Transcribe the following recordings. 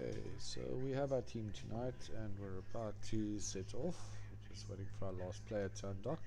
Okay, so we have our team tonight and we're about to set off. We're just waiting for our last player to undock.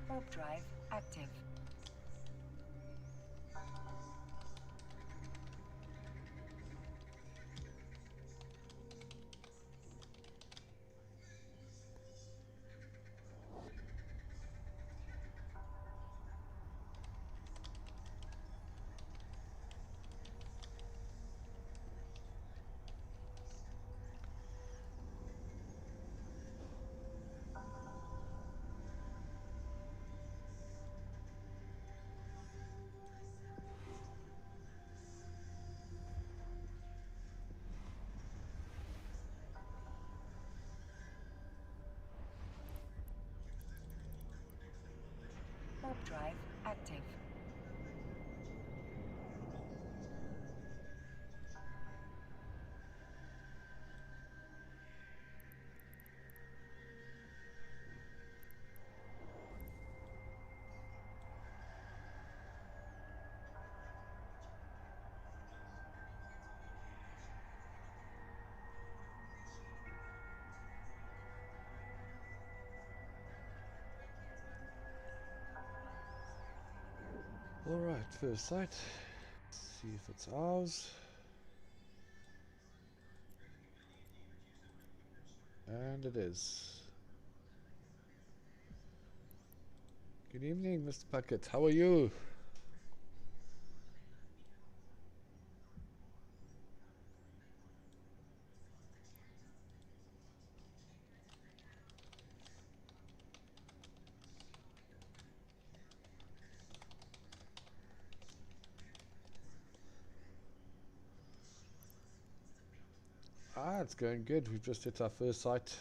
Warp drive active. Warp drive active. Alright, first sight. Let's see if it's ours. And it is. Good evening, Mr. Puckett. How are you? Ah, it's going good. We've just hit our first site.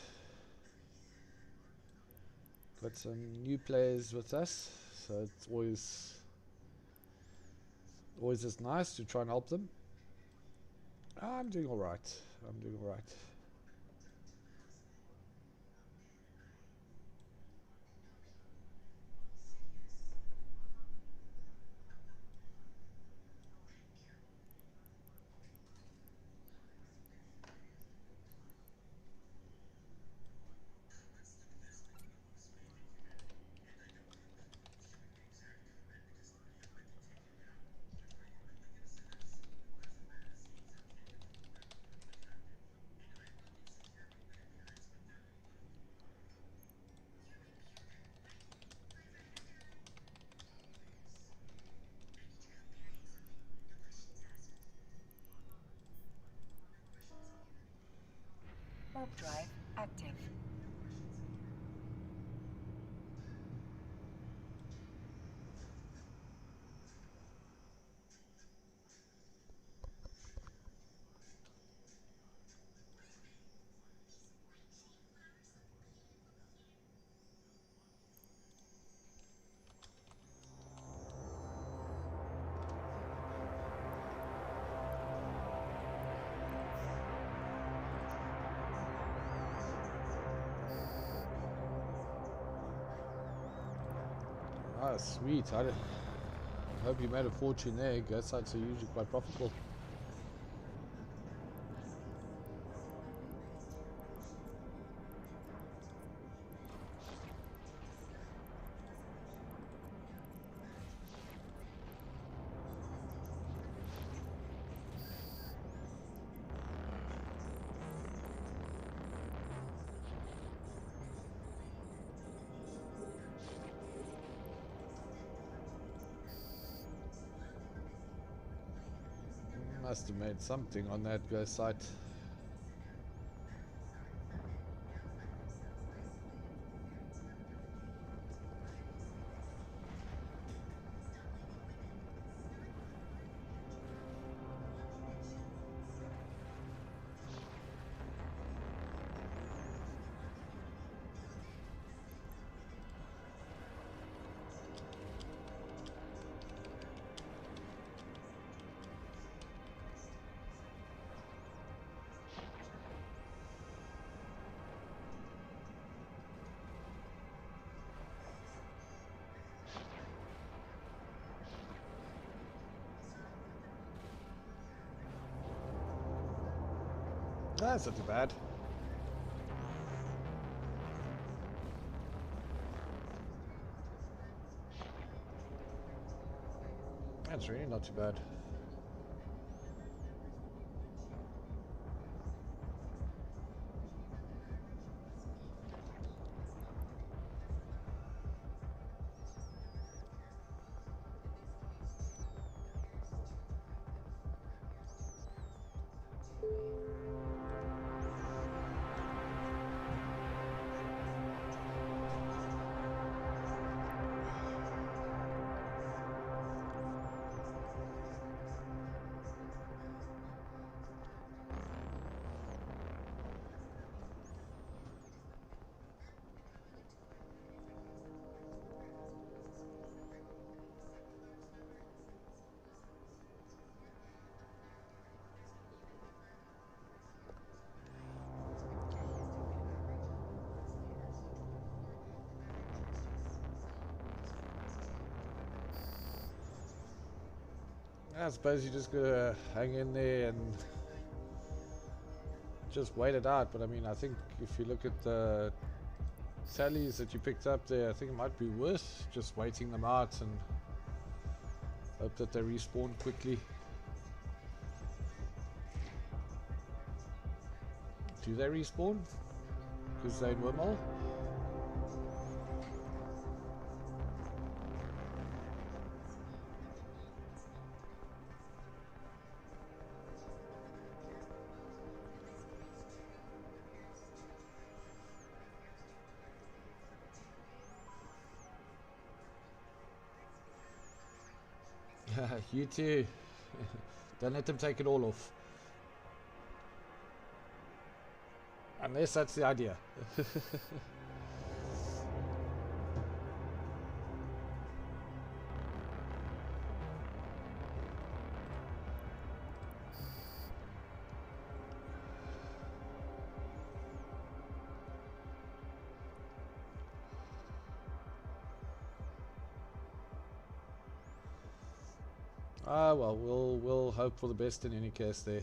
Got some new players with us, so it's always just nice to try and help them. I'm doing alright. I'm doing alright. Warp drive active. Ah, sweet. I hope you made a fortune there. Ghost sites are usually quite profitable. must have made something on that ghost site. That's not too bad. That's really not too bad. I suppose you just gotta hang in there and just wait it out. But I mean, I think if you look at the tallies that you picked up there, I think it might be worth just waiting them out and hope that they respawn quickly. Do they respawn? Because they're in wormhole? You too. Don't let them take it all off. Unless that's the idea. Ah, well, we'll hope for the best in any case there.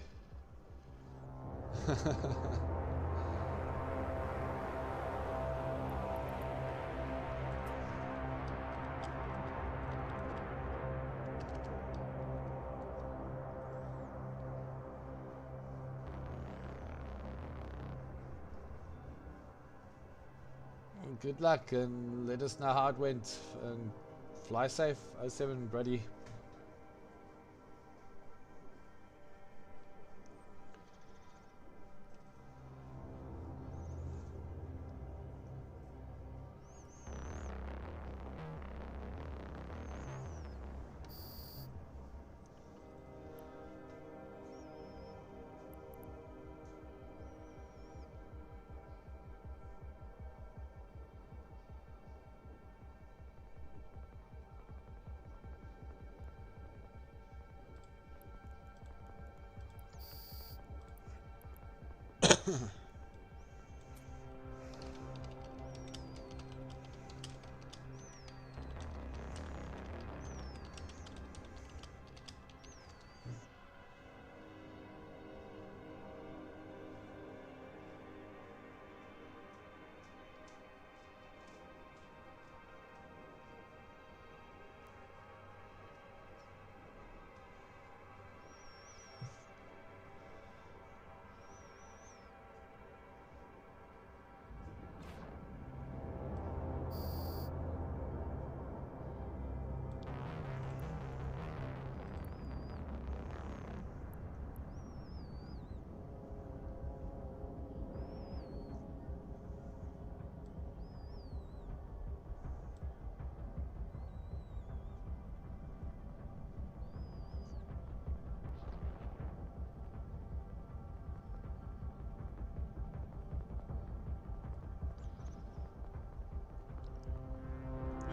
Good luck and let us know how it went. And fly safe, 07 Brady.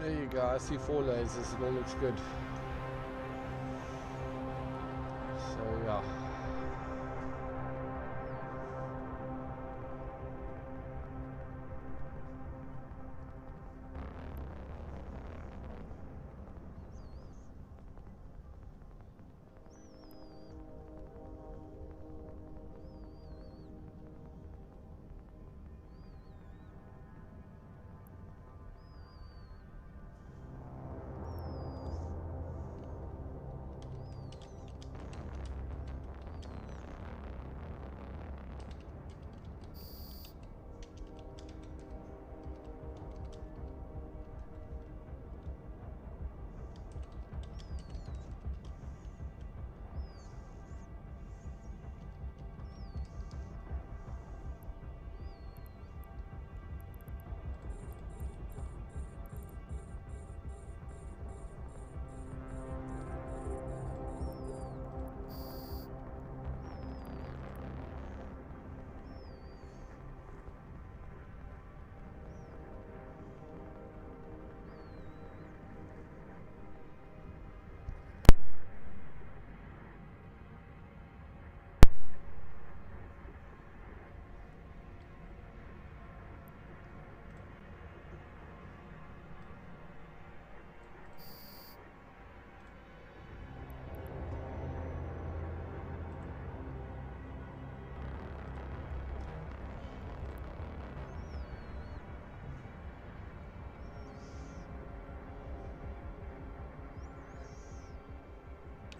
There you go, I see 4 lasers, it all looks good. So yeah.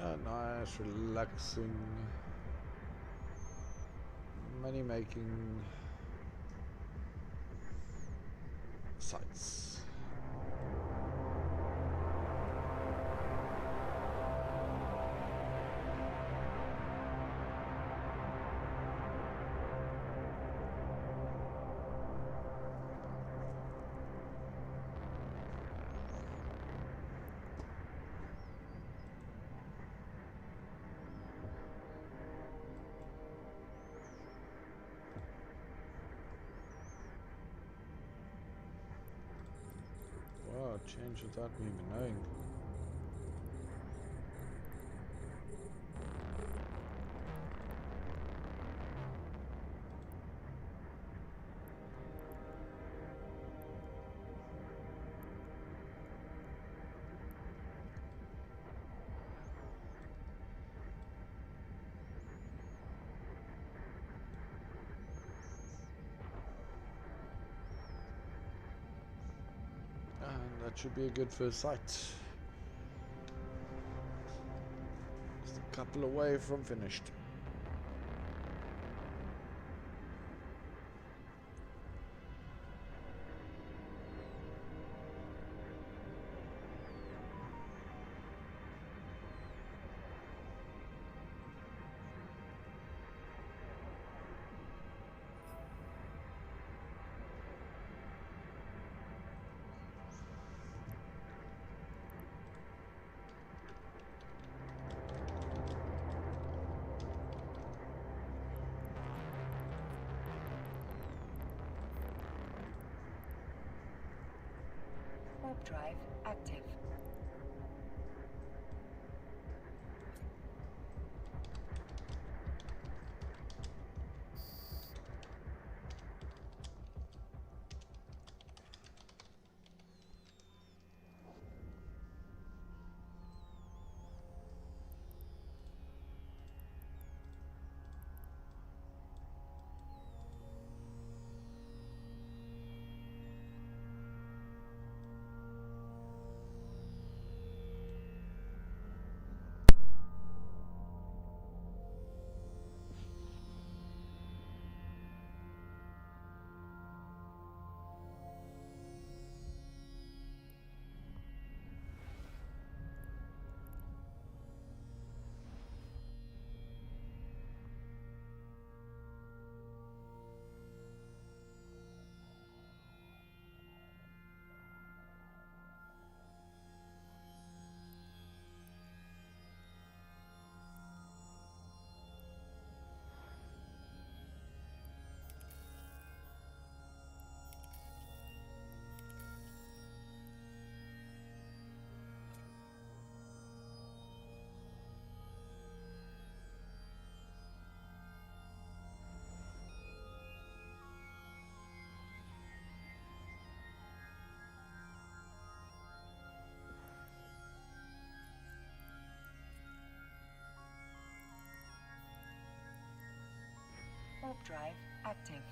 A nice, relaxing, money-making sites. Wow, change without me even knowing. And that should be a good first sight. Just a couple away from finished. Warp drive active. Warp drive active.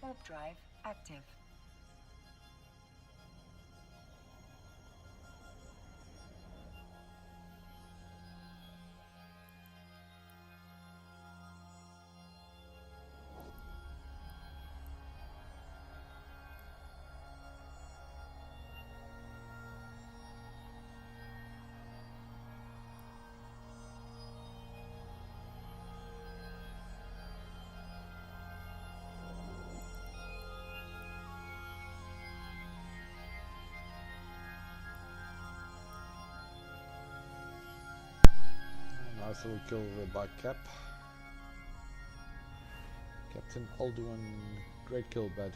Warp drive active. Nice little kill by Cap. Captain Alduin, great kill, bud.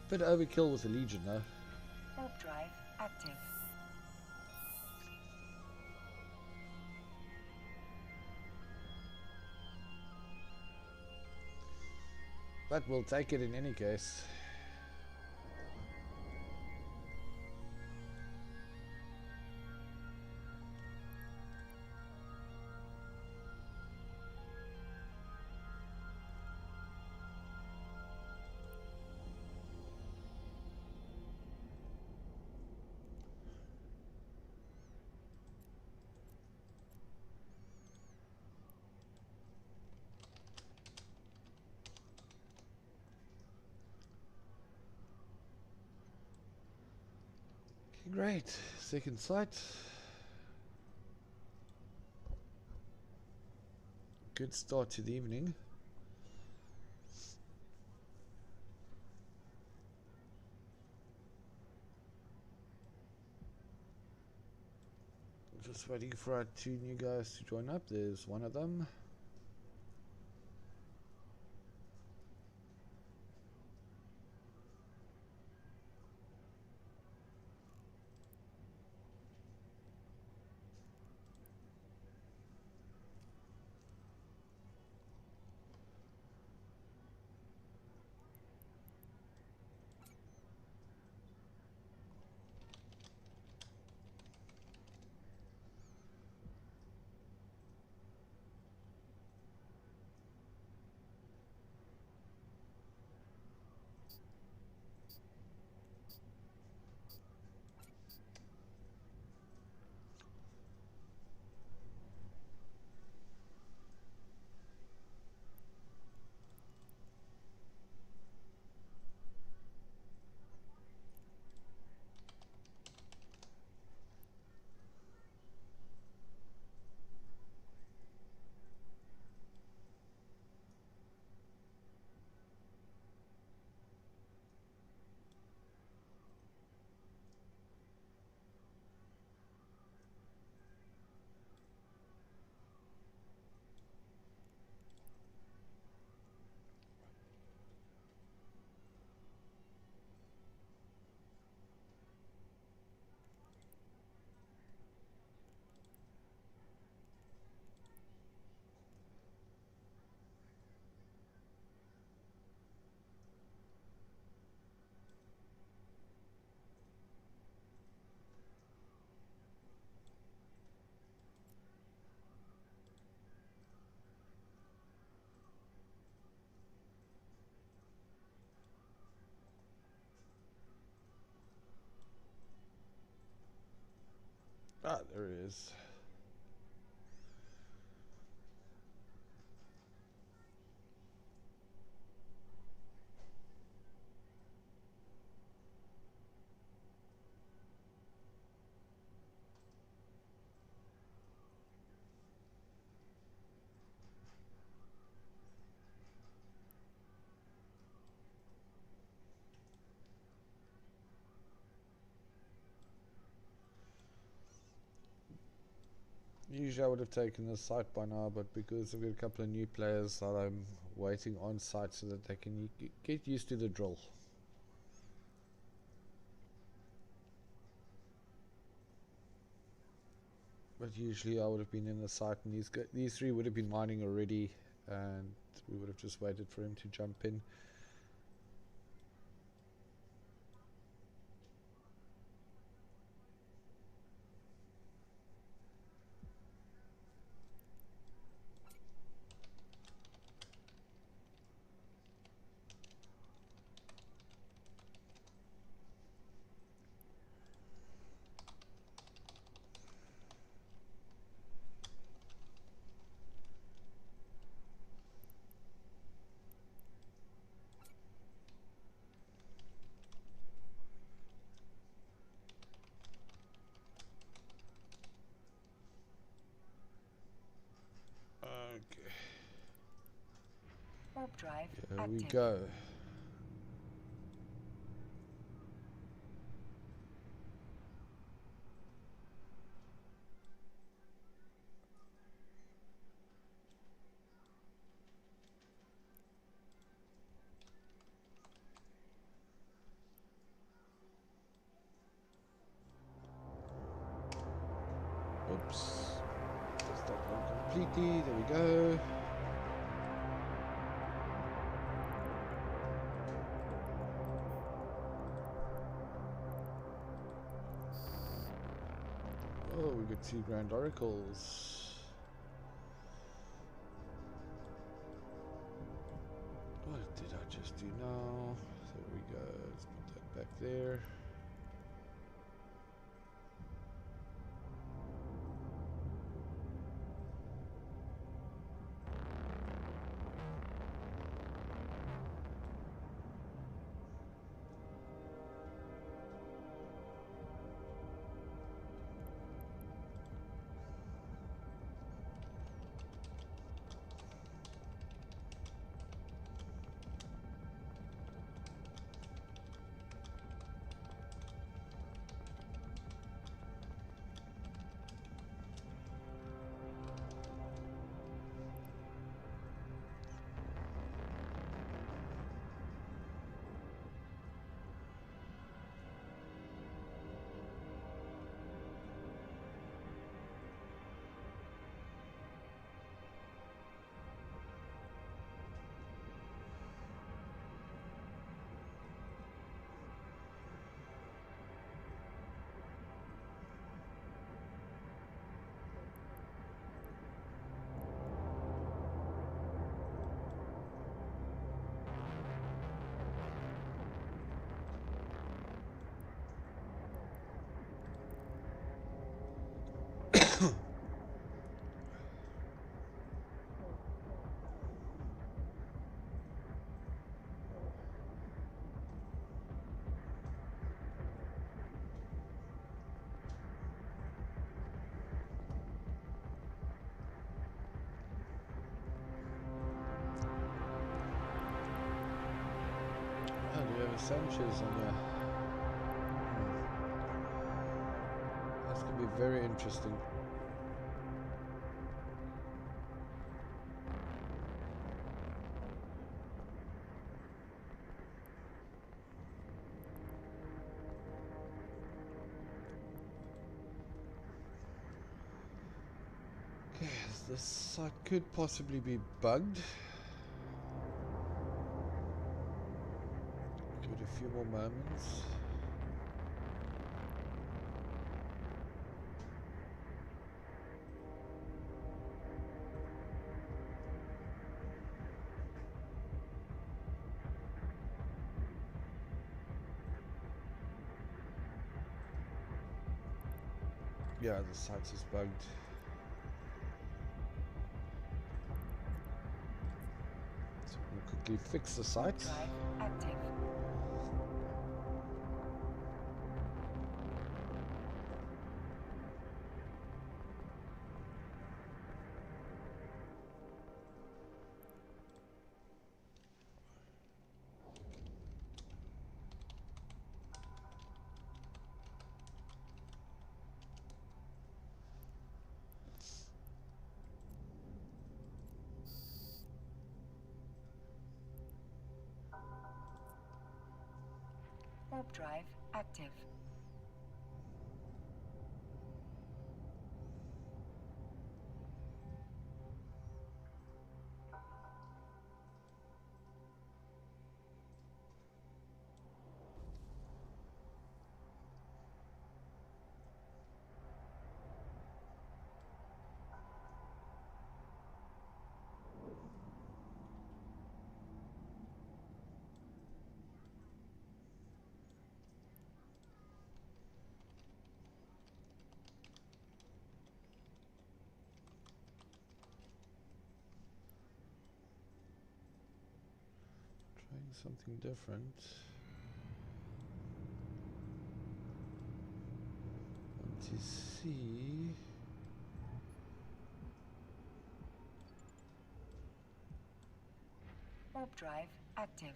Bit overkill with the Legion though. Warp drive active. But we'll take it in any case. Great, second sight. Good start to the evening. Just waiting for our two new guys to join up. There's one of them. Ah, there he is. Usually I would have taken this site by now, but because I've got a couple of new players that I'm waiting on site so that they can get used to the drill. But usually I would have been in the site and these three would have been mining already, and we would have just waited for him to jump in. Okay. Warp drive Here active. we go. Oops. Just that one completely. There we go. Oh, we got 2 grand oracles. What did I just do now? There we go. Let's put that back there. Oh, do you have a Sanchez on there? That's going to be very interesting. Okay, this site could possibly be bugged. Give it a few more moments. Yeah, the site is bugged. So we'll quickly fix the site. Drive active. Warp drive active. Trying something different. Want to see. Warp drive active.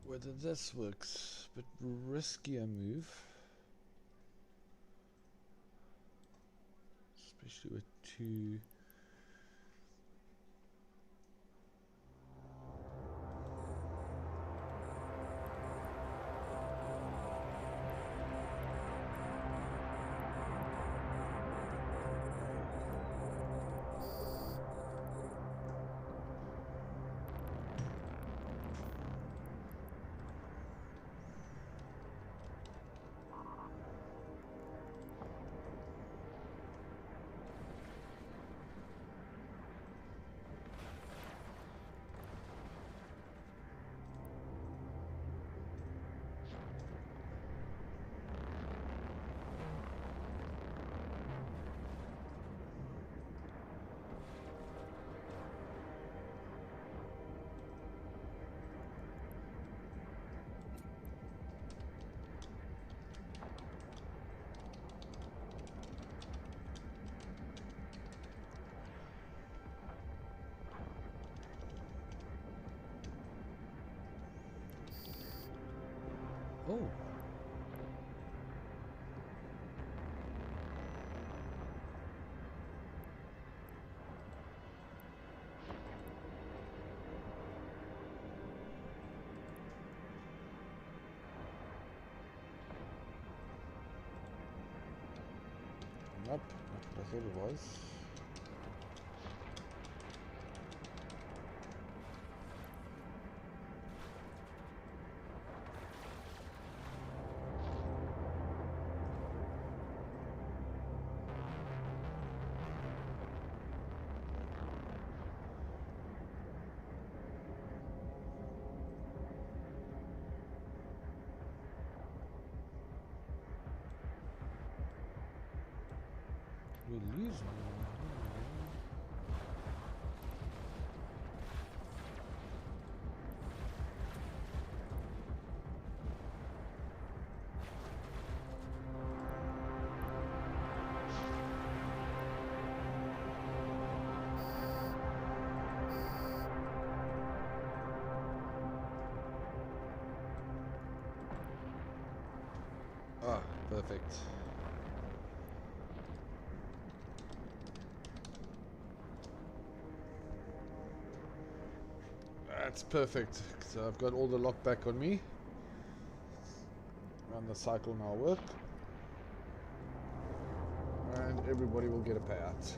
Whether this works, but riskier move. Especially with two. Oh. Nope, not what I thought it was. We lose one. Ah, perfect. That's perfect. So I've got all the lock back on me. And the cycle now work. And everybody will get a payout.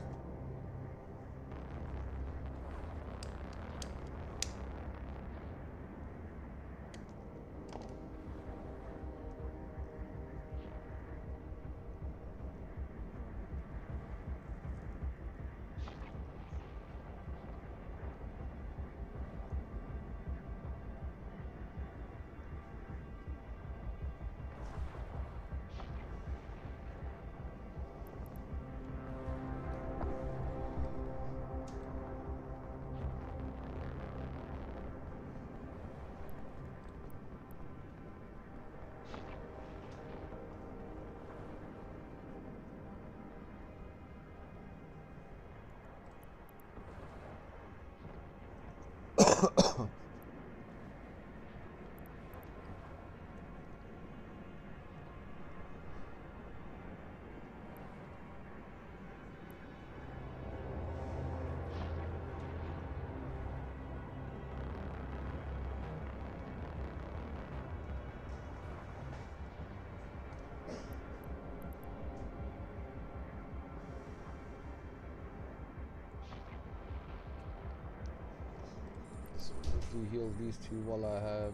quickly heal these two while I have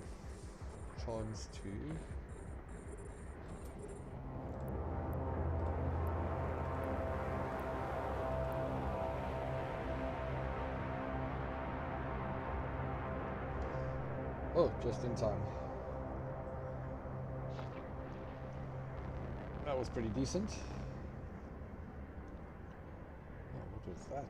chance to. Oh, just in time. That was pretty decent. Oh, what was that?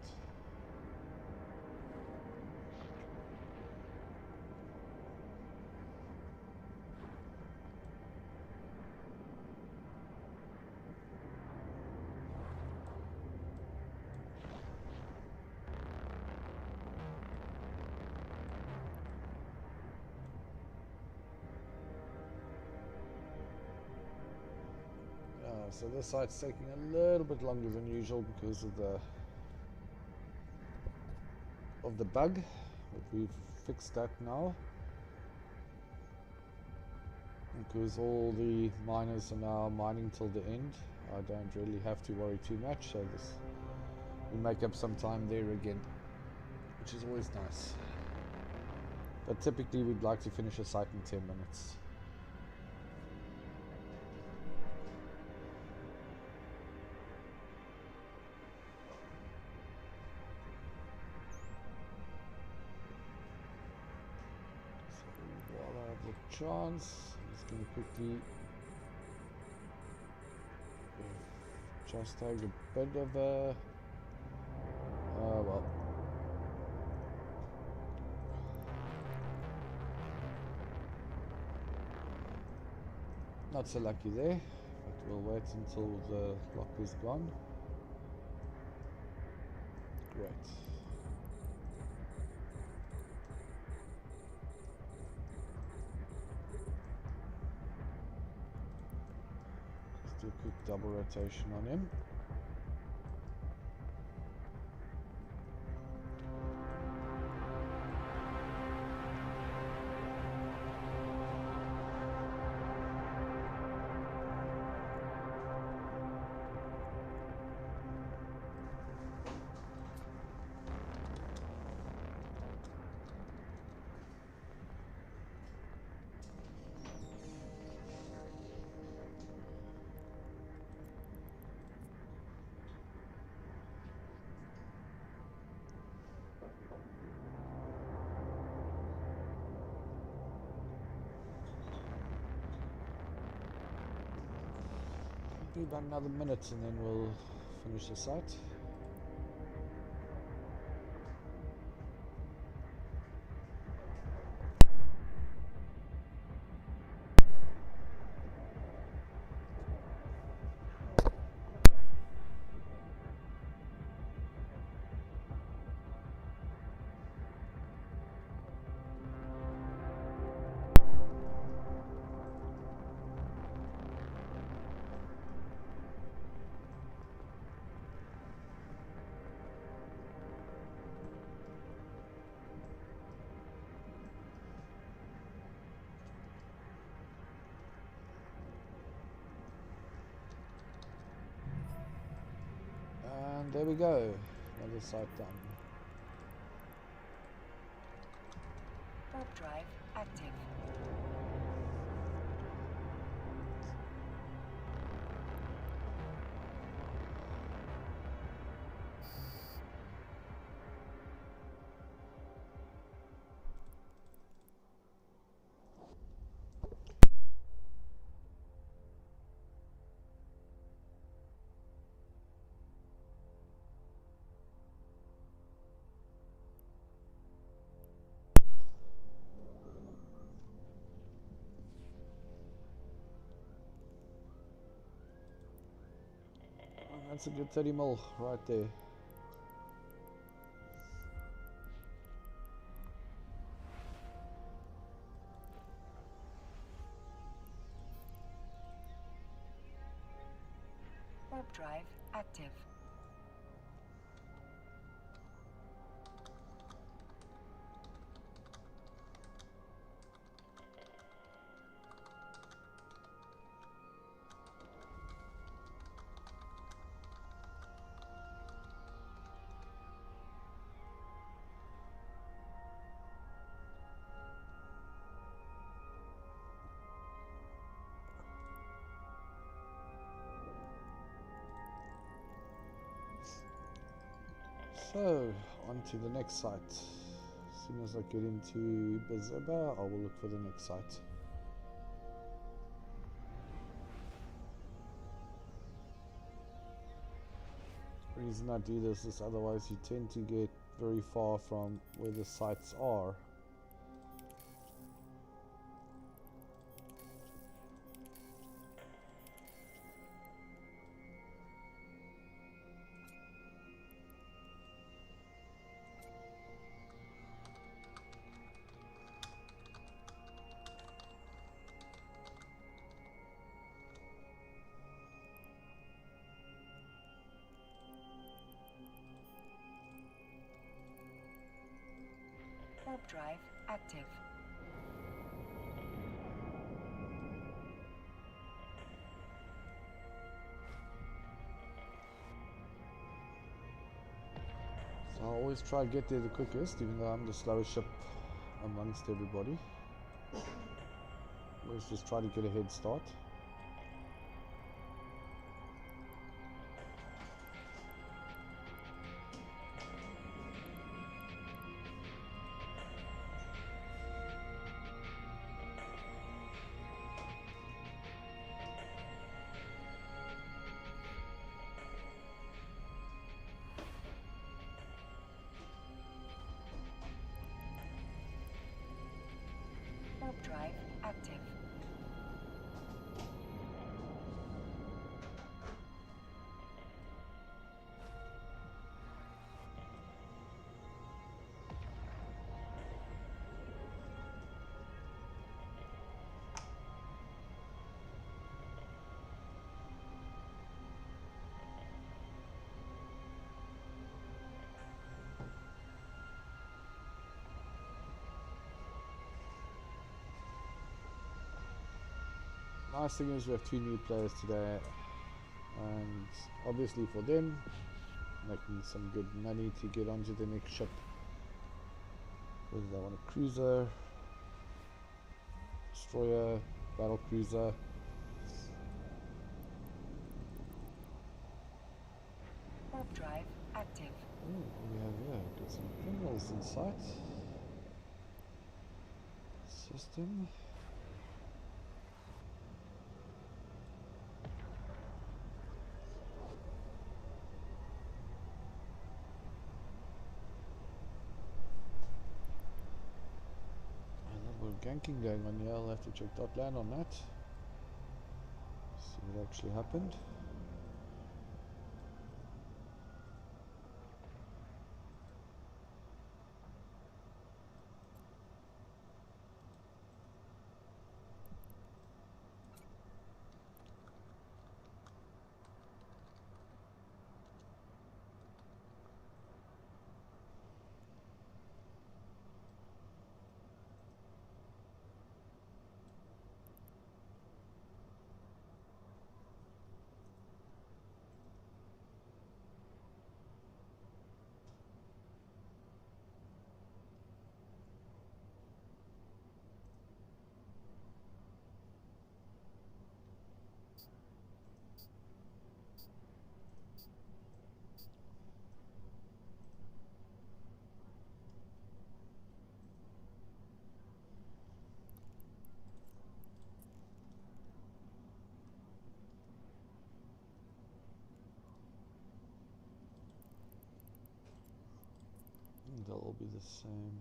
So this site's taking a little bit longer than usual because of the bug, but we've fixed that now. Because all the miners are now mining till the end, I don't really have to worry too much. So we make up some time there again, which is always nice. But typically we'd like to finish a site in 10 minutes. Chance. I'm just going to quickly just take a bit of a well, not so lucky there, but we'll wait until the lock is gone. Great. Do a quick double rotation on him. Do about another minute and then we'll finish the site. And there we go, another site done. Warp drive active. That's a good 30 mil right there. Warp drive active. So, on to the next site. As soon as I get into Bazeba, I will look for the next site. The reason I do this is otherwise you tend to get very far from where the sites are. Warp drive active. So I always try to get there the quickest, even though I'm the slowest ship amongst everybody. Always just try to get a head start. Warp drive active. Nice thing is we have 2 new players today, and obviously for them, making some good money to get onto the next ship. Whether they want a cruiser, destroyer, battle cruiser. Warp drive active. Oh, what do we have here? Got some criminals in sight. System. Ganking going on here. I'll have to check dot land on that. See what actually happened. They'll all be the same.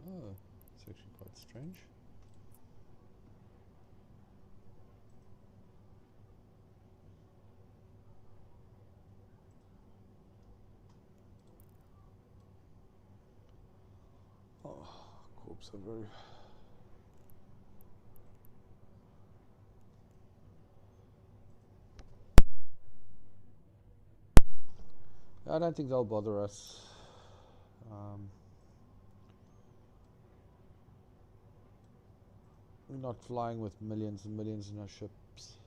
No, it's actually quite strange. Oh, corps are very... I don't think they'll bother us. We're not flying with millions and millions in our ships.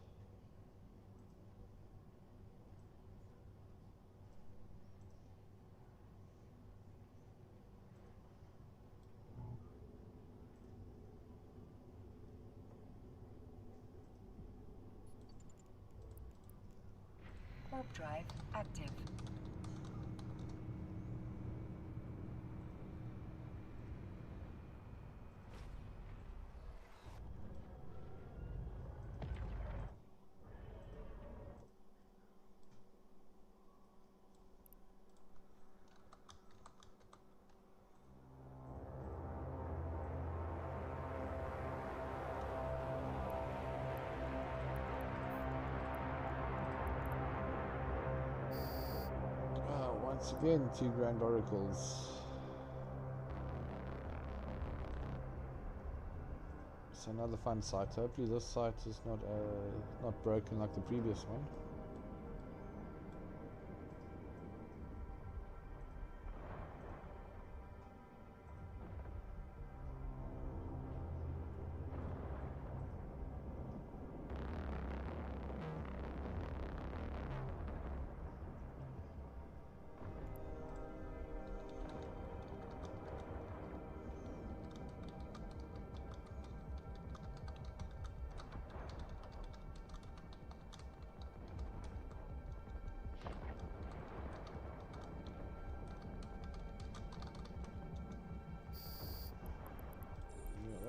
Warp drive active. Once again, 2 grand oracles. It's another fun site. Hopefully this site is not broken like the previous one.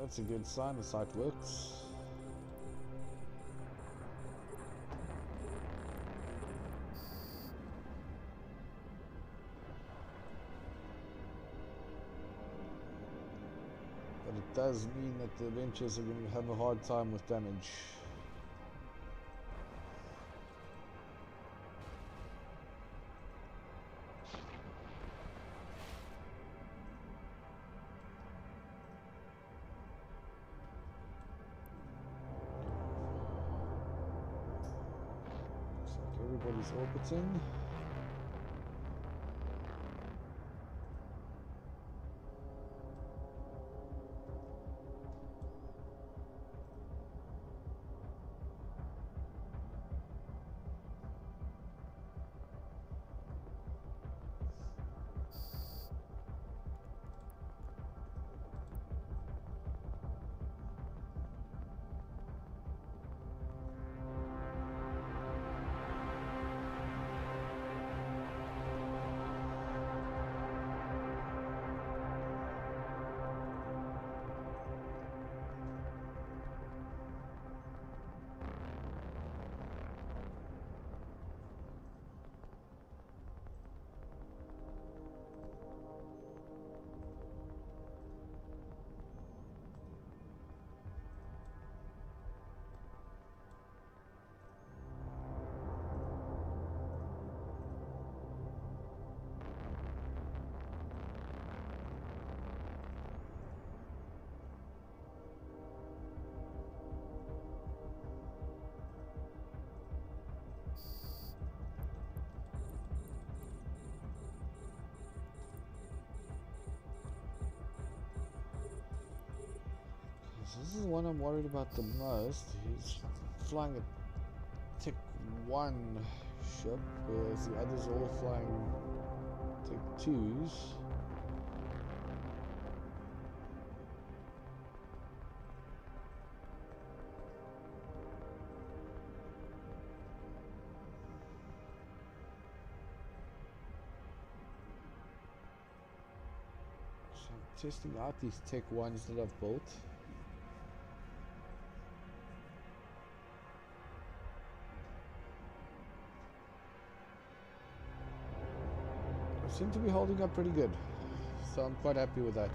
That's a good sign, the site works. But it does mean that the ventures are going to have a hard time with damage. Everybody's orbiting. This is the one I'm worried about the most. He's flying a Tech 1 ship, whereas the others are all flying Tech 2s. So I'm testing out these Tech 1s that I've built. Seem to be holding up pretty good, so I'm quite happy with that.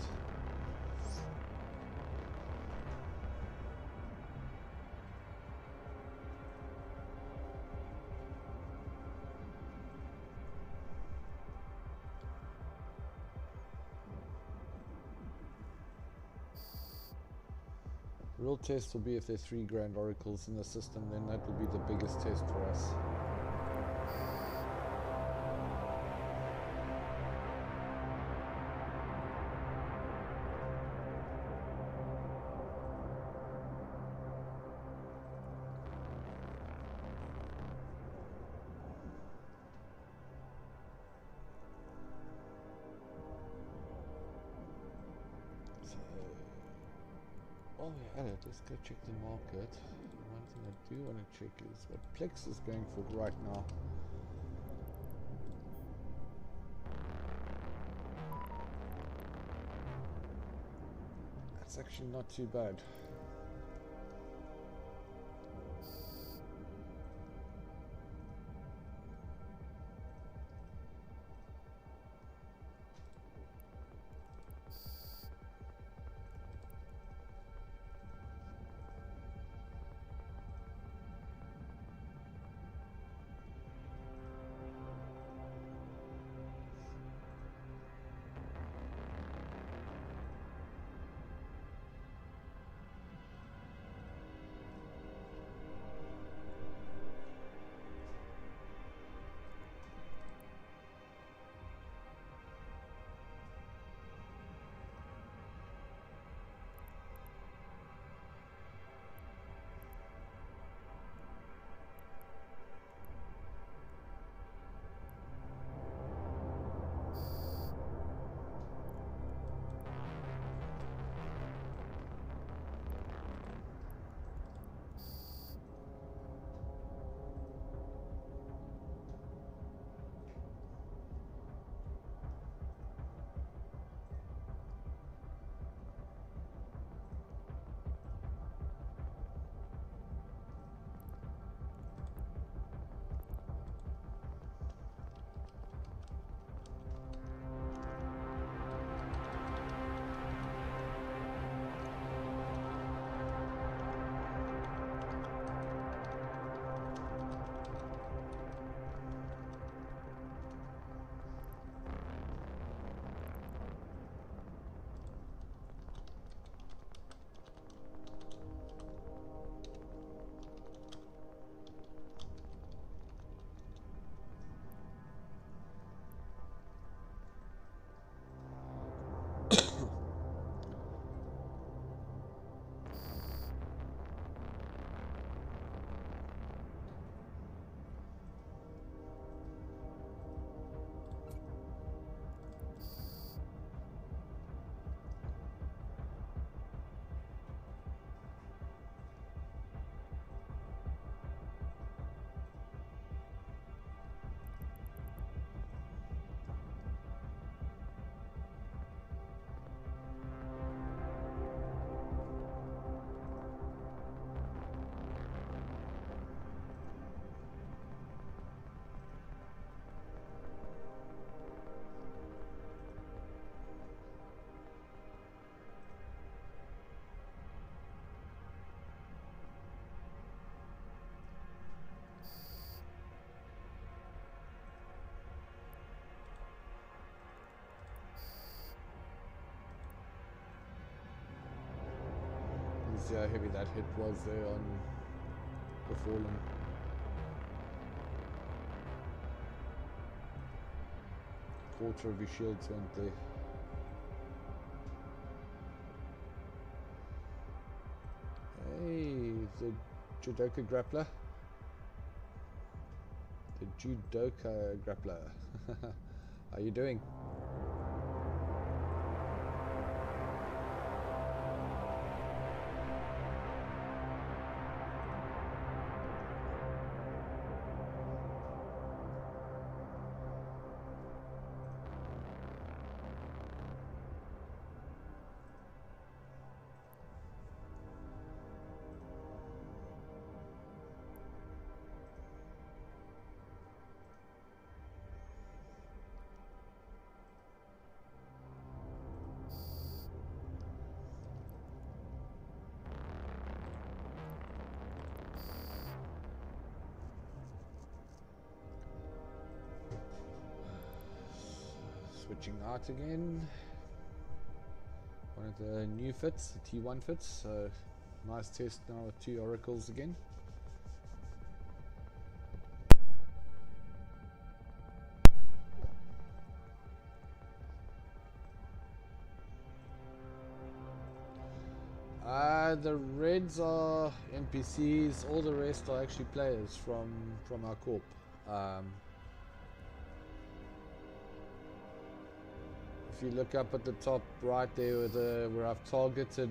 Real test will be if there's 3 grand oracles in the system, then that will be the biggest test for us. Oh yeah, let's go check the market. One thing I do want to check is what Plex is going for right now. That's actually not too bad. see how heavy that hit was there on the fallen. Quarter of his shields went there. Hey, the judoka grappler. The judoka grappler. How you doing? Switching out again. One of the new fits, the T1 fits. So nice test now with 2 oracles again. The reds are NPCs. All the rest are actually players from our corp. If you look up at the top right there where I've targeted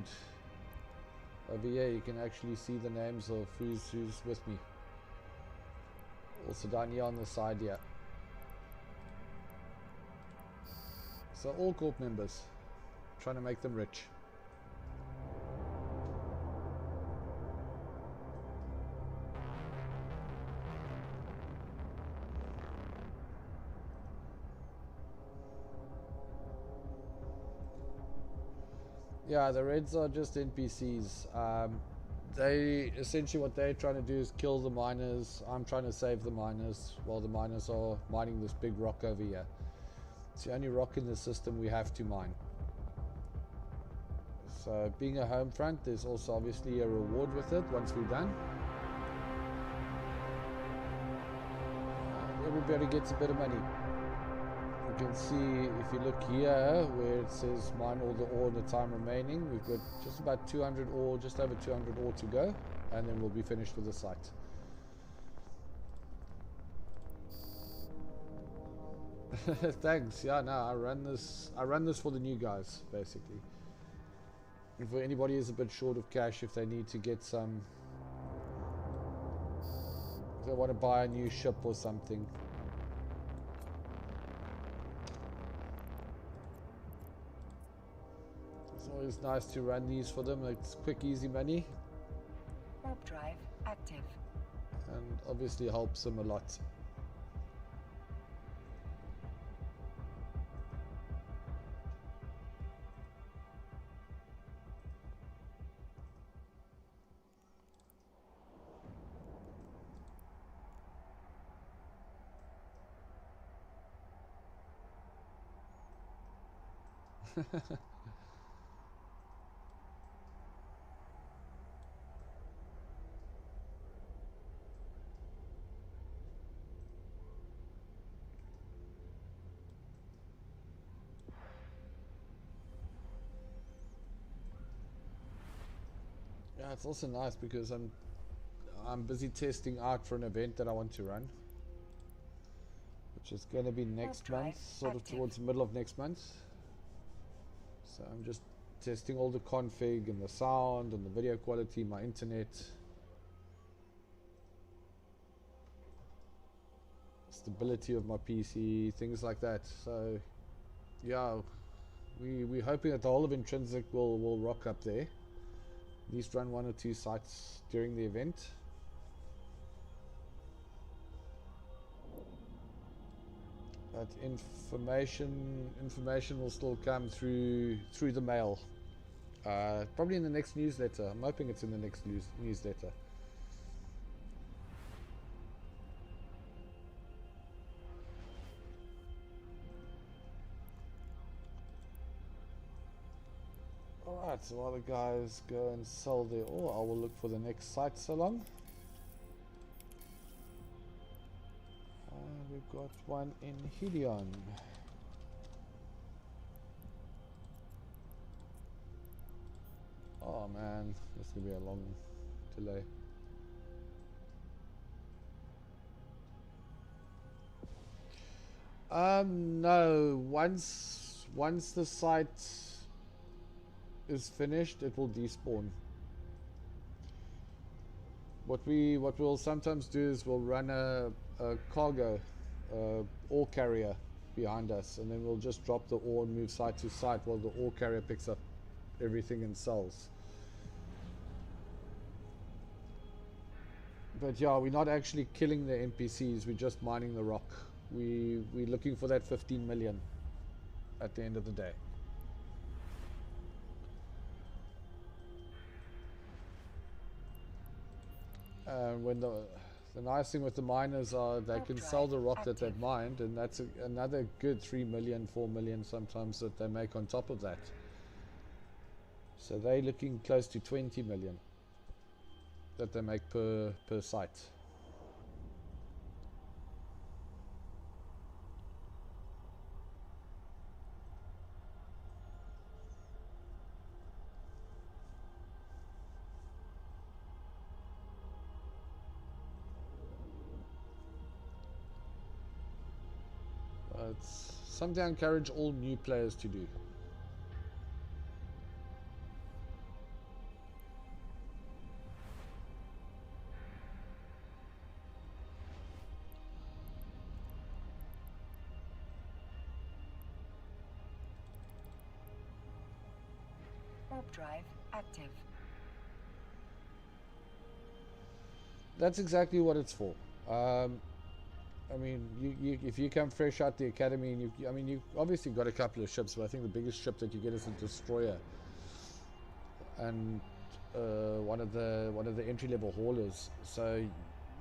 over here, you can actually see the names of who's with me. Also down here on the side here. So all corp members, trying to make them rich. Yeah, the reds are just NPCs. They essentially, what they're trying to do is kill the miners. I'm trying to save the miners while the miners are mining this big rock over here. It's the only rock in the system we have to mine. So being a home front, there's also obviously a reward with it once we're done. Everybody gets a bit of money. You can see if you look here where it says mine all the ore in the time remaining, we've got just about 200 ore, just over 200 ore to go, and then we'll be finished with the site. Thanks. Yeah, no, I run this for the new guys basically. And for anybody who's a bit short of cash, if they need to get some, if they want to buy a new ship or something. It's nice to run these for them. It's quick, easy money. Warp drive active. And obviously helps them a lot. Yeah, it's also nice because I'm busy testing out for an event that I want to run, which is going to be next month, sort of towards the middle of next month. So I'm just testing all the config and the sound and the video quality, my internet, stability of my PC, things like that. So yeah, we're hoping that the whole of Intrinsic will rock up there. At least run 1 or 2 sites during the event. But information will still come through the mail. Probably in the next newsletter. I'm hoping it's in the next newsletter. Alright, so while the guys go and sell their ore, I will look for the next site salon. We've got one in Helion. Oh man, this is going to be a long delay. No, once the site is finished, it will despawn. What we'll sometimes do is we'll run a cargo ore carrier behind us, and then we'll just drop the ore and move site to site while the ore carrier picks up everything and sells. But yeah, we're not actually killing the NPCs, we're just mining the rock. We're looking for that 15 million at the end of the day. When the nice thing with the miners are they can sell the rock that they've mined, and that's another good 3 million, 4 million sometimes that they make on top of that. So they're looking close to 20 million that they make per site. It's something I encourage all new players to do. Warp drive active. That's exactly what it's for. I mean, you if you come fresh out the academy, and you've obviously got a couple of ships, but I think the biggest ship that you get is a destroyer, and one of the entry level haulers. So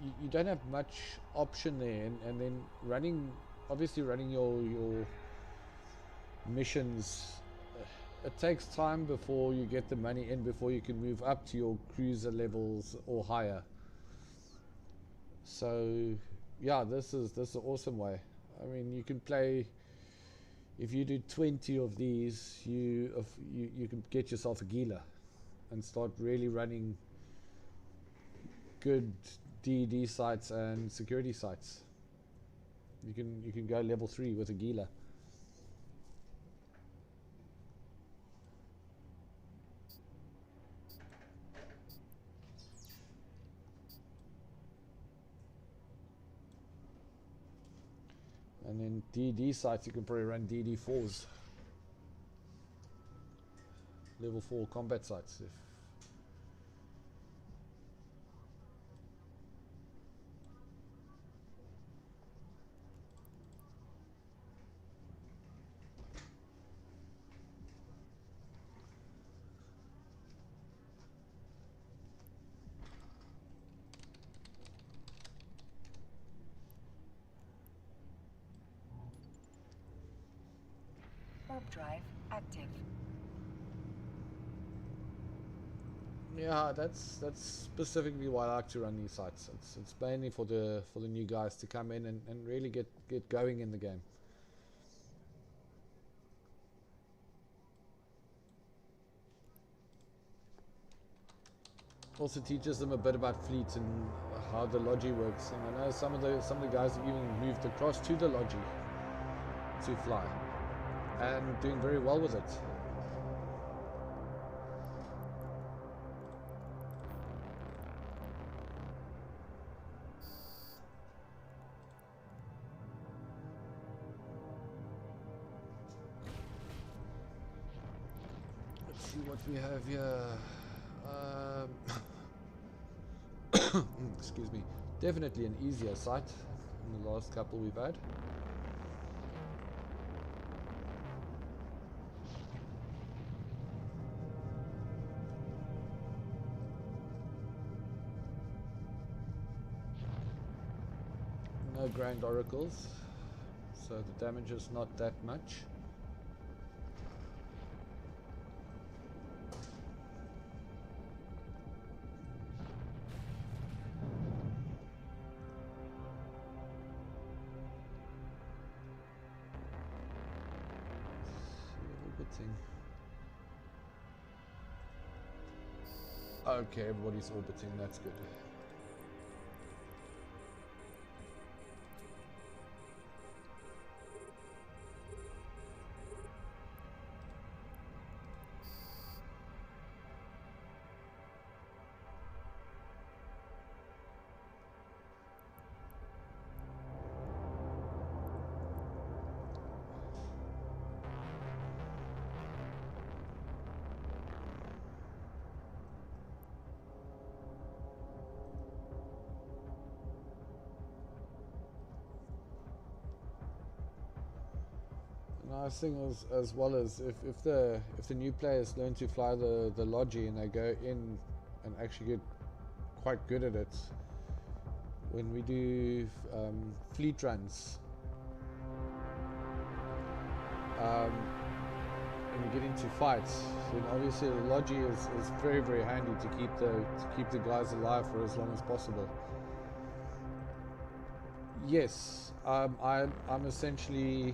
you don't have much option there, and then running your missions. It takes time before you get the money in, before you can move up to your cruiser levels or higher. So yeah, this is an awesome way. I mean, you can play, if you do 20 of these, you can get yourself a Gila and start really running good DD sites and security sites. You can go level 3 with a Gila. And then DD sites, you can probably run DD4s. Level 4 combat sites. Warp drive active. Yeah, that's specifically why I like to run these sites. It's mainly for the new guys to come in and really get going in the game. Also teaches them a bit about fleets and how the Logi works. And I know some of the guys have even moved across to the Logi to fly, and doing very well with it. Let's see what we have here. Excuse me. Definitely an easier site than the last couple we've had. No grand oracles, so the damage is not that much. orbiting. Okay, everybody's orbiting, that's good. Nice thing as well as if the new players learn to fly the Logi and they go in and actually get quite good at it, when we do fleet runs, and you get into fights, then obviously the Logi is very handy to keep the guys alive for as long as possible. Yes, I'm essentially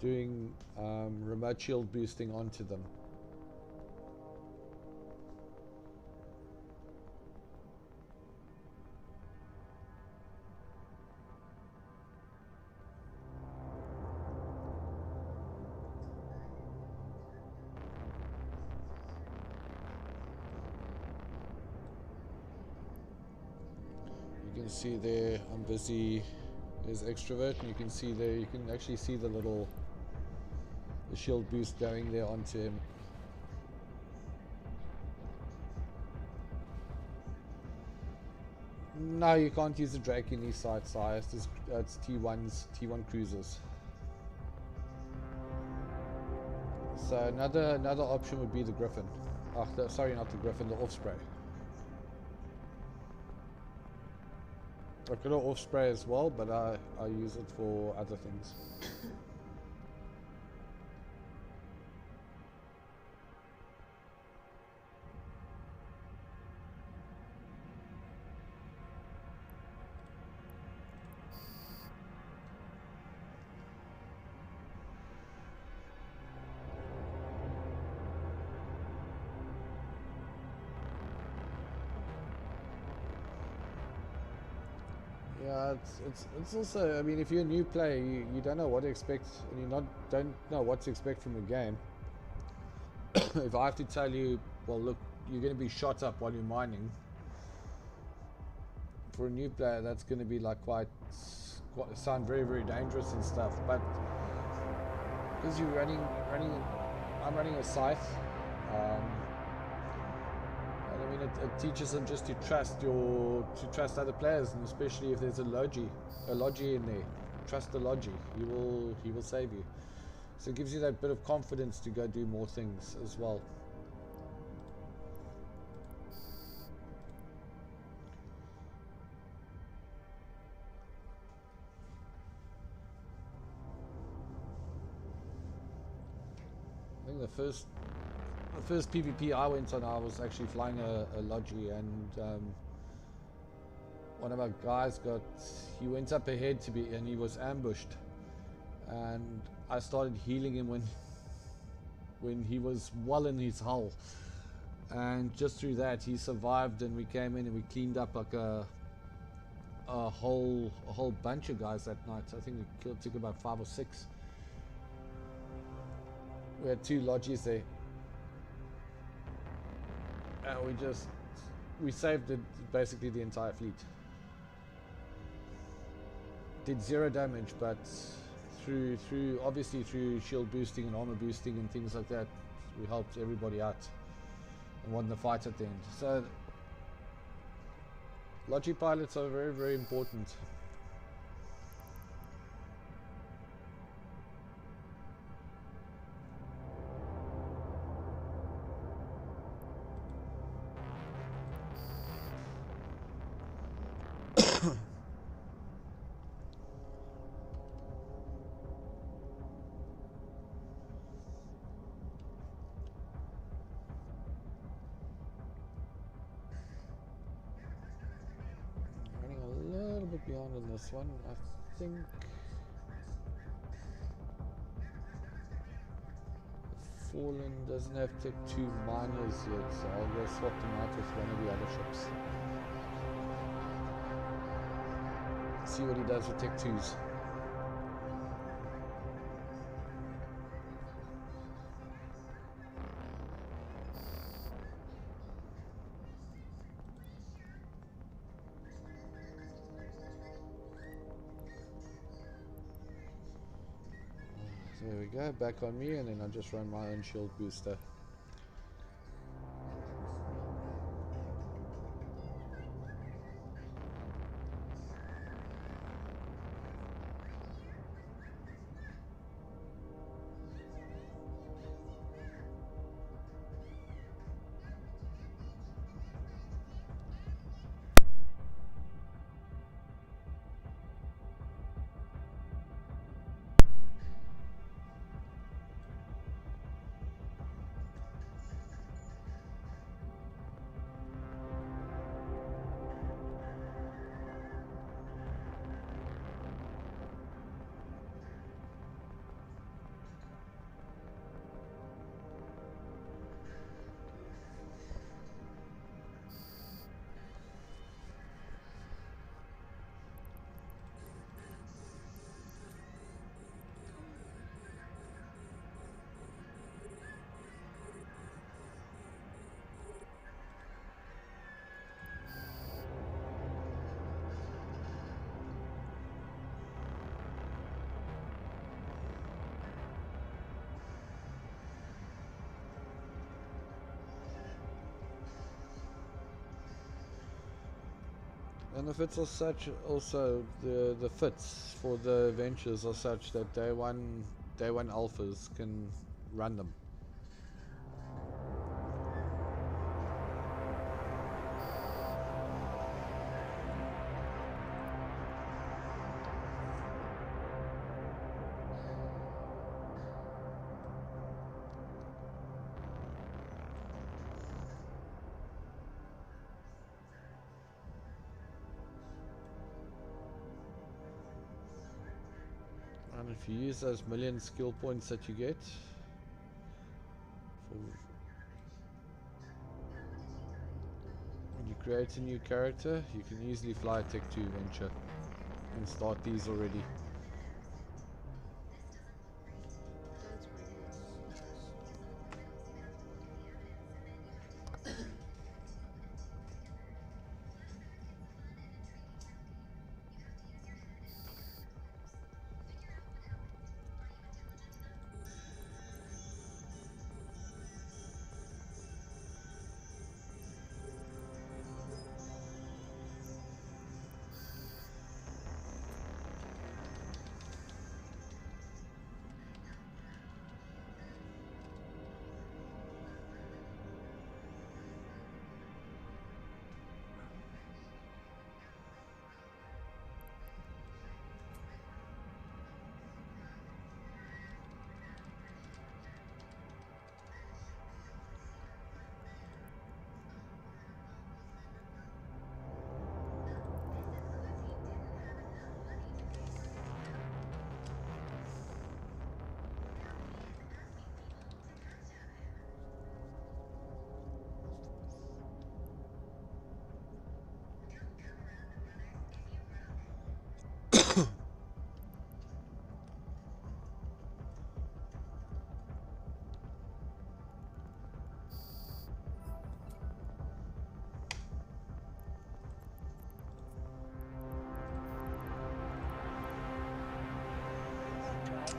doing remote shield boosting onto them. You can see there I'm busy. There's extrovert, and you can see there, you can actually see the shield boost going there onto him. No, you can't use the Drake in these sites, it's T1 cruisers. So another option would be the Griffin. Sorry, not the Griffin, the Offspray. I've got an Offspray as well, but I use it for other things. Yeah, it's also, I mean, if you're a new player, you don't know what to expect, and don't know what to expect from the game. If I have to tell you, well, look, you're going to be shot up while you're mining, for a new player, that's going to be like quite sound very dangerous and stuff. But because I'm running a scythe. I mean, it teaches them just to trust other players, and especially if there's a Logi in there, trust the Logi. He will save you. So it gives you that bit of confidence to go do more things as well. I think the first PvP I went on, I was actually flying a Logi, and one of our guys he went up ahead and he was ambushed, and I started healing him when he was well in his hull, and just through that he survived, and we came in and we cleaned up like a whole bunch of guys that night. I think we took about 5 or 6. We had 2 Logis there. And we saved basically the entire fleet. Did 0 damage, but obviously through shield boosting and armor boosting and things like that, we helped everybody out and won the fight at the end. So Logi pilots are very important. Beyond on this one, I think. Fallen doesn't have Tech 2 miners yet, so I'll go swap them out with one of the other ships. See what he does with Tech 2s. There we go, back on me, and then I just run my own shield booster. And the fits are such, also the fits for the ventures are such that day one alphas can run them. And if you use those million skill points that you get when you create a new character, you can easily fly a Tech 2 venture and start these already.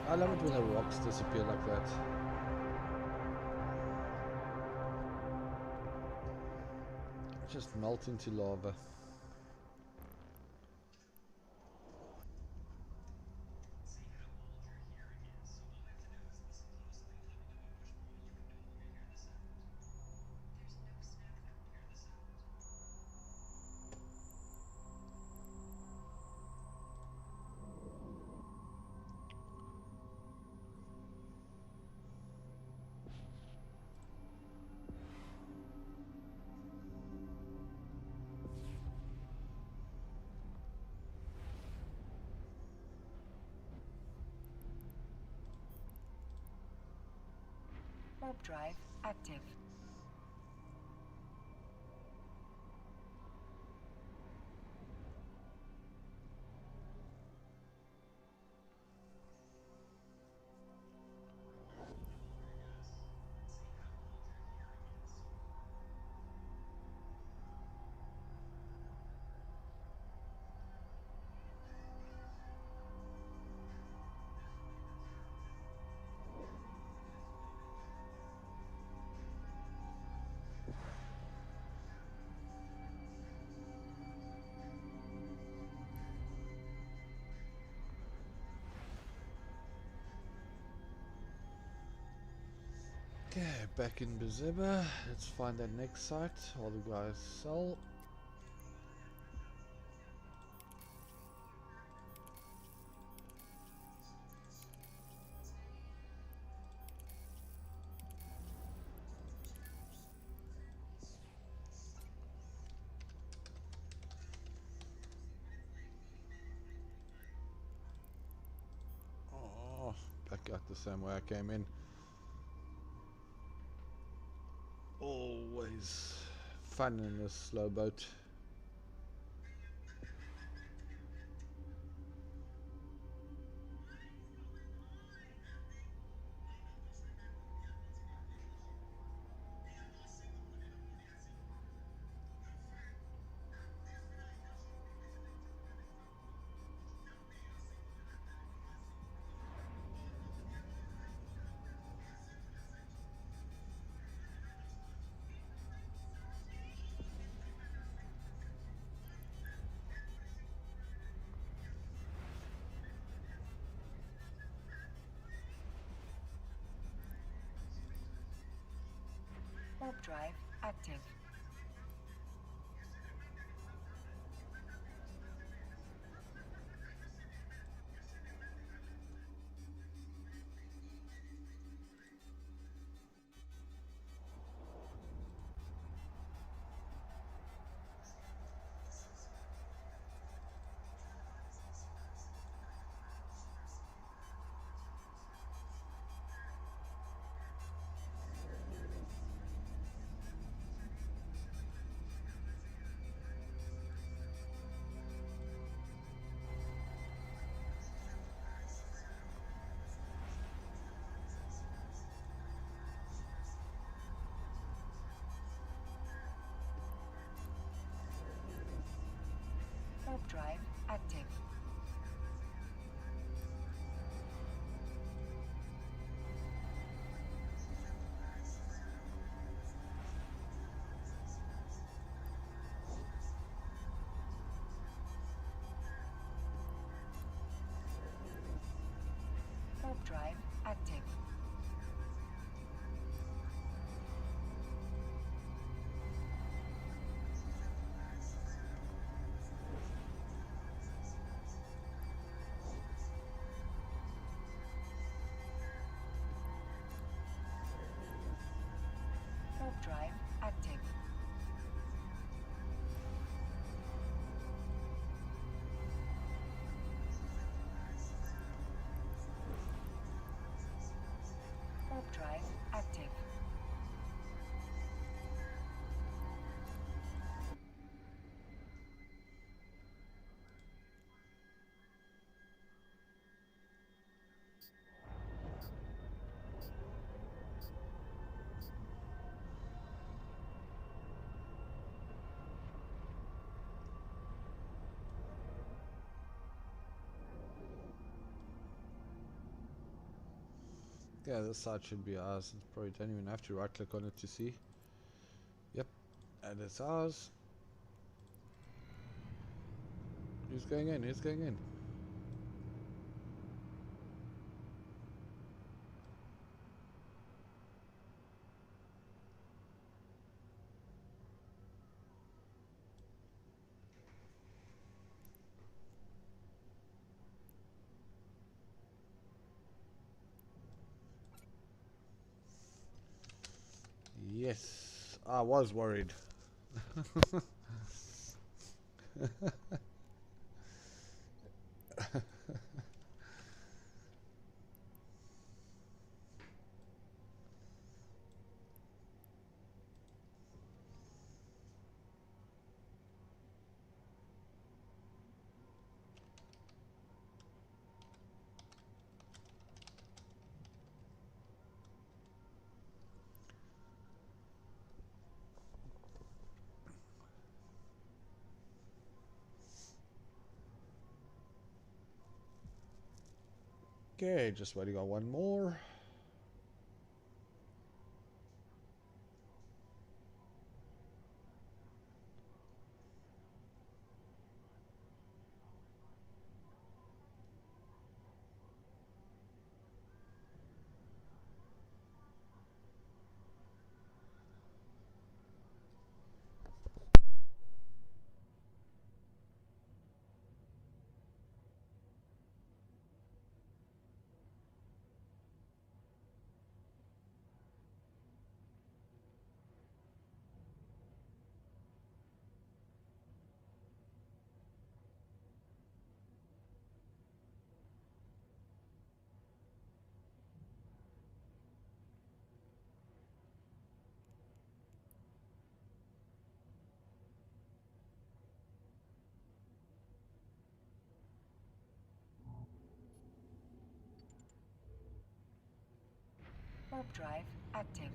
I love it when the rocks disappear like that. Just melt into lava. Warp drive active. Okay, back in Bezeba. Let's find that next site while the guys sell. Oh, back out the same way I came in. Always fun in this slow boat. Warp drive active. Warp drive active. Warp drive active. Warp drive active. Warp drive active. Yeah, this side should be ours. Probably don't even have to right click on it to see. Yep, and it's ours. Who's going in? Who's going in? Yes, I was worried. Okay, just waiting on one more. Warp drive active.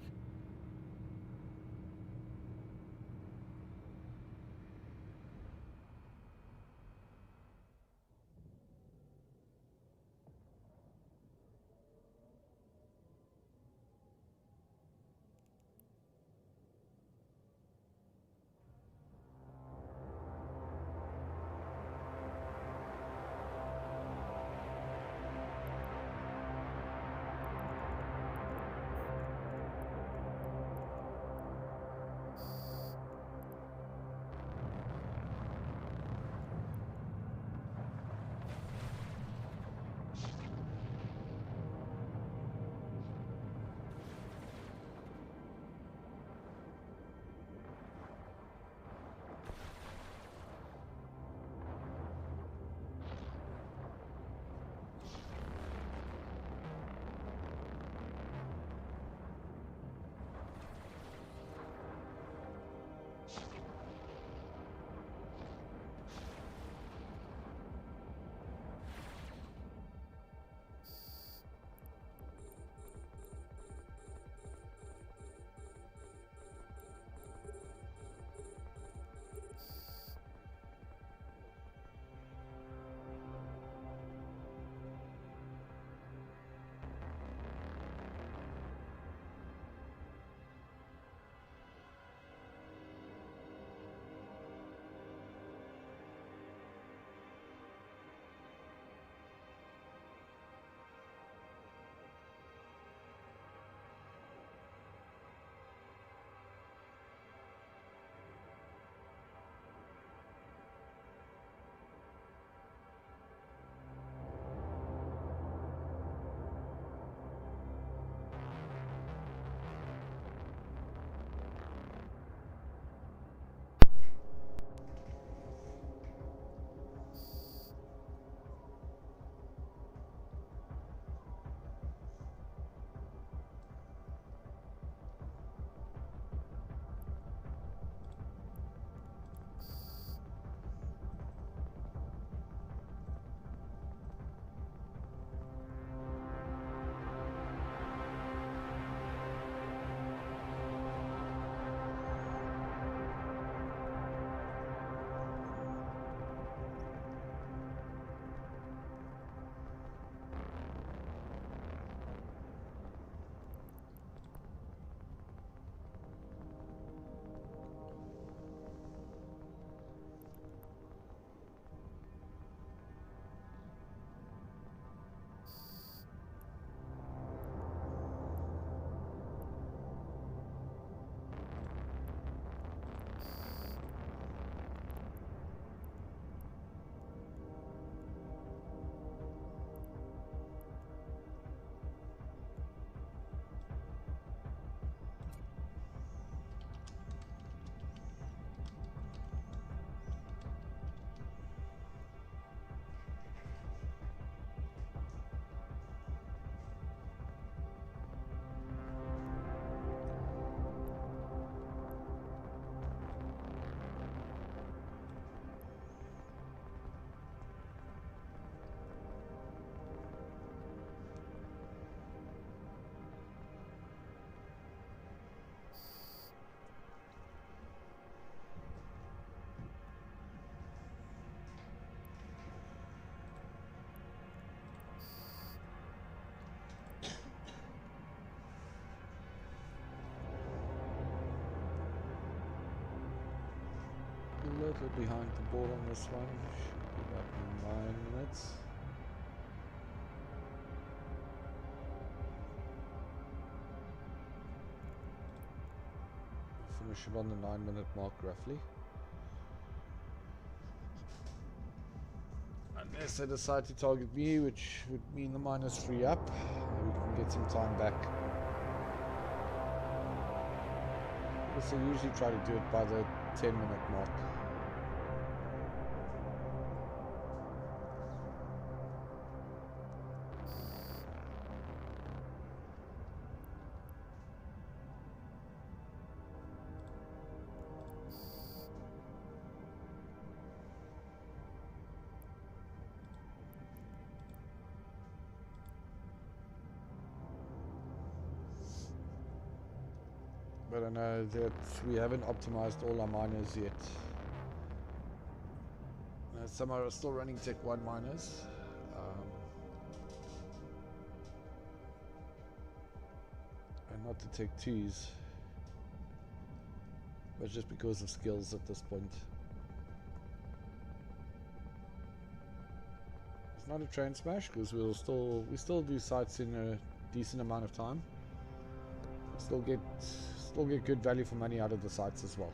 Still behind the ball on this one. Should be about 9 minutes. Finish it on the 9-minute mark roughly. Unless they decide to target me, which would mean the -3 up, we can get some time back. Because I usually try to do it by the 10-minute mark. But I know that we haven't optimized all our miners yet. Some are still running Tech 1 miners. And not the Tech 2s. But just because of skills at this point. It's not a train smash because we still do sites in a decent amount of time. Still get good value for money out of the sites as well.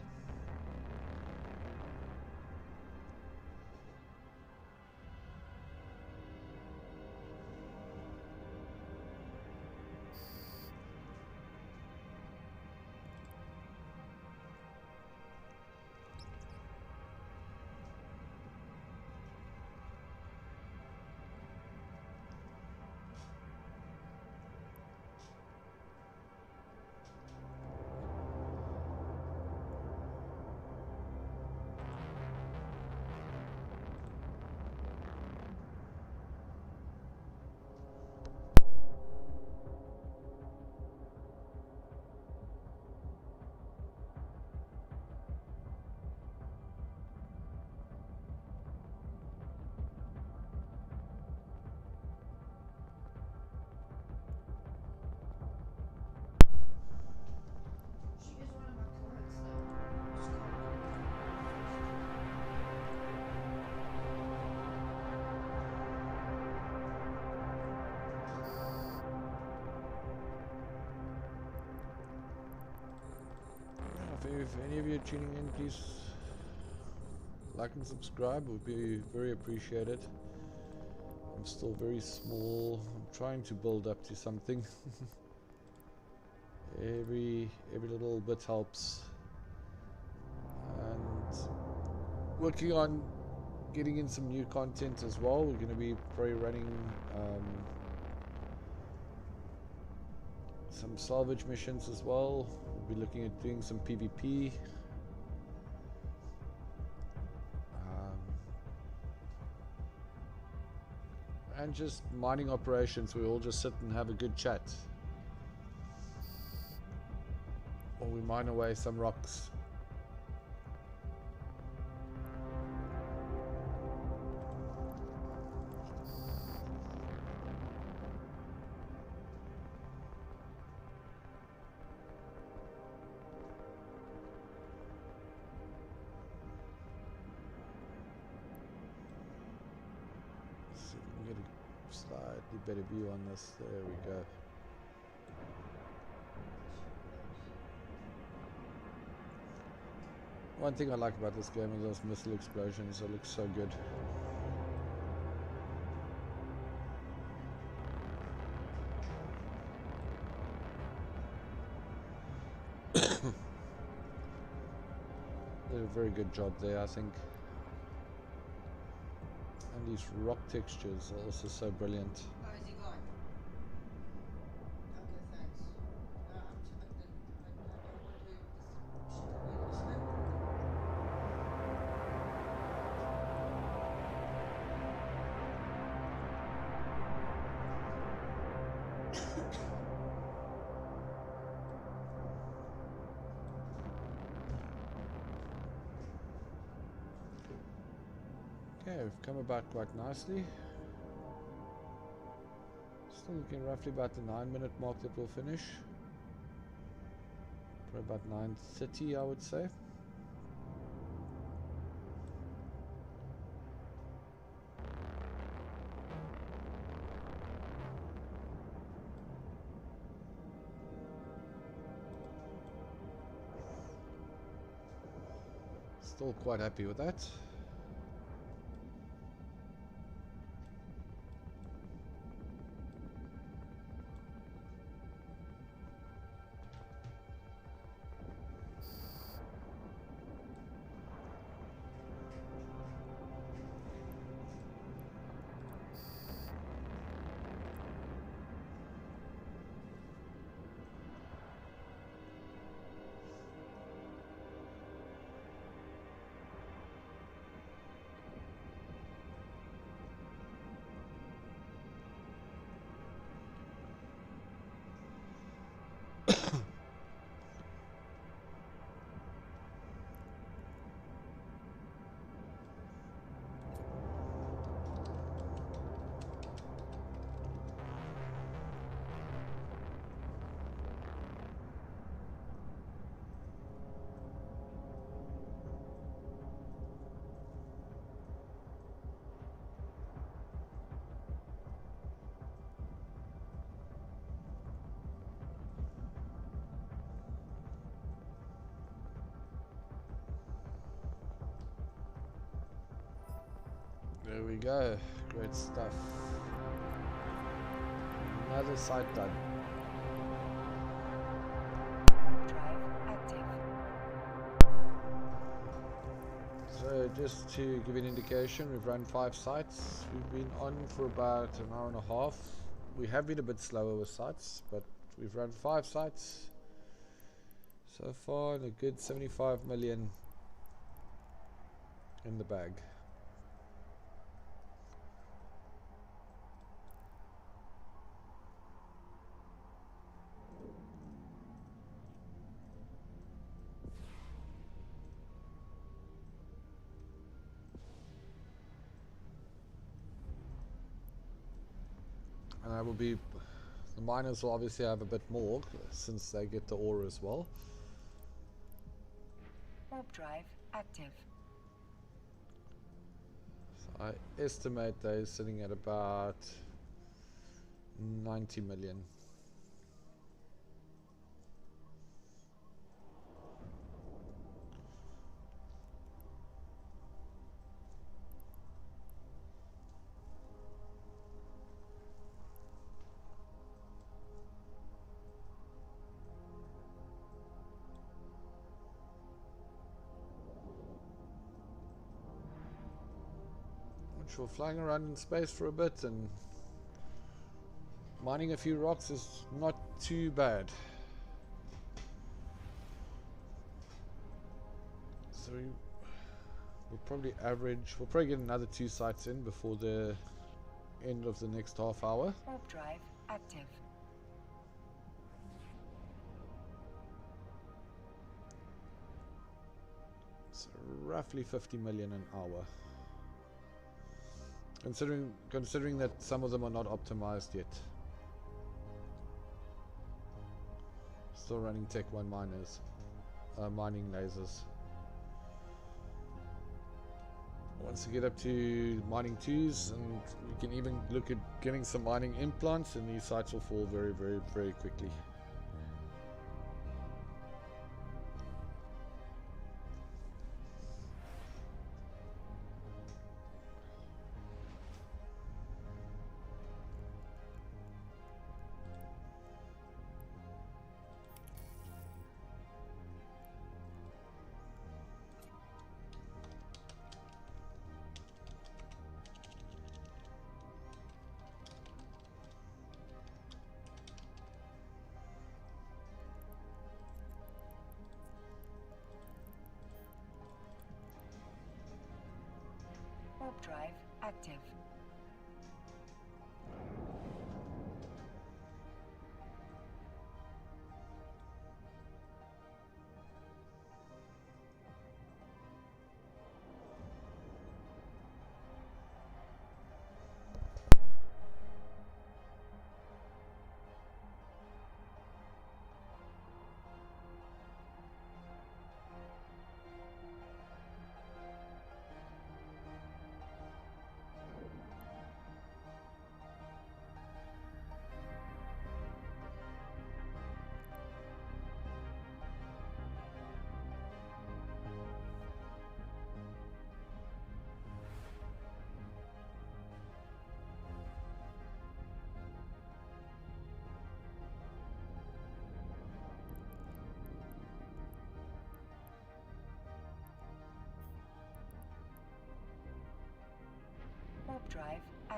If any of you are tuning in, please like and subscribe. Would be very appreciated. I'm still very small. I'm trying to build up to something. every little bit helps. And working on getting in some new content as well. We're going to be probably running some salvage missions as well. We'll be looking at doing some PvP. And just mining operations. We all just sit and have a good chat. Or we mine away some rocks. Slightly better view on this. There we go. One thing I like about this game is those missile explosions. It looks so good. Did a very good job there, I think. And these rock textures are also so brilliant. How is he going? Okay, thanks. I don't want to Okay, we've come about quite nicely. Still looking roughly about the 9-minute mark that we'll finish. Probably about 9:30, I would say. Still quite happy with that. There we go. Great stuff. Another site done. Warp drive active. So just to give you an indication, we've run 5 sites. We've been on for about an hour and a half. We have been a bit slower with sites, but we've run 5 sites so far, and a good 75 million in the bag. And I will be, the miners will obviously have a bit more since they get the ore as well. Warp drive active. So I estimate they're sitting at about 90 million. Which we're flying around in space for a bit, and mining a few rocks is not too bad. So we'll probably get another 2 sites in before the end of the next half hour. Warp drive active. So roughly 50 million an hour. Considering that some of them are not optimized yet. Still running Tech 1 miners, mining lasers. Once you get up to mining 2s, and we can even look at getting some mining implants, and these sites will fall very, very, very quickly. Warp drive active.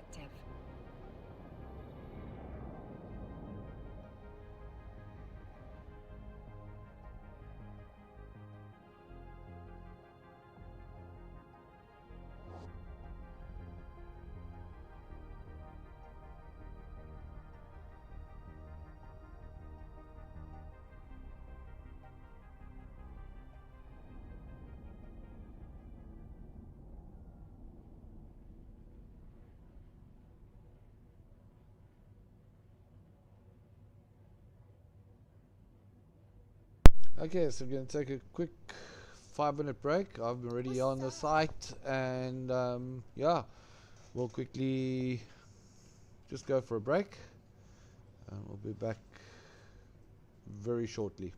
active. Okay, so we're going to take a quick 5-minute break. I'm already on the site, and yeah, we'll quickly just go for a break, and we'll be back very shortly.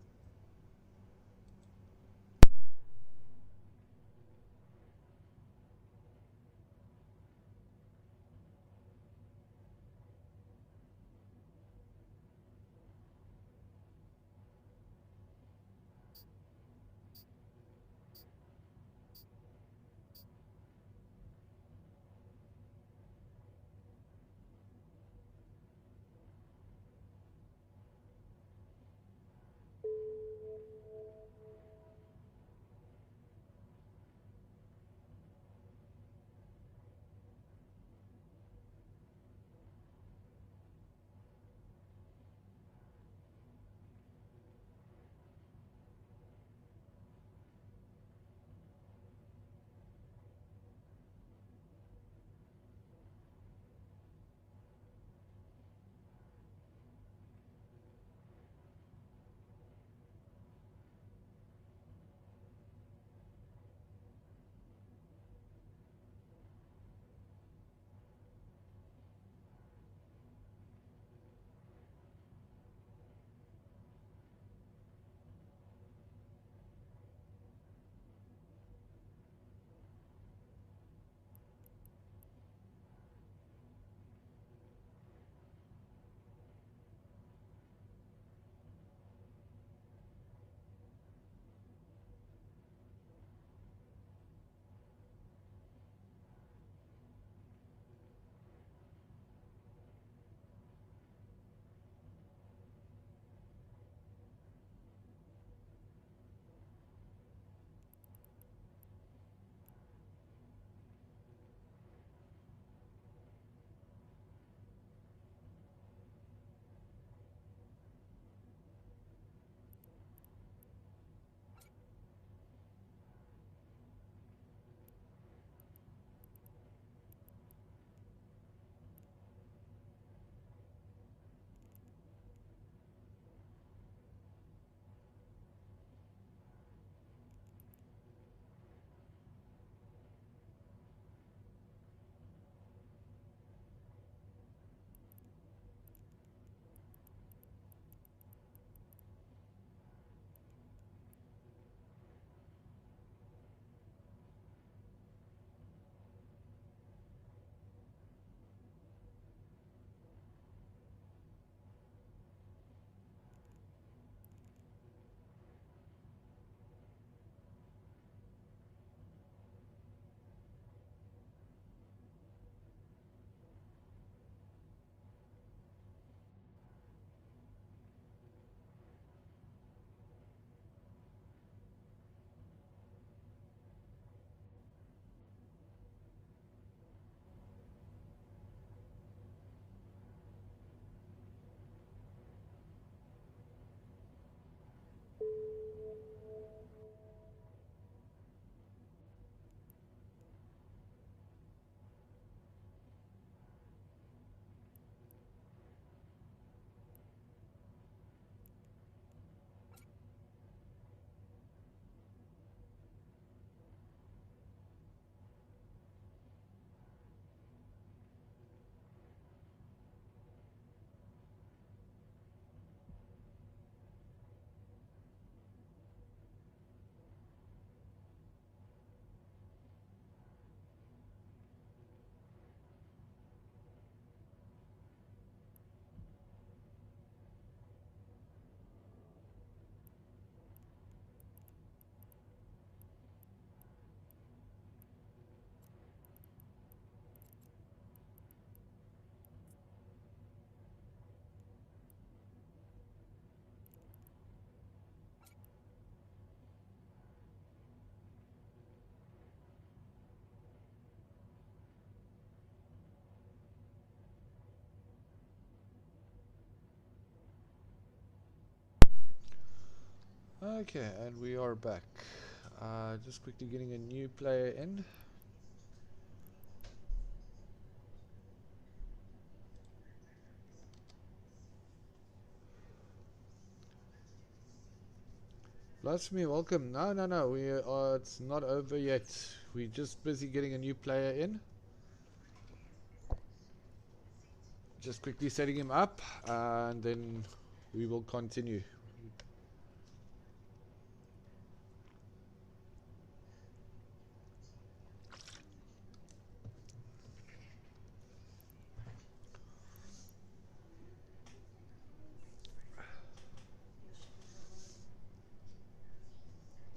Okay, and we are back. Just quickly getting a new player in. Blasphemy, welcome. No. We it's not over yet. We're just busy getting a new player in. Just quickly setting him up, and then we will continue.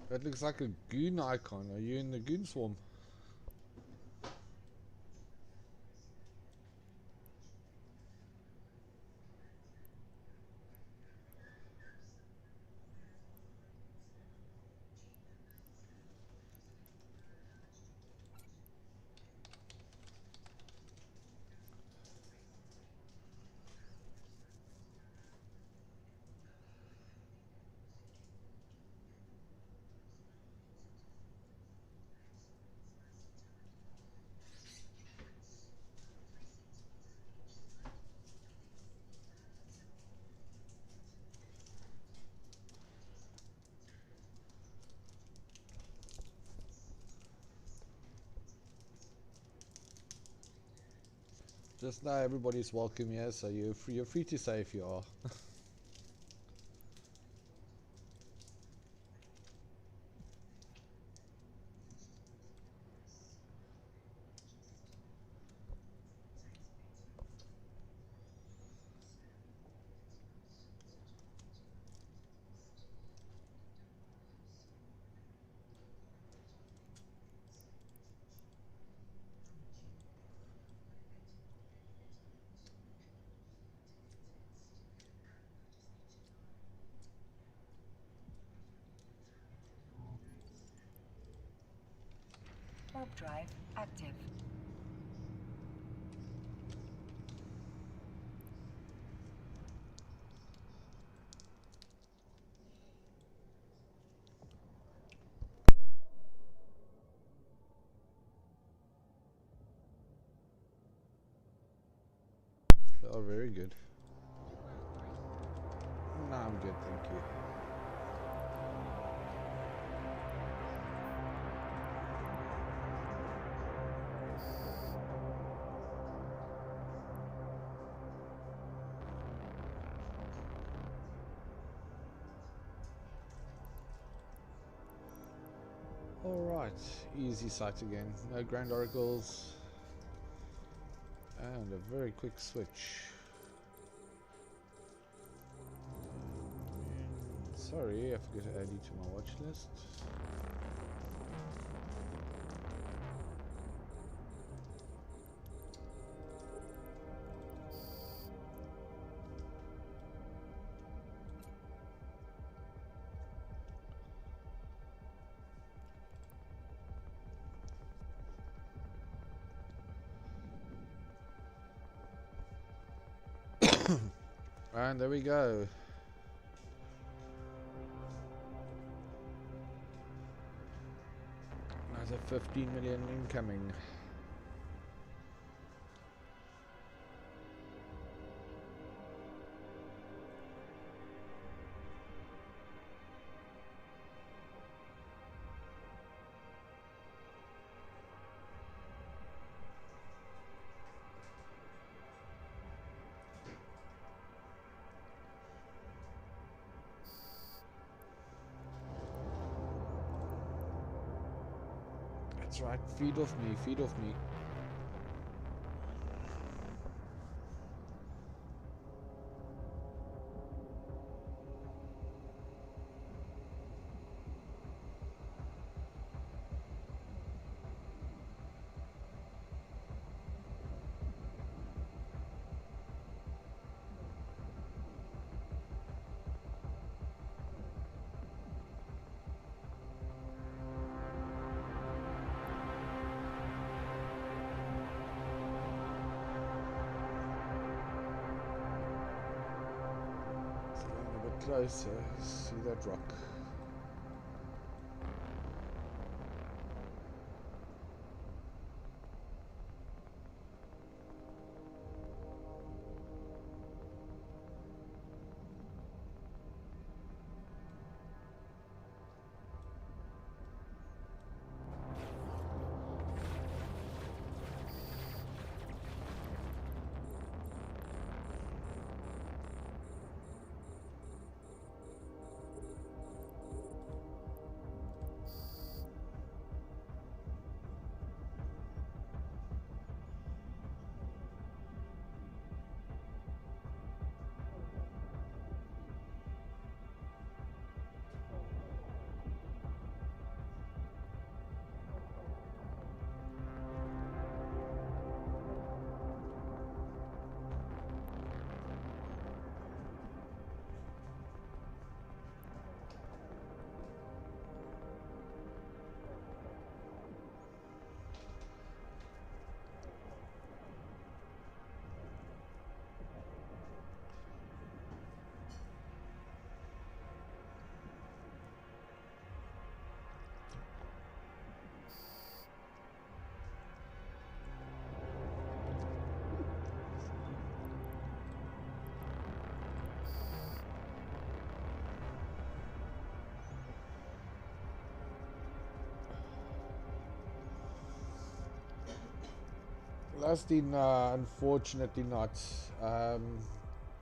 That looks like a goon icon. Are you in the goon swarm? Just now everybody's welcome here, so you're free to say if you are. Warp drive active. Oh, very good. No, I'm good, thank you. Alright, easy site again. No grand oracles. And a very quick switch. Sorry, I forgot to add you to my watch list. And there we go. Another 15 million incoming. That's right, feed off me, feed off me. Closer, see that rock. Lastly, no, unfortunately not.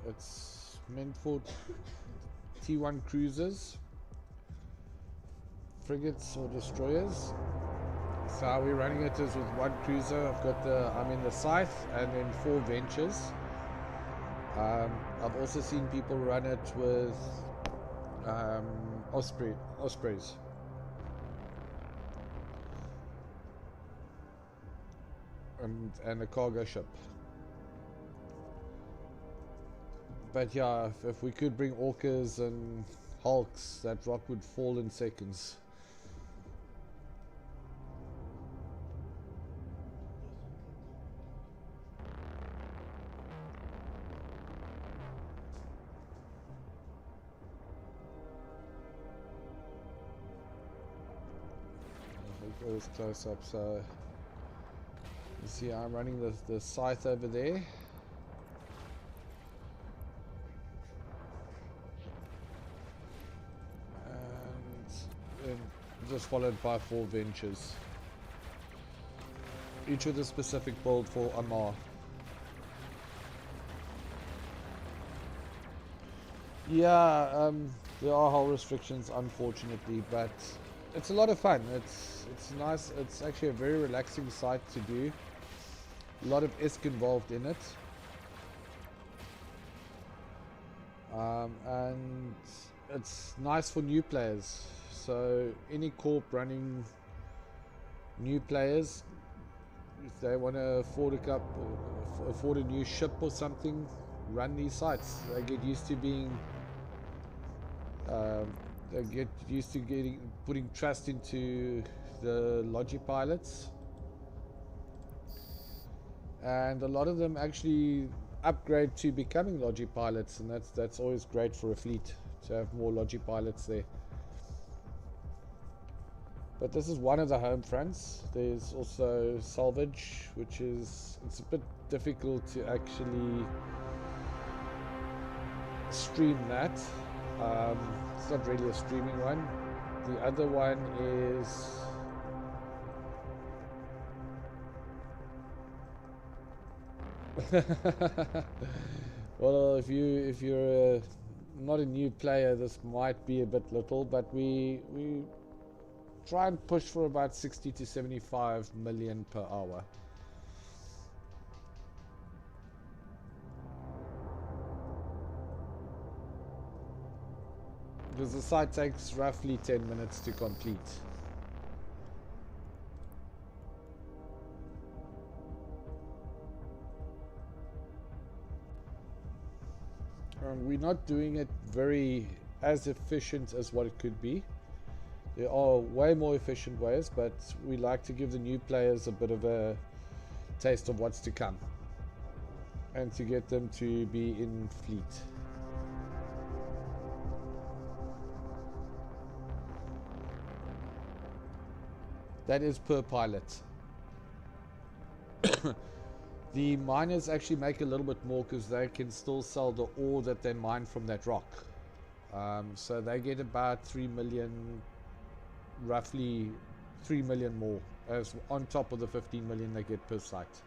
It's meant for T1 cruisers, frigates or destroyers. So how we're running it is with one cruiser. I'm in the Scythe and then 4 Ventures. I've also seen people run it with Ospreys. And a cargo ship. But yeah, if we could bring Orcas and Hulks, that rock would fall in seconds. It was close up, so you see I'm running the Scythe over there. And then just followed by 4 Ventures. Each with a specific build for Amarr. Yeah, there are hull restrictions unfortunately, but it's a lot of fun. It's nice. It's actually a very relaxing site to do. A lot of ISK involved in it. And it's nice for new players. So any corp running new players, if they want to afford a new ship or something, run these sites. They get used to being putting trust into the Logi pilots, and a lot of them actually upgrade to becoming Logi pilots, and that's always great for a fleet to have more Logi pilots there. But this is one of the home fronts. There's also salvage, it's a bit difficult to actually stream that. It's not really a streaming one. The other one is well, if you're not a new player, this might be a bit little, but we try and push for about 60 to 75 million per hour. Because the site takes roughly 10 minutes to complete. And we're not doing it very as efficient as what it could be. There are way more efficient ways, but we like to give the new players a bit of a taste of what's to come and to get them to be in fleet. That is per pilot. The miners actually make a little bit more because they can still sell the ore that they mine from that rock. So they get about 3 million, roughly 3 million more, as on top of the 15 million they get per site.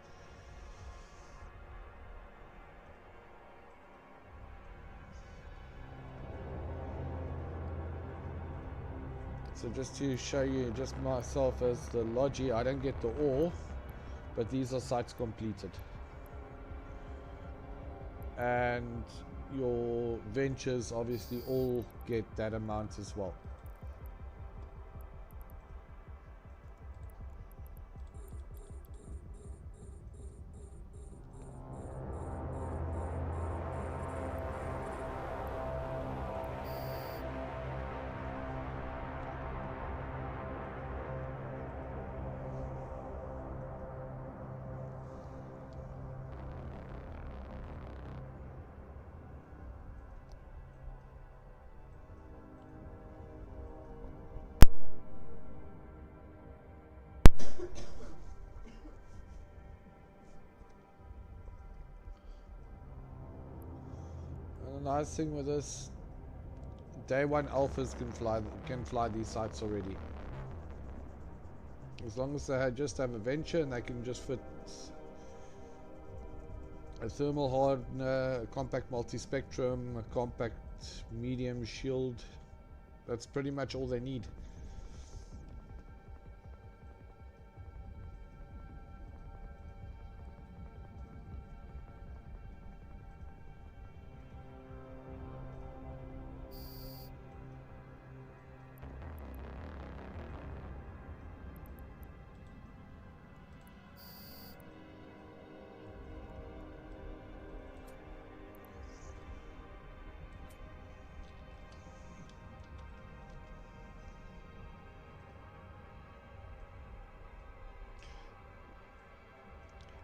So just to show you, just myself as the Logi, I don't get the ore, but these are sites completed. And your ventures obviously all get that amount as well. The nice thing with this, day 1 alphas can fly these sites already. As long as they just have a venture and they can just fit a thermal hardener, a compact multi-spectrum, a compact medium shield. That's pretty much all they need.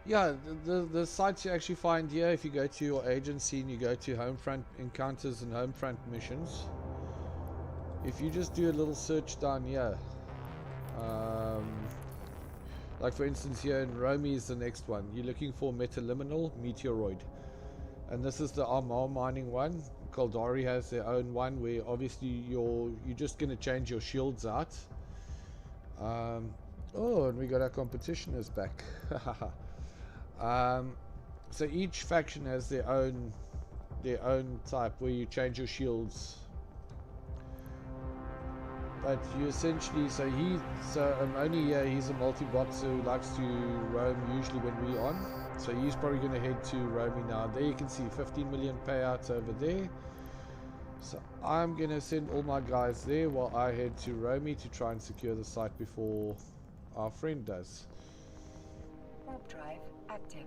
Yeah, the sites you actually find here, if you go to your agency and you go to Homefront encounters and Homefront missions, if you just do a little search down here, like for instance here in Romy is the next one. You're looking for metaliminal meteoroid, and this is the Amarr mining one. Caldari has their own one where obviously you're just going to change your shields out. Oh, and we got our competitioners back. So each faction has their own type where you change your shields. But you essentially, so only here he's a multi-boxer who likes to roam usually when we're on. So he's probably going to head to Romy now. There you can see 15 million payouts over there. So I'm going to send all my guys there while I head to Romy to try and secure the site before our friend does. Warp drive active.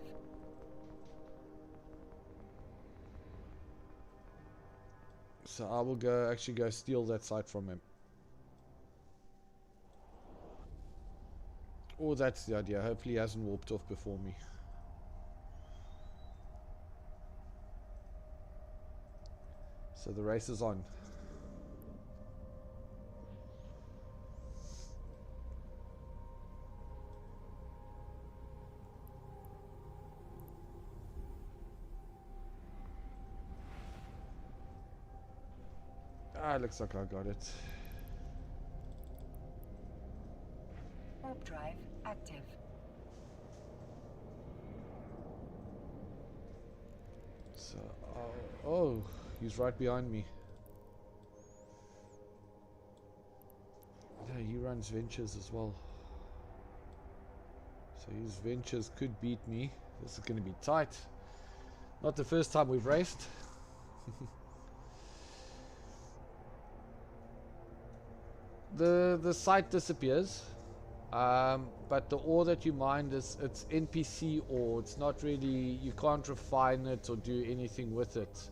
So I will actually go steal that site from him. Oh, that's the idea. Hopefully he hasn't warped off before me. So the race is on. Ah, looks like I got it. Warp drive active. So, oh, he's right behind me. Yeah, he runs ventures as well. So his ventures could beat me. This is going to be tight. Not the first time we've raced. The site disappears, but the ore that you mine it's NPC ore. It's not really, you can't refine it or do anything with it.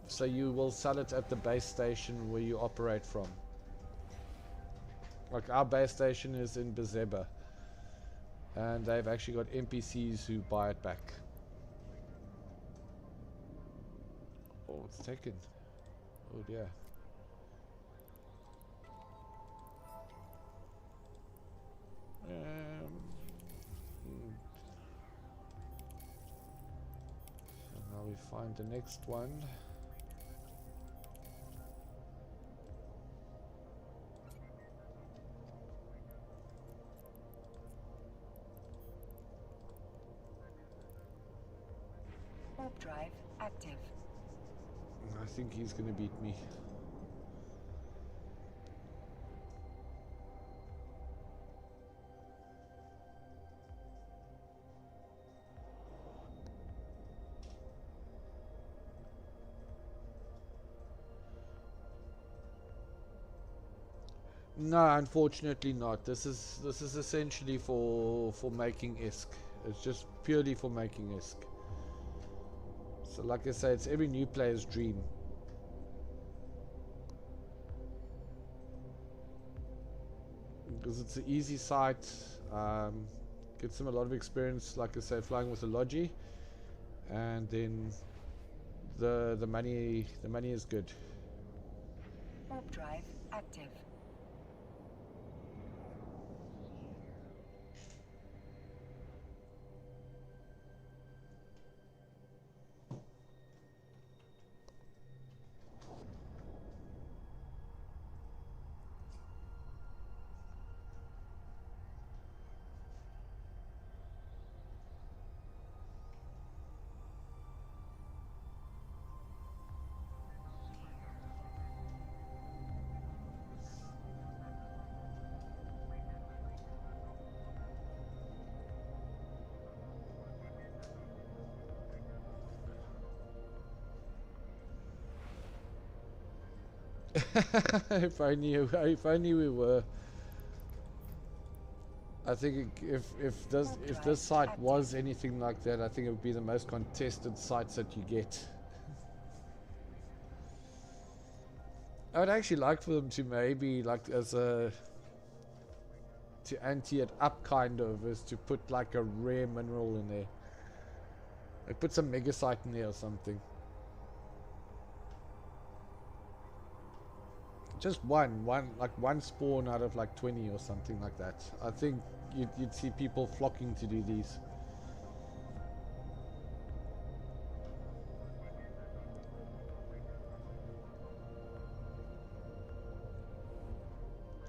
So you will sell it at the base station where you operate from. Like our base station is in Bezeba, and they've actually got NPCs who buy it back. Oh, it's taken. Oh dear. So now we find the next one. Warp drive active. I think he's going to beat me. No, unfortunately not. This is essentially for making ISK. It's just purely for making ISK. So like I say, it's every new player's dream. Because it's an easy site, gets them a lot of experience, like I say, flying with a Logi, and then the money is good. Warp drive active. If only we were. I think if this site was anything like that, I think it would be the most contested sites that you get. I would actually like for them to maybe like as a to ante it up kind of is to put like a rare mineral in there. Like put some megasite in there or something. Just one spawn out of like 20 or something like that. I think you'd see people flocking to do these.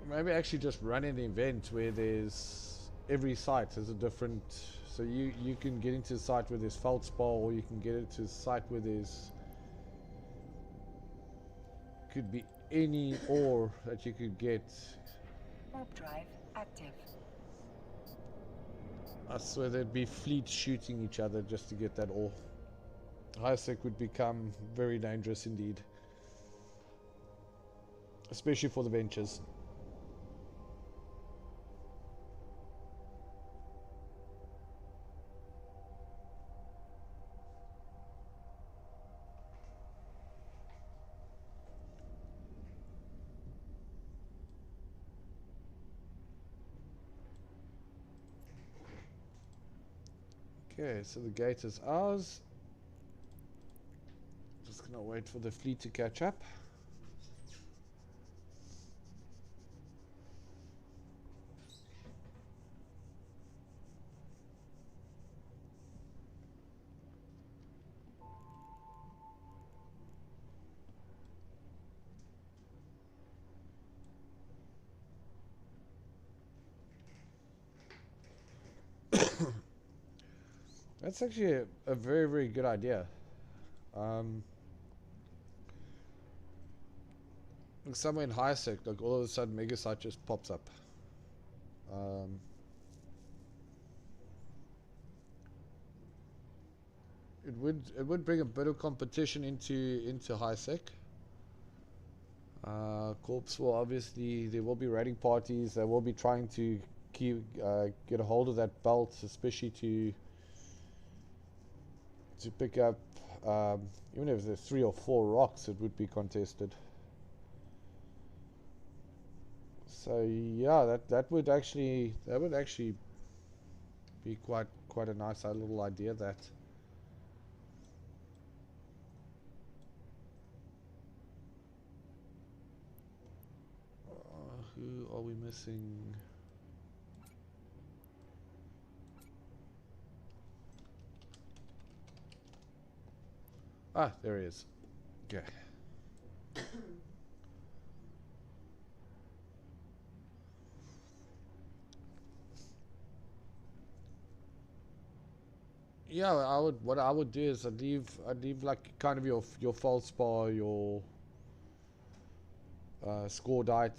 Maybe actually just run an event where there's every site has a different. So you can get into a site where there's feldspar, or you can get into a site where there's could be any ore that you could get. Warp drive active. I swear there'd be fleets shooting each other just to get that ore. ISK would become very dangerous indeed, especially for the ventures. Okay, so the gate is ours. Just gonna wait for the fleet to catch up. That's actually a very, very good idea. Like somewhere in high sec, like all of a sudden megasite just pops up. It would bring a bit of competition into high sec. Corps will obviously, there will be raiding parties. They will be trying to get a hold of that belt, especially to pick up. Even if there's 3 or 4 rocks, it would be contested. So yeah, that would actually be quite a nice little idea. That who are we missing? Ah, there he is. Okay. Yeah, what I would do is I'd leave like kind of your feldspar, your scordite,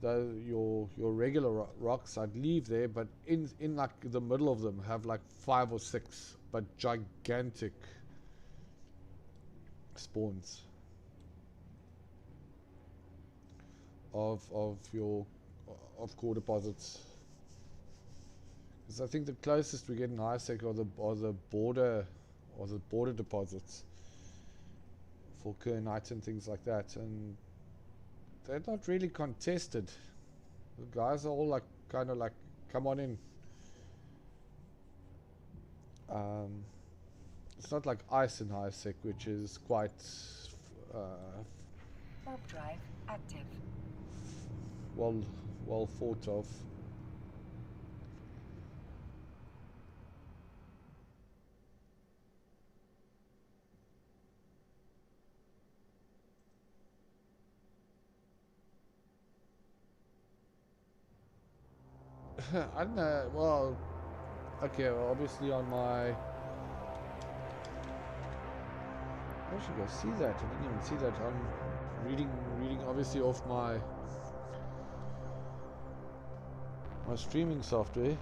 your regular rocks. I'd leave there, but in like the middle of them have like 5 or 6 but gigantic spawns of core deposits. Because I think the closest we get in ISK are the border deposits for kernite and things like that, and they're not really contested. The guys are all like kind of like, come on in. It's not like ice in ISK, which is quite Warp drive active. well thought of. I don't know. Well, okay. Well, obviously on my. I should go see that. I didn't even see that. I'm reading obviously off my streaming software.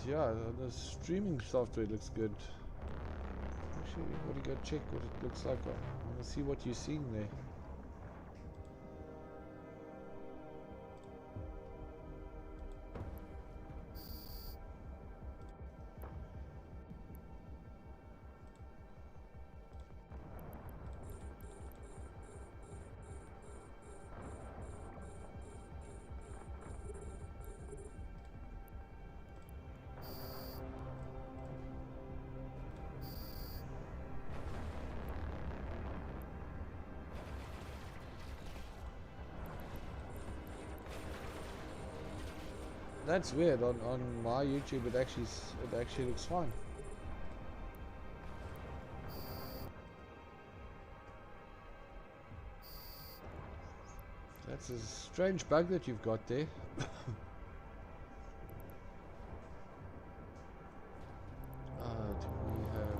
yeah, the streaming software looks good. Actually, what do you go check what it looks like? I want to see what you're seeing there. That's weird. On my YouTube, it actually looks fine. That's a strange bug that you've got there. Do we have?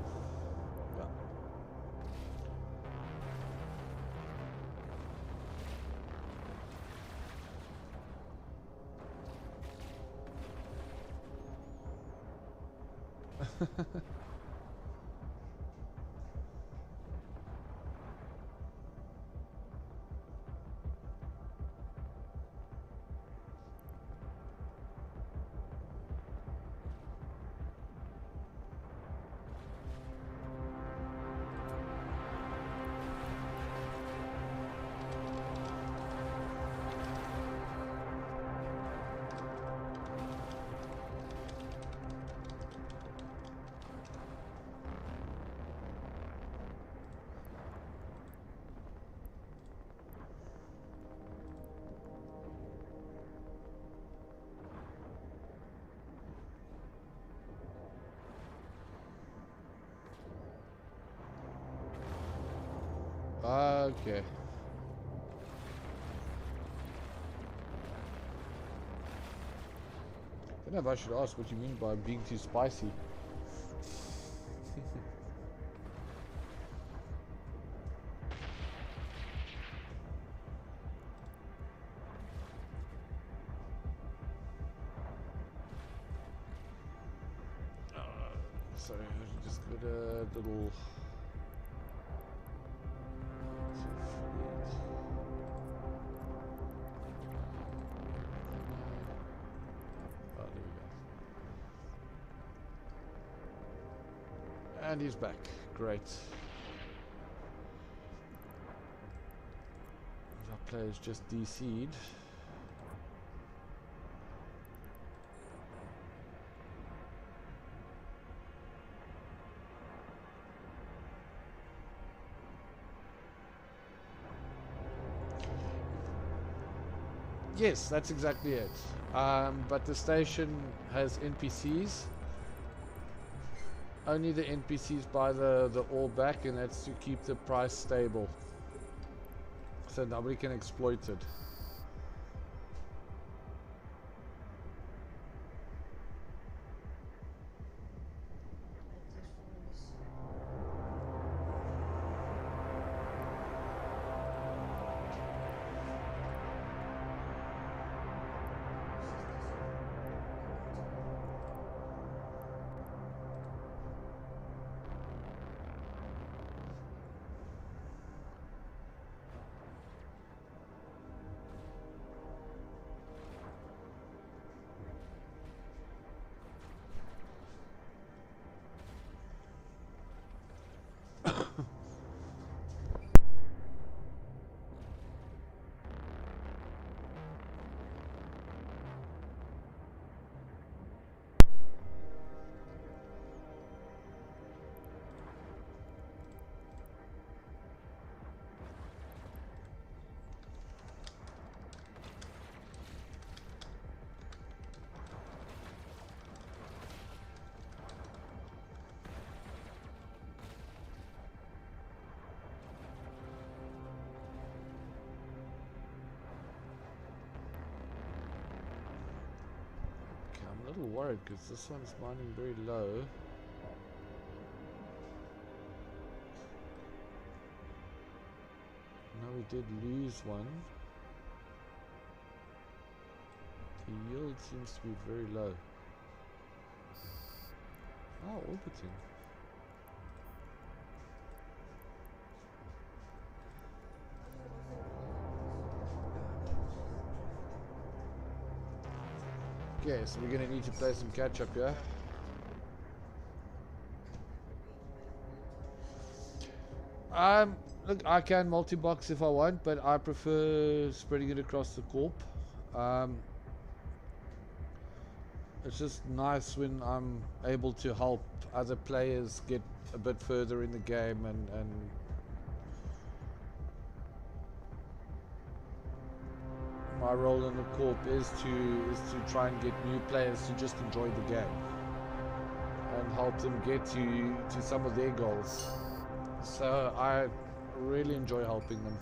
Well, okay. I don't know if I should ask what you mean by being too spicy. Sorry, I just got a little. Oh, there we go. And he's back. Great. Our players just DC'd. Yes, that's exactly it. But the station has NPCs. Only the NPCs buy the ore back, and that's to keep the price stable. So nobody can exploit it. I'm a little worried because this one's mining very low. Now we did lose one. The yield seems to be very low. Oh, orbiting. Okay, so we're gonna need to play some catch up here. Look, I can multi-box if I want, but I prefer spreading it across the corp. It's just nice when I'm able to help other players get a bit further in the game, and my role in the corp is to try and get new players to just enjoy the game and help them get to some of their goals. So I really enjoy helping them.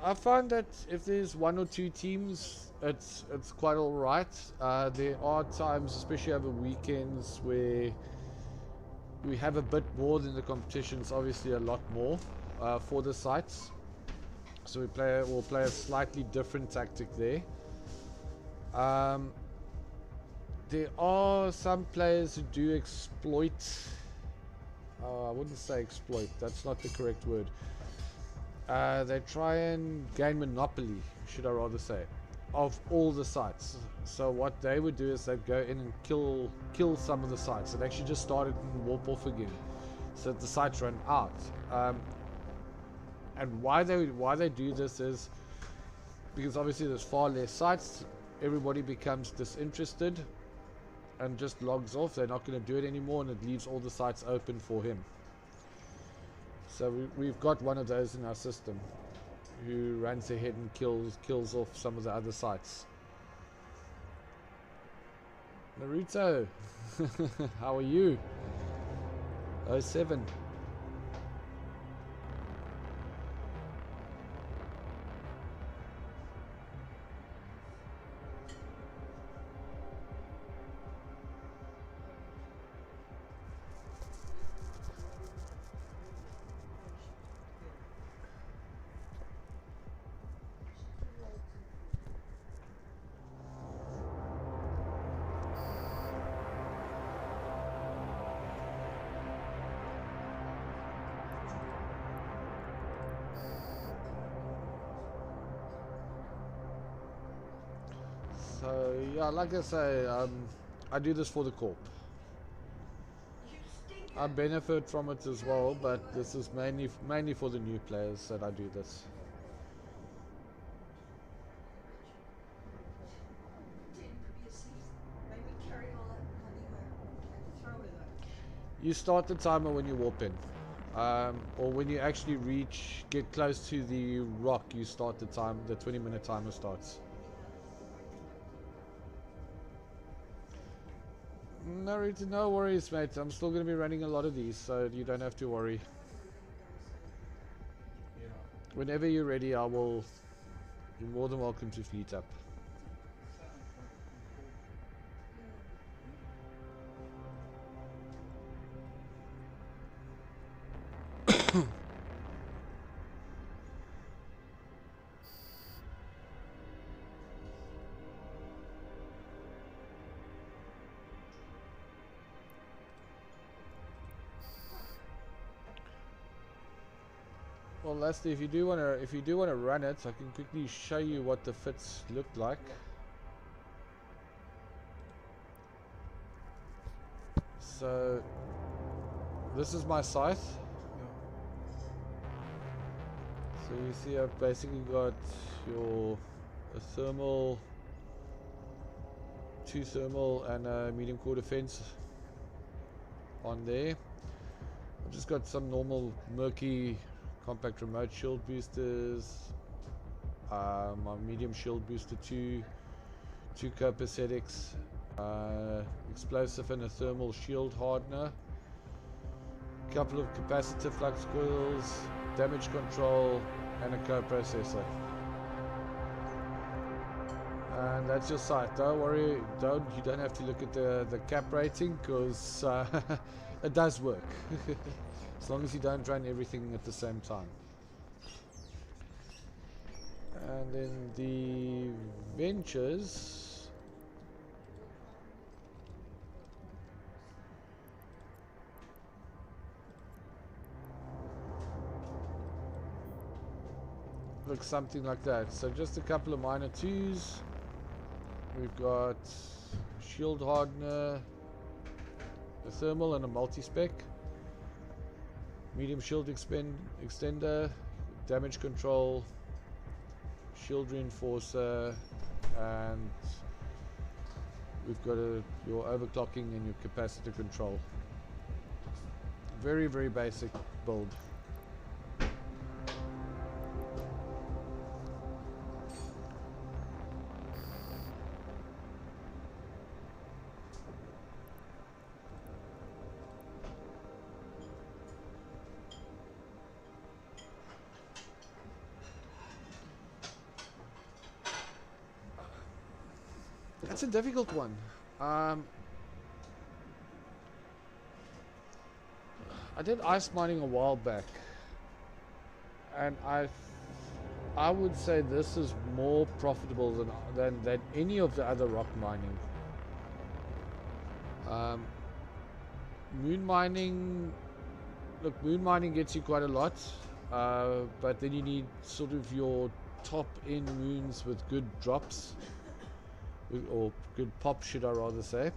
I find that if there's one or two teams, it's quite all right. There are times, especially over weekends, where we have a bit more than the competition's obviously a lot more for the sites. So we'll play a slightly different tactic there. There are some players who do exploit. I wouldn't say exploit. That's not the correct word. They try and gain monopoly, should I rather say, of all the sites. So what they would do is they'd go in and kill some of the sites and actually just start it and warp off again, so that the sites run out. And why they do this is because obviously there's far less sites. Everybody becomes disinterested and just logs off. They're not going to do it anymore, and it leaves all the sites open for him. So we've got one of those in our system who runs ahead and kills off some of the other sites. Naruto, how are you? 07. So yeah, like I say, I do this for the corp. I benefit from it as well, but this is mainly for the new players that I do this. You start the timer when you warp in, or when you actually get close to the rock. You start the time. The 20-minute timer starts. No worries, mate. I'm still going to be running a lot of these, so you don't have to worry. Whenever you're ready, you're more than welcome to fleet up. Well, Leslie, if you do wanna run it, I can quickly show you what the fits look like. So this is my scythe. So you see, I've basically got a thermal, 2 thermal, and a medium core defense on there. I've just got some normal murky compact remote shield boosters, my medium shield booster, two copacetics, explosive and a thermal shield hardener, a couple of capacitive flux coils, damage control, and a coprocessor. And that's your site. Don't worry, you don't have to look at the cap rating, because It does work. As long as you don't run everything at the same time. And then the ventures. Looks something like that. So just a couple of minor twos. We've got shield hardener, a thermal and a multi-spec, medium shield extender, damage control, shield reinforcer, and we've got your overclocking and your capacitor control. Very, very basic build. That's a difficult one. I did ice mining a while back, and I would say this is more profitable than any of the other rock mining. Moon mining, look, moon mining gets you quite a lot, but then you need sort of your top end moons with good drops. Or good pop, should I rather say.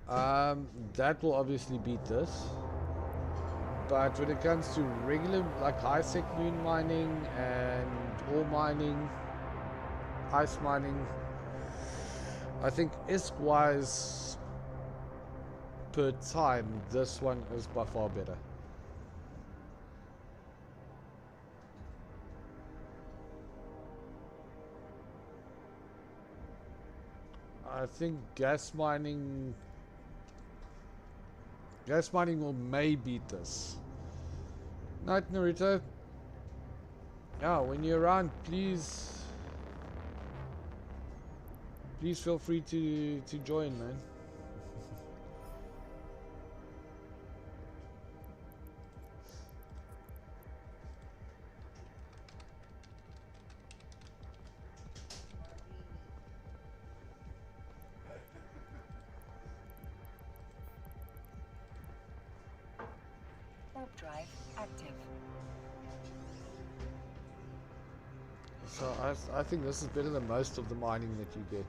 That will obviously beat this. But when it comes to regular, like high-sec moon mining and ore mining, ice mining, I think ISK-wise per time, this one is by far better. I think gas mining will may beat this. Night, Naruto. Yeah, when you're around, please feel free to join, man. Warp drive active. So I think this is better than most of the mining that you get.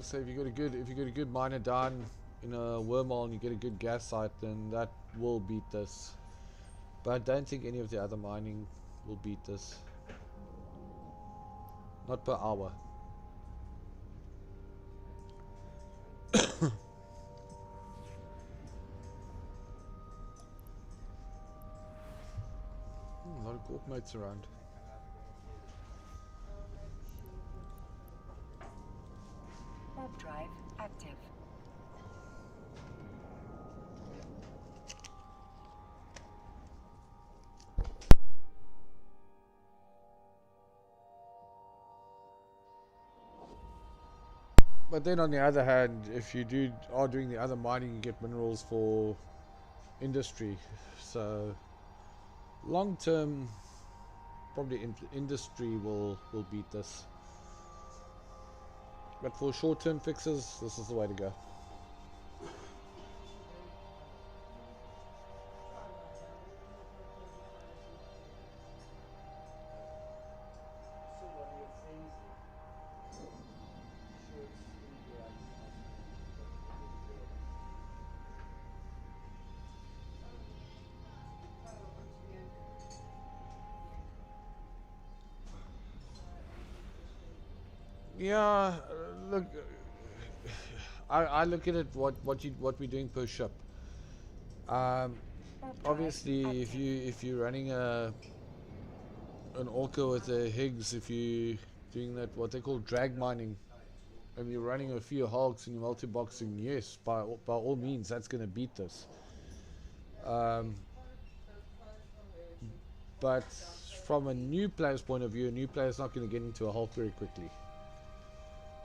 So if you got a good miner down in a wormhole and you get a good gas site, then that will beat this. But I don't think any of the other mining will beat this. Not per hour. A lot of corp mates around. Warp drive active. But then on the other hand, if you are doing the other mining, you get minerals for industry. So long term, probably industry will beat this. But for short term fixes, this is the way to go. Yeah, look, I look at it what we're doing per ship. Obviously, if you're running an orca with a Higgs, if you're doing that what they call drag mining, and you're running a few hulks and you're multi-boxing, yes, by all means, that's going to beat this. But from a new player's point of view, a new player's not going to get into a Hulk very quickly.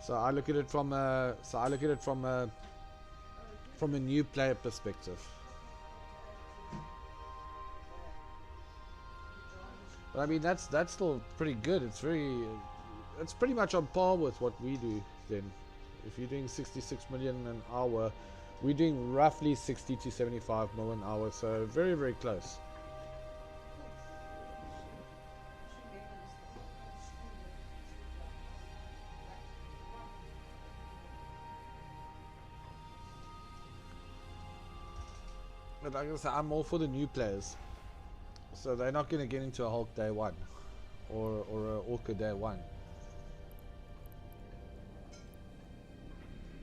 So I look at it from a new player perspective. But I mean that's still pretty good. It's pretty much on par with what we do then. If you're doing 66 million an hour, we're doing roughly 60 to 75 mil an hour, so very, very close. But like I said, I'm all for the new players. So they're not going to get into a Hulk day one or a Orca day one.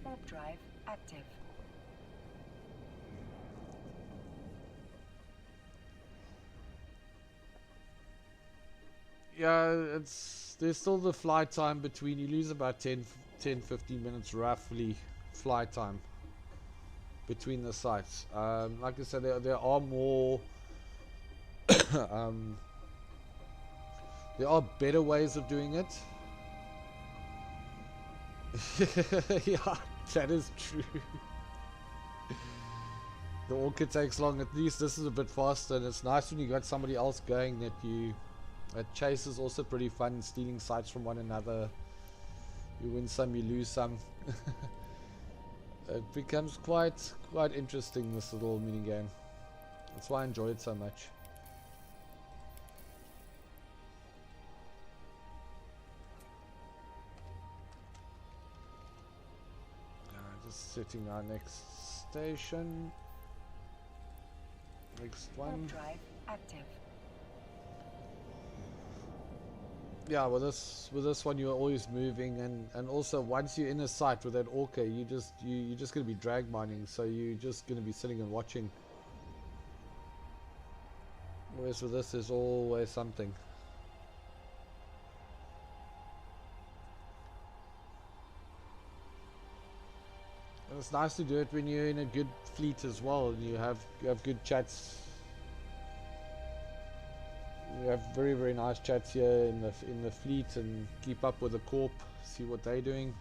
Warp drive active. Yeah, there's still the flight time between. You lose about 10 15 minutes roughly flight time between the sites. Like I said, there are more there are better ways of doing it. Yeah, that is true. The Orca takes long. At least this is a bit faster, and it's nice when you got somebody else going that you. Chase is also pretty fun, stealing sites from one another. You win some, you lose some. It becomes quite interesting, this little mini game. That's why I enjoy it so much. Just setting our next station. Next one. Warp drive active. Yeah, with this one you're always moving, and also once you're in a site with that Orca, you're just gonna be drag mining, so you're just gonna be sitting and watching. Whereas with this, there's always something. And it's nice to do it when you're in a good fleet as well, and you have good chats. We have very, very nice chats here in the fleet, and keep up with the corp, see what they're doing.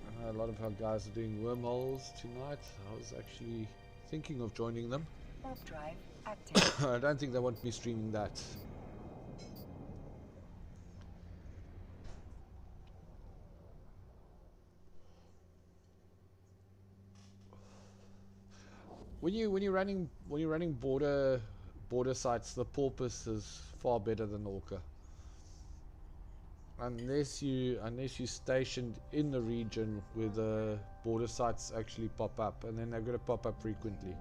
I know a lot of our guys are doing wormholes tonight. I was actually thinking of joining them. Warp drive active. I don't think they want me streaming that. When you're running border sites, the porpoise is far better than the Orca. Unless you stationed in the region where the border sites actually pop up, and then they're going to pop up frequently.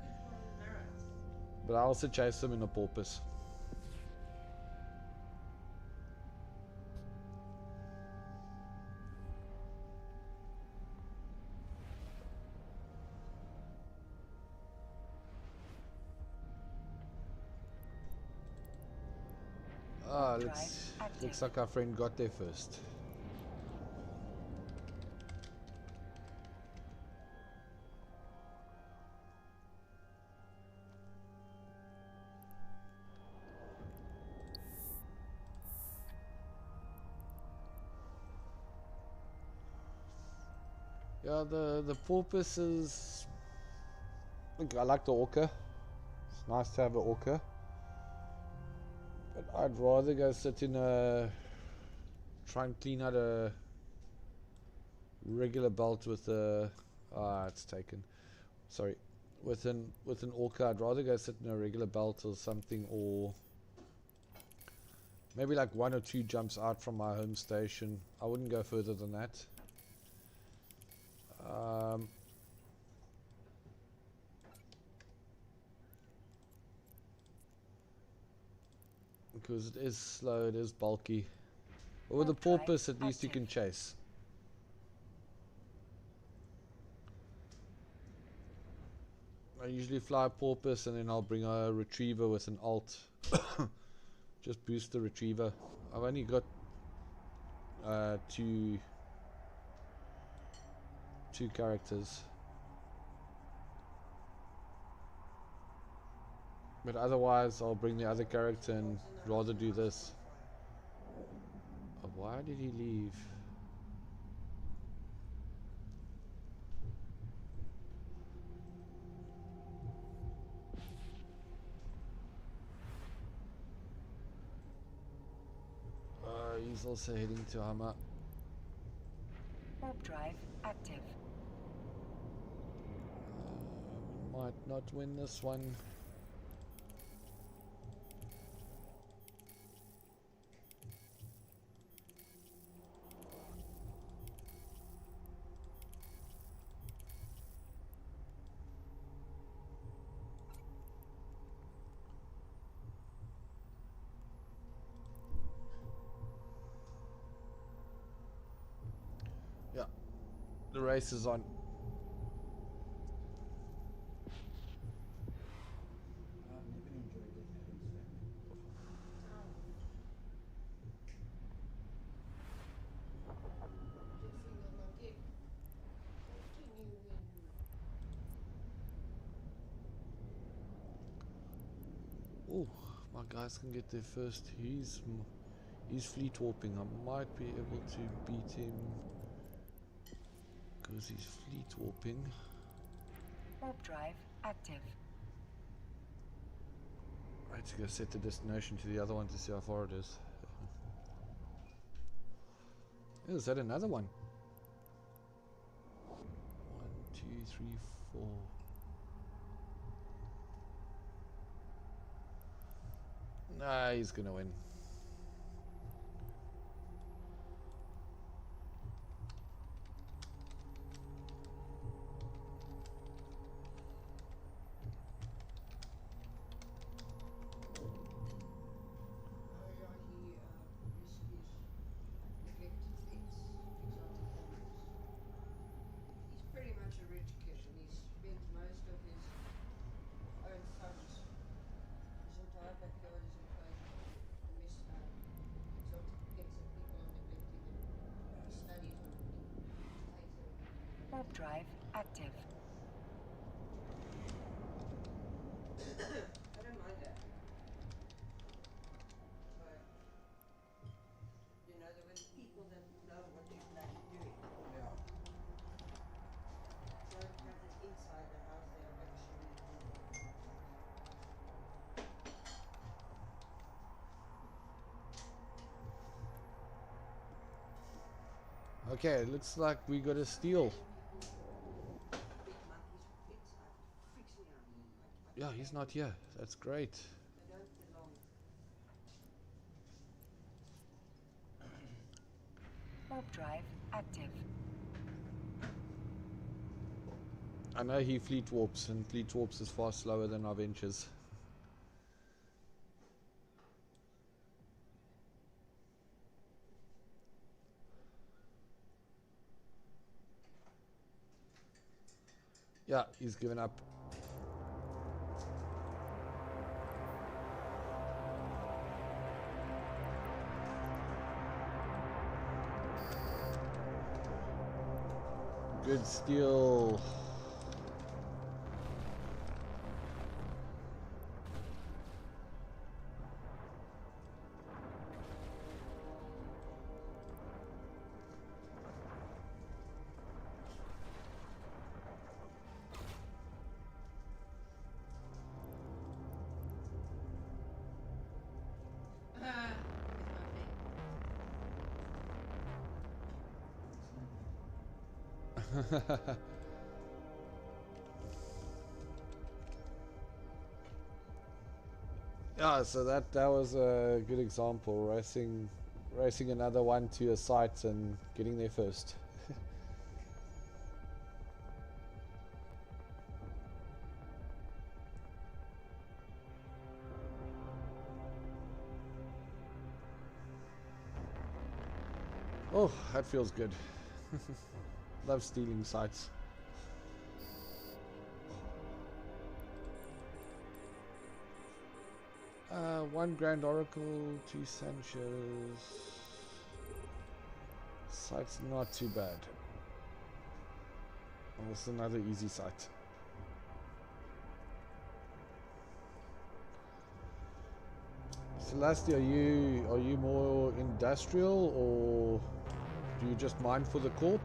But I also chase them in a porpoise. Ah, looks like our friend got there first. Yeah, the porpoise is. Look, I like the Orca. It's nice to have an Orca. But I'd rather go sit in a. Try and clean out a regular belt with a. Ah, it's taken. Sorry. With an Orca, I'd rather go sit in a regular belt or something, or maybe like 1 or 2 jumps out from my home station. I wouldn't go further than that. Because it is slow, it is bulky. But with the porpoise, at least you can chase. I usually fly a porpoise, and then I'll bring a retriever with an alt. Just boost the retriever. I've only got 2 2 characters. But otherwise, I'll bring the other character and rather do this. Oh, why did he leave? He's also heading to Amarr. Warp drive active. Might not win this one. Yeah, the race is on. Oh, my guys can get there first. He's fleet warping. I might be able to beat him because he's fleet warping. Warp drive active. Right, to go set the destination to the other one to see how far it is. Is that another one? 1, 2, 3, 4. Nah, he's gonna win. Warp drive active. I don't mind that. But, you know, there were people that know what you're bloody doing. Yeah. Don't have an insider how they're actually doing. Okay, looks like we got a steal. Big monkeys with big stuff. Freaks me out. Yeah, he's not here. That's great. They don't belong. Warp drive active. I know he fleet warps, and fleet warps is far slower than our ventures. Yeah, he's given up. Good steal. Yeah, so that was a good example, racing another one to a site and getting there first. Oh, that feels good. Love stealing sites. One Grand Oracle, 2 Sanchez. Site's not too bad. Oh, this is another easy site. Celeste, are you more industrial, or do you just mine for the corp?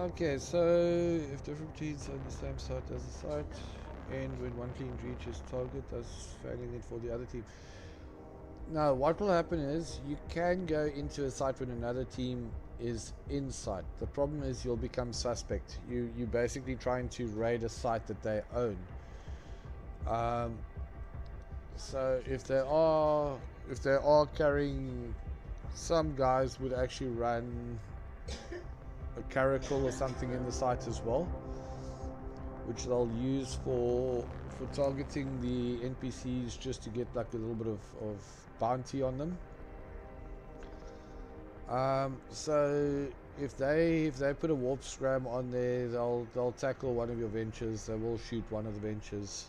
Okay, so if different teams are on the same site as the site, and when one team reaches target, thus failing it for the other team. Now, what will happen is you can go into a site when another team is in sight. The problem is you'll become suspect. You're basically trying to raid a site that they own. So if they are carrying, some guys would actually run a caracal or something in the site as well, which they'll use for targeting the NPCs, just to get like a little bit of bounty on them. So if they put a warp scram on there, they'll tackle one of your ventures. They will shoot one of the ventures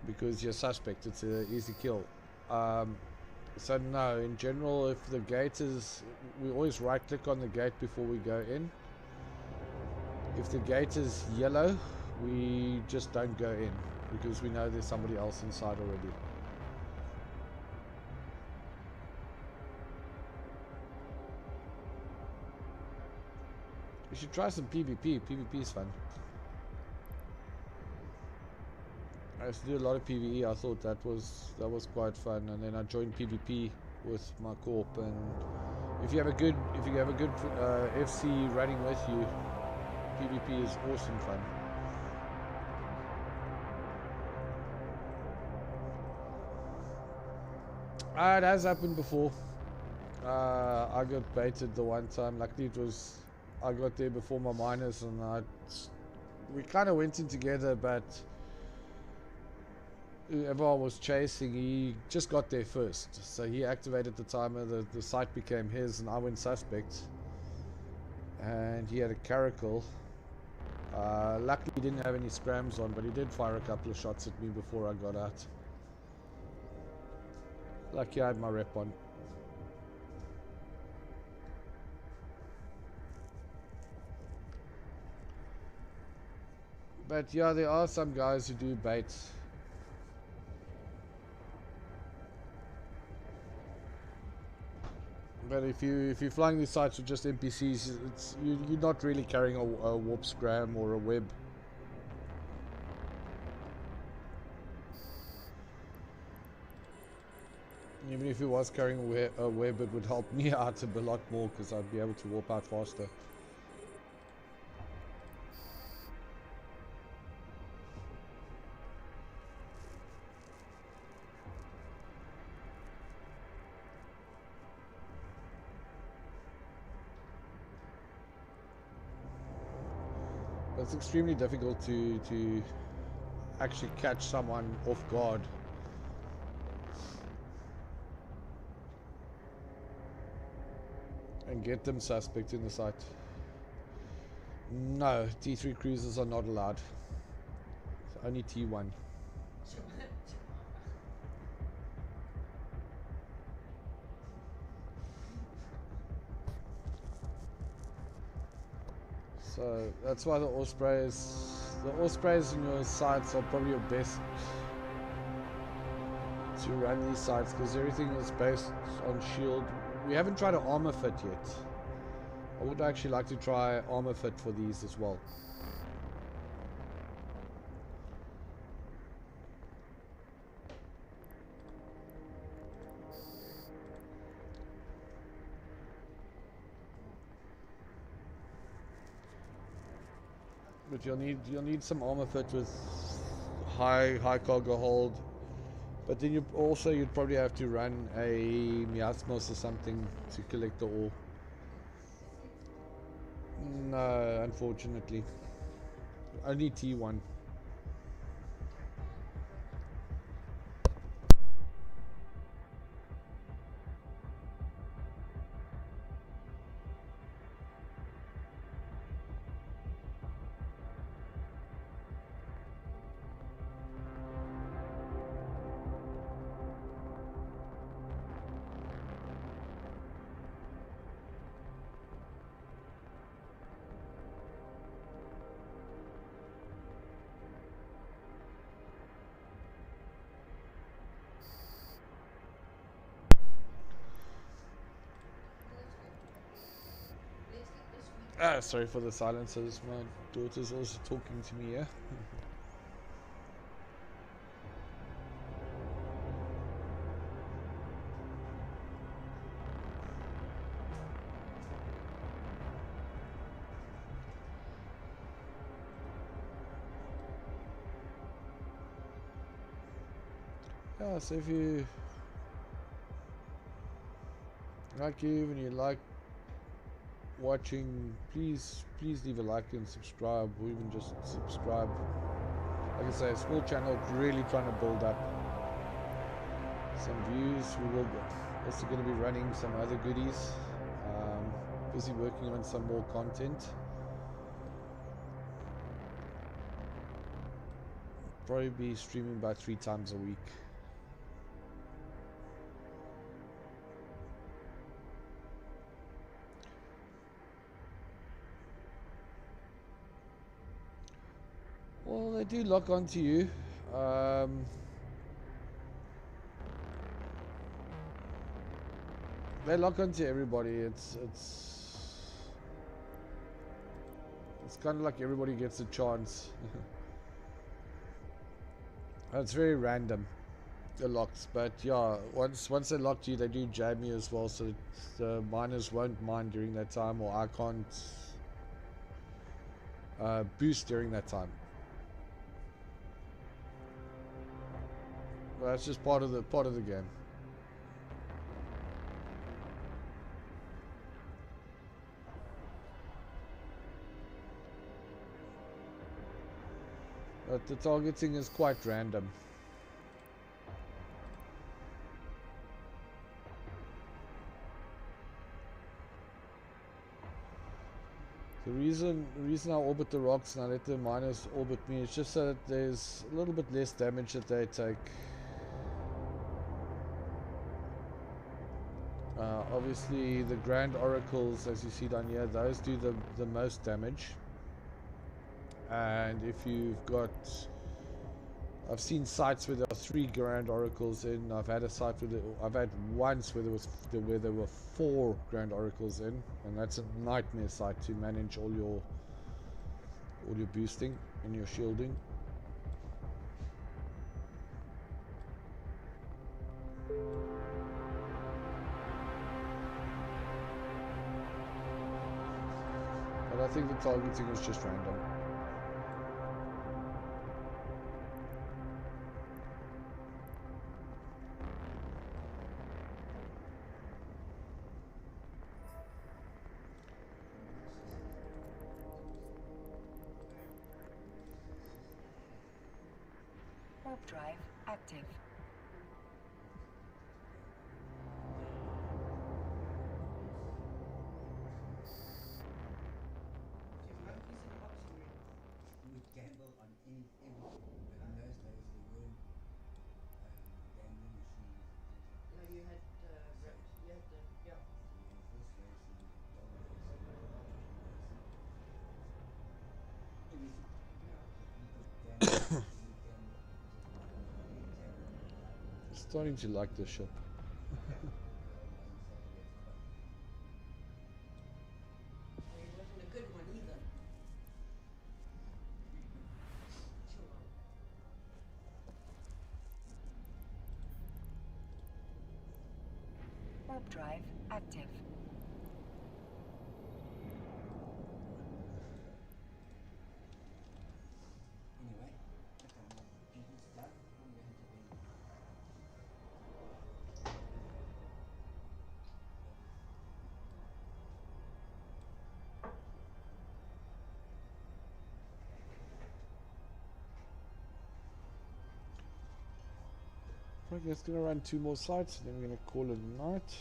because you're suspect. It's an easy kill. So no, in general, if the gate is, we always right click on the gate before we go in. If the gate is yellow, we just don't go in because we know there's somebody else inside already. You should try some PvP. PvP is fun. I used to do a lot of PvE. I thought that was quite fun, and then I joined PvP with my corp. And if you have a good FC running with you, PvP is awesome fun. It has happened before. I got baited the one time. Luckily, I got there before my miners, and we kind of went in together, but whoever I was chasing, he just got there first, so he activated the timer. The site became his, and I went suspect, and he had a caracal. Luckily he didn't have any scrams on, but he did fire a couple of shots at me before I got out. Lucky I had my rep on. But yeah, there are some guys who do bait. But if you're flying these sites with just NPCs, you're not really carrying a warp scram or a web. Even if it was carrying a web, it would help me out a lot more because I'd be able to warp out faster. It's extremely difficult to actually catch someone off guard. And get them suspect in the site. No, T3 cruisers are not allowed. It's only T1. So that's why the Ospreys in your sites are probably your best to run these sites, because everything is based on shield. We haven't tried an armor fit yet. I would actually like to try armor fit for these as well. But you'll need some armor fit with high cargo hold. But then you'd probably have to run a miasmos or something to collect the ore. No, unfortunately. Only T1. Sorry for the silences. My daughter's also talking to me here. Yeah, so if you like and you like watching, please leave a like and subscribe, or even just subscribe. Like I say, a small channel, really trying to build up some views. We will also going to be running some other goodies. Busy working on some more content. Probably be streaming about 3 times a week. Well, they do lock onto you. They lock onto everybody. It's kind of like everybody gets a chance. It's very random, the locks, but yeah, once they lock you, they do jab you as well, so the miners won't mine during that time, or I can't boost during that time. Well, that's just part of the game. But the targeting is quite random. The reason I orbit the rocks and I let the miners orbit me is just so that there's a little bit less damage that they take. Obviously the Grand Oracles, as you see down here, those do the most damage. And if you've got, I've seen sites where there are 3 Grand Oracles in. I've had a site where I've had once where there were 4 Grand Oracles in, and that's a nightmare site to manage all your boosting and your shielding. But I think the targeting is just random. Warp drive active. You would gamble on everything, but in those days there weren't gambling machines and things like that. No, you had the horse racing, dog racing, everything. yeah. You could gamble, you would gamble because of the money. You would gamble on your life. Starting to like this ship. The old one Saturday for fun. Well, it wasn't a good one either. Warp drive active. Right, let's gonna run 2 more sites, then we're gonna call it a night.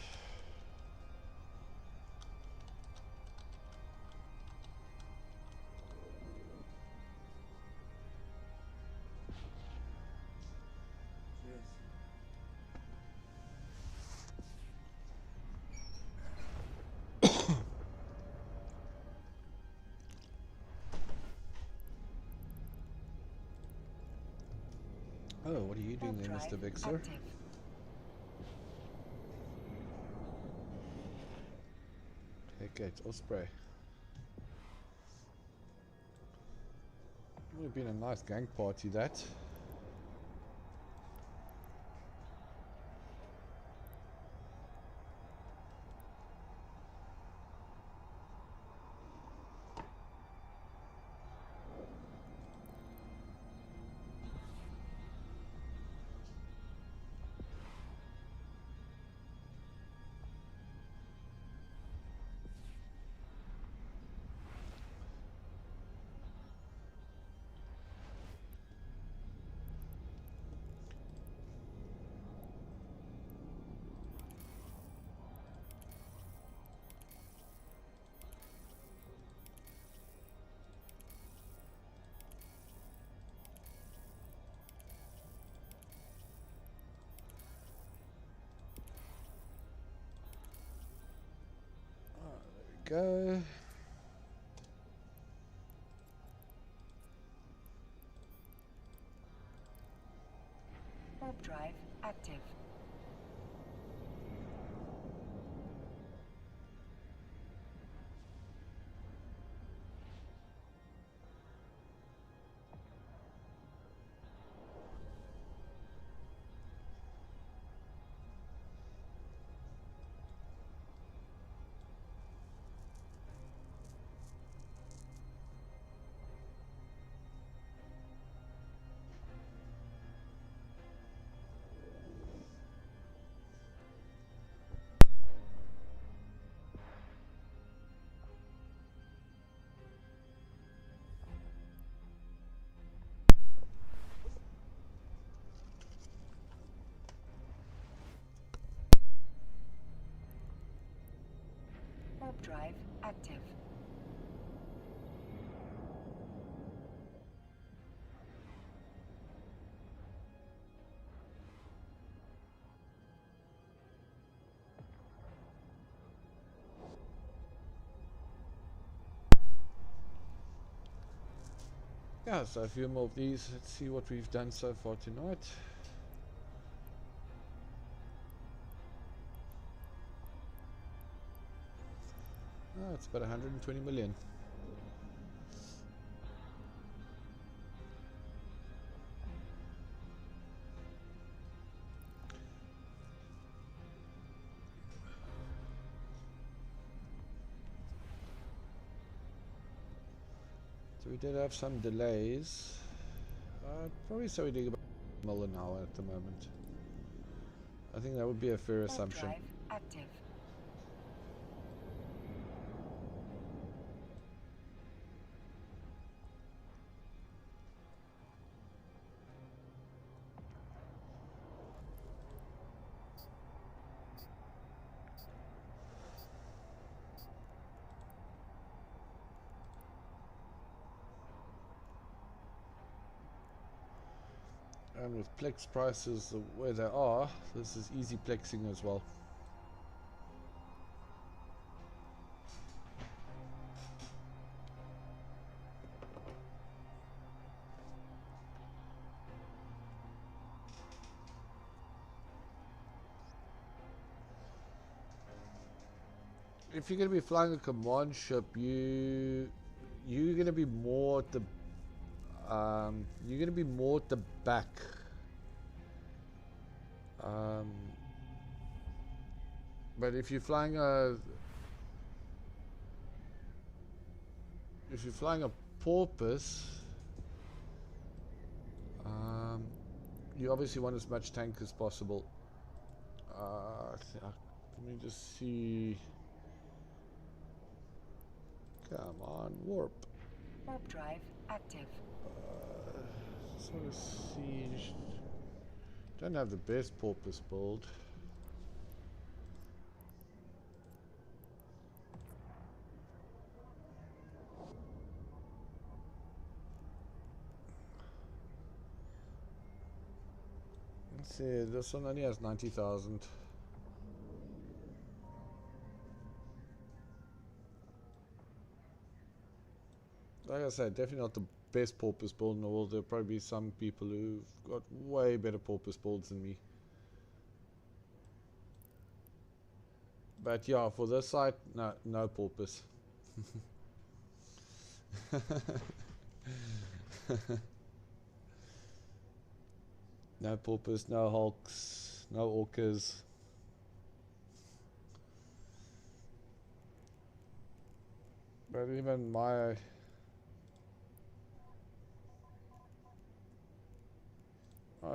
Cheers. Oh, what are you doing Warp there, Mr. drive Vixer? active. Okay, it's Osprey. Would have been a nice gang party, that. Go. Warp drive active. Warp drive active. Yeah, so a few more of these. Let's see what we've done so far tonight. Oh, it's about 120 million. So we did have some delays. Probably so we do about a mil an hour at the moment. I think that would be a fair Warp assumption. drive active. And with Plex prices the way they are, this is easy plexing as well. If you're going to be flying a command ship, you're going to be more at the back. But if you're flying a porpoise, you obviously want as much tank as possible. Let me just see. Come on, warp. Warp drive active. Just want to see. Don't have the best porpoise build. Let's see, this one only has 90,000. Like I said, definitely not the best porpoise build in the world. There'll probably be some people who've got way better porpoise builds than me. But yeah, for this site, no porpoise. No porpoise, no hulks, no orcas. But even my...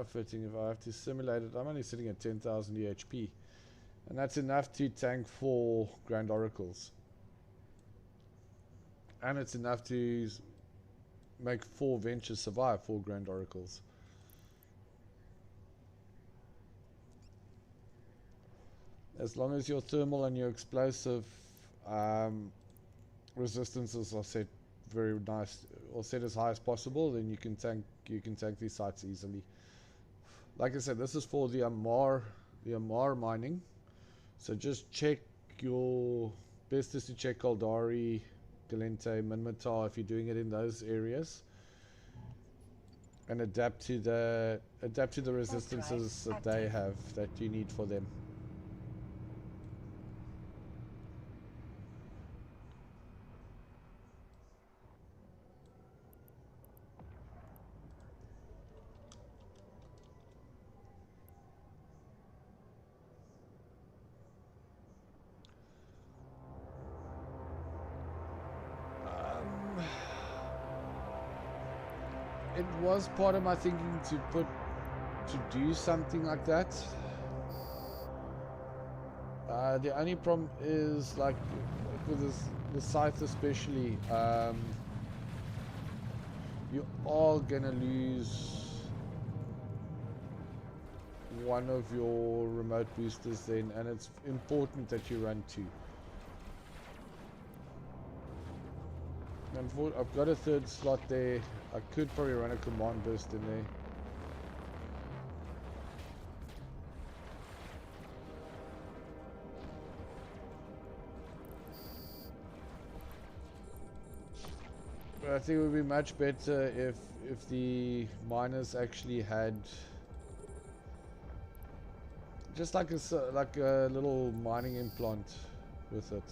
fitting, if I have to simulate it, I'm only sitting at 10,000 EHP. And that's enough to tank 4 Grand Oracles. And it's enough to make 4 ventures survive 4 Grand Oracles. As long as your thermal and your explosive resistances are set very nice, or set as high as possible, then you can tank these sites easily. Like I said, this is for the Amarr mining. So just check your best is to check Caldari, Galente, Minmatar if you're doing it in those areas, and adapt to the resistances that they have that you need for them. It was part of my thinking to do something like that. The only problem is, like with the scythe especially, you are gonna lose one of your remote boosters then, and it's important that you run 2. I've got a 3rd slot there. I could probably run a command burst in there. But I think it would be much better if the miners actually had just like a little mining implant with it.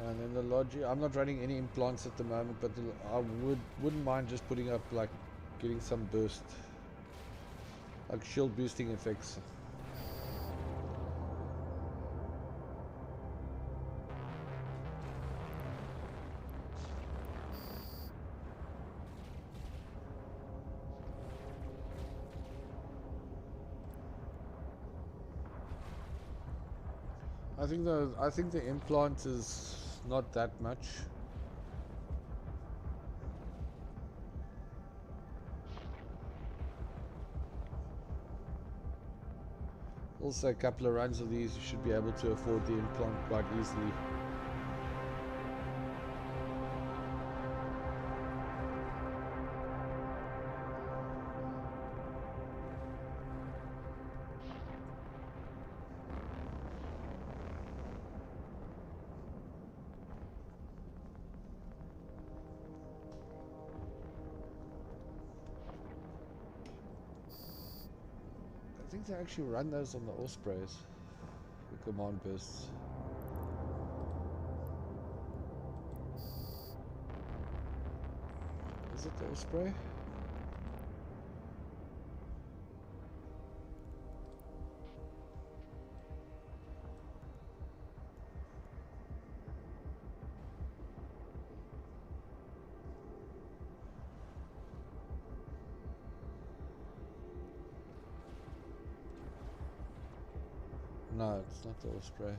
And then the logic, I'm not running any implants at the moment, but I wouldn't mind just putting up, like, getting some burst, like shield boosting effects. I think the implant is not that much. Also, a couple of runs of these, you should be able to afford the implant quite easily. I think they actually run those on the Ospreys, the command bursts. Is it the Osprey? No, it's not the Osprey.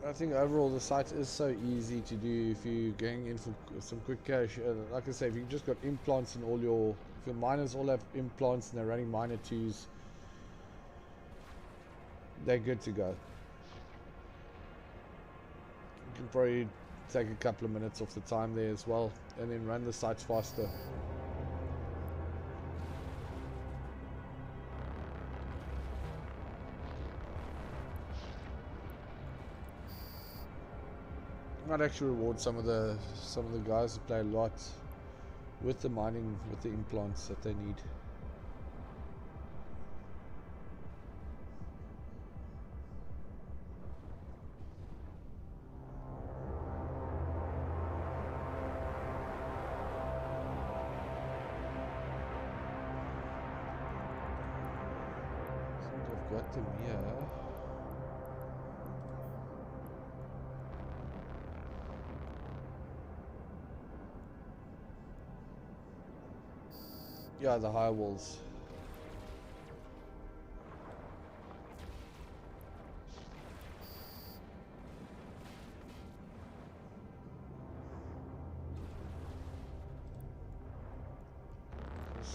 I think overall the site is so easy to do if you're going in for some quick cash. Like I say, if you've just got implants and if your miners all have implants and they're running miner 2s, they're good to go. You can probably take a couple of minutes off the time there as well, and then run the sites faster. Might actually reward some of the guys who play a lot with the mining, with the implants that they need. I think I've got them here. Yeah, the high walls. Let's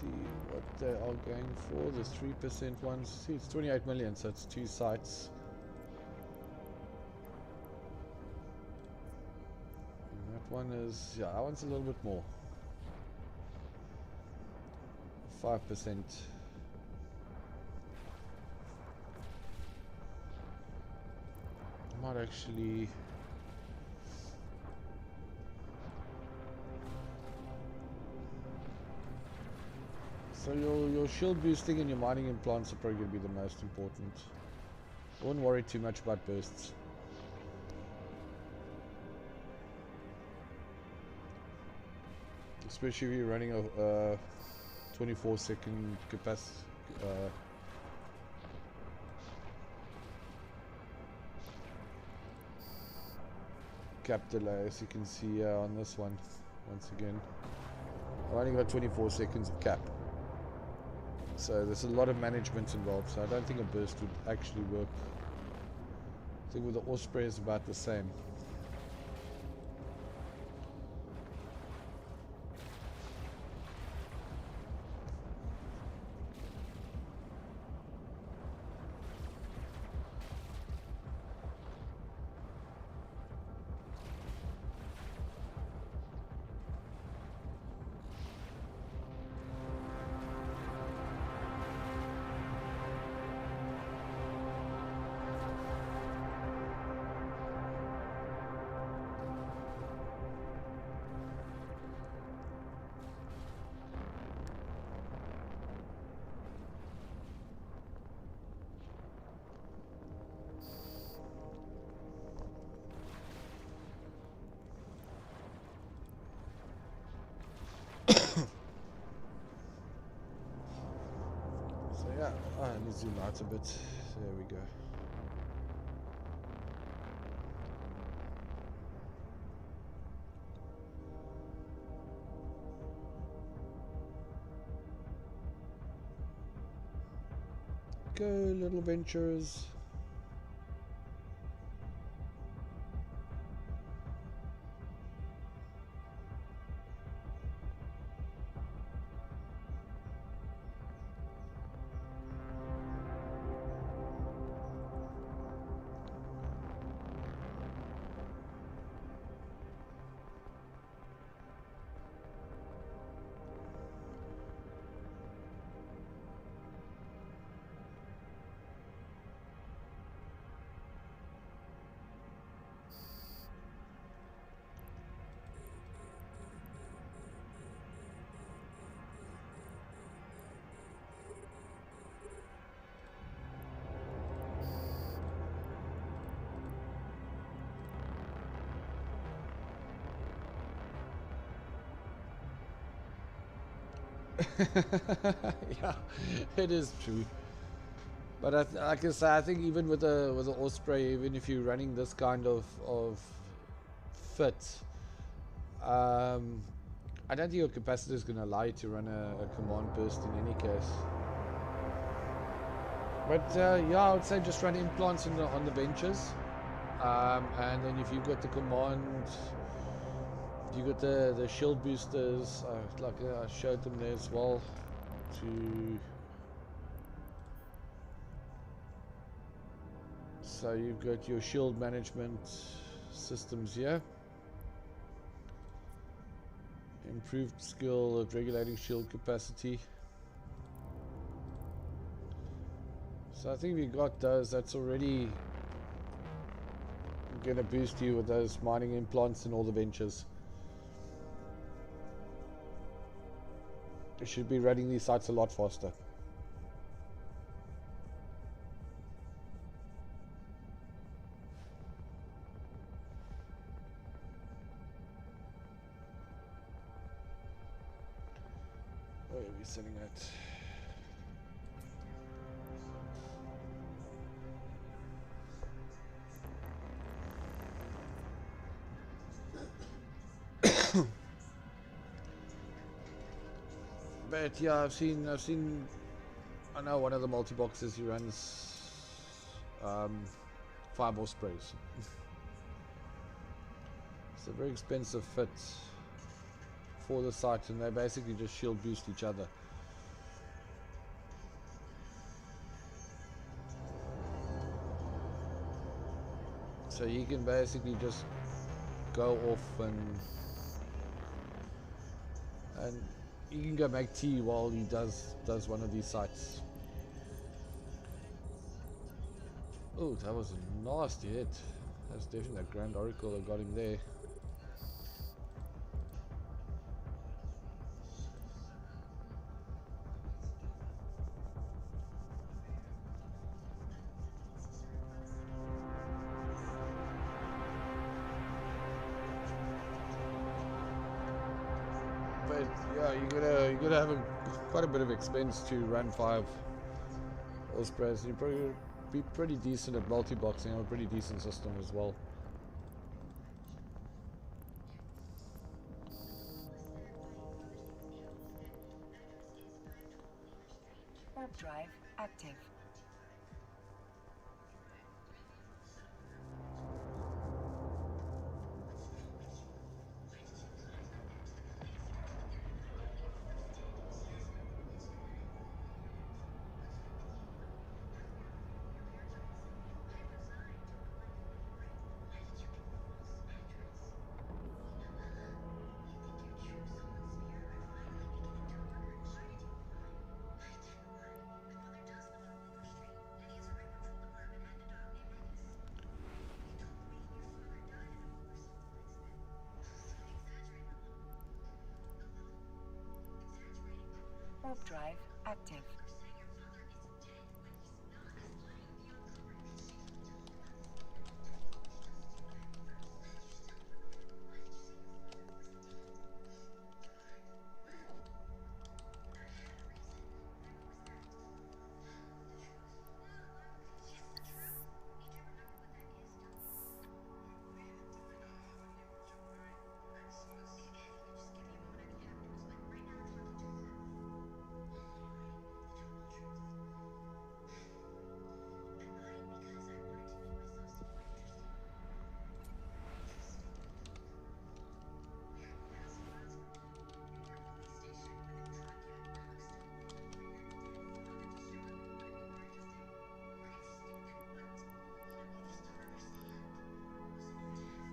see what they are going for. There's 3% ones. See, it's 28 million, so it's 2 sites. And that one is, yeah, that one's a little bit more. 5%. Might actually so your shield boosting and your mining implants are probably going to be the most important. I wouldn't worry too much about bursts. Especially if you're running a 24-second capacity cap delay, as you can see on this one. Once again, I've only got 24 seconds of cap, so there's a lot of management involved, so I don't think a burst would actually work. I think with the Osprey is about the same. Yeah, let me zoom out a bit. There we go. Go, little ventures. Yeah, it is true. But like I say, I think even with the Osprey, even if you're running this kind of fit, I don't think your capacitor is going to allow you to run a command burst in any case. But yeah, I would say just run implants on the benches, and then if you've got the command, you got the shield boosters, like I showed them there as well. So you've got your shield management systems here. Improved skill of regulating shield capacity. So I think if you got those, that's already going to boost you with those mining implants and all the ventures. You should be running these sites a lot faster. Where are we sitting at? But yeah, I've seen. I know one of the multi-boxes, he runs 5 Ospreys. It's a very expensive fit for the site, and they basically just shield boost each other. So you can basically just go off and you can go make tea while he does one of these sites. Oh, that was a nasty hit. That's definitely a Grand Oracle that got him there. But yeah, you gotta have quite a bit of expense to run 5 Ospreys. You probably be pretty decent at multi-boxing, have a pretty decent system as well. Warp drive active. Warp drive active.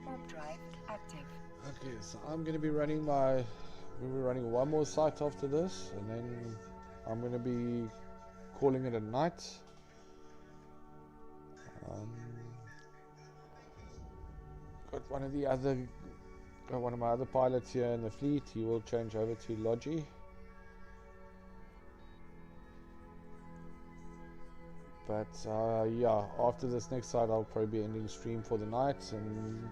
Warp drive active. Okay, so I'm gonna be running one more site after this, and then I'm gonna be calling it a night. Got one of my other pilots here in the fleet. He will change over to Logi. But yeah, after this next site, I'll probably be ending stream for the night, and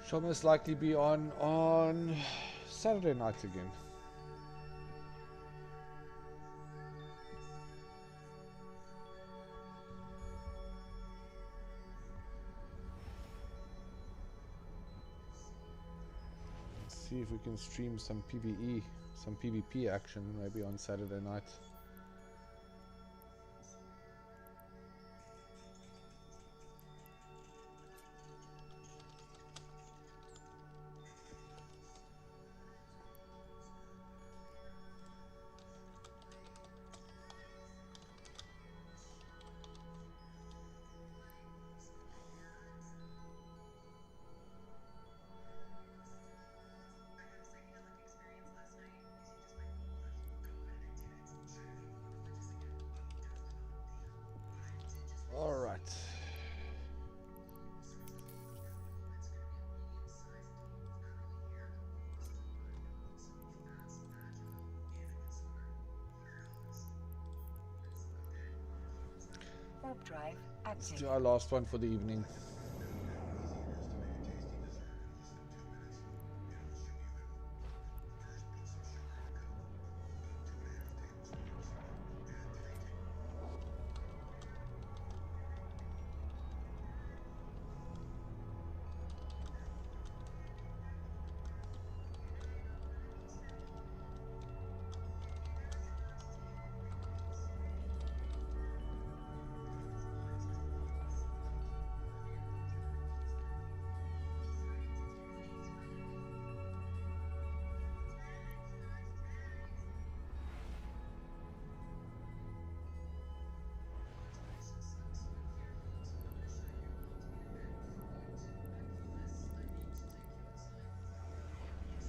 shall most likely be on Saturday night again. see if we can stream some PvE, some PvP action maybe on Saturday night. All right. Warp drive Let's active. do our last one for the evening.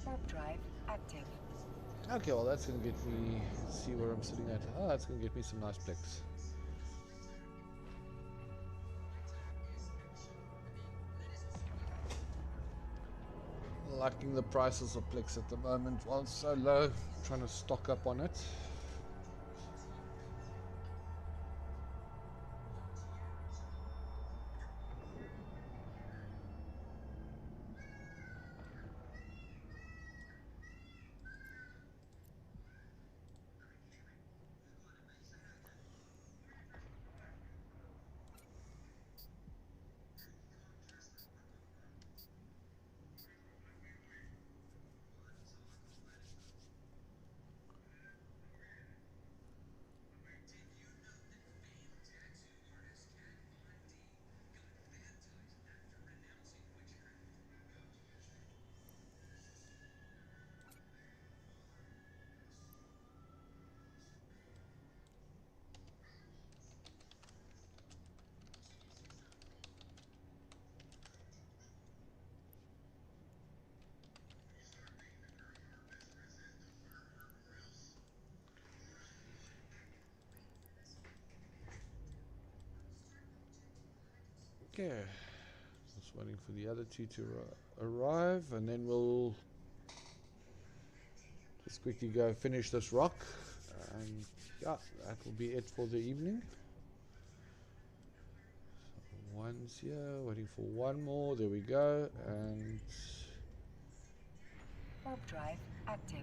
Warp drive active. Okay, well that's gonna get me, see where I'm sitting at. Oh, that's gonna get me some nice plex. Liking the prices of plex at the moment while it's so low, trying to stock up on it. Okay, just waiting for the other two to arrive, and then we'll just quickly go finish this rock, and yeah, that will be it for the evening. So one's here, waiting for one more. There we go, and Warp drive active.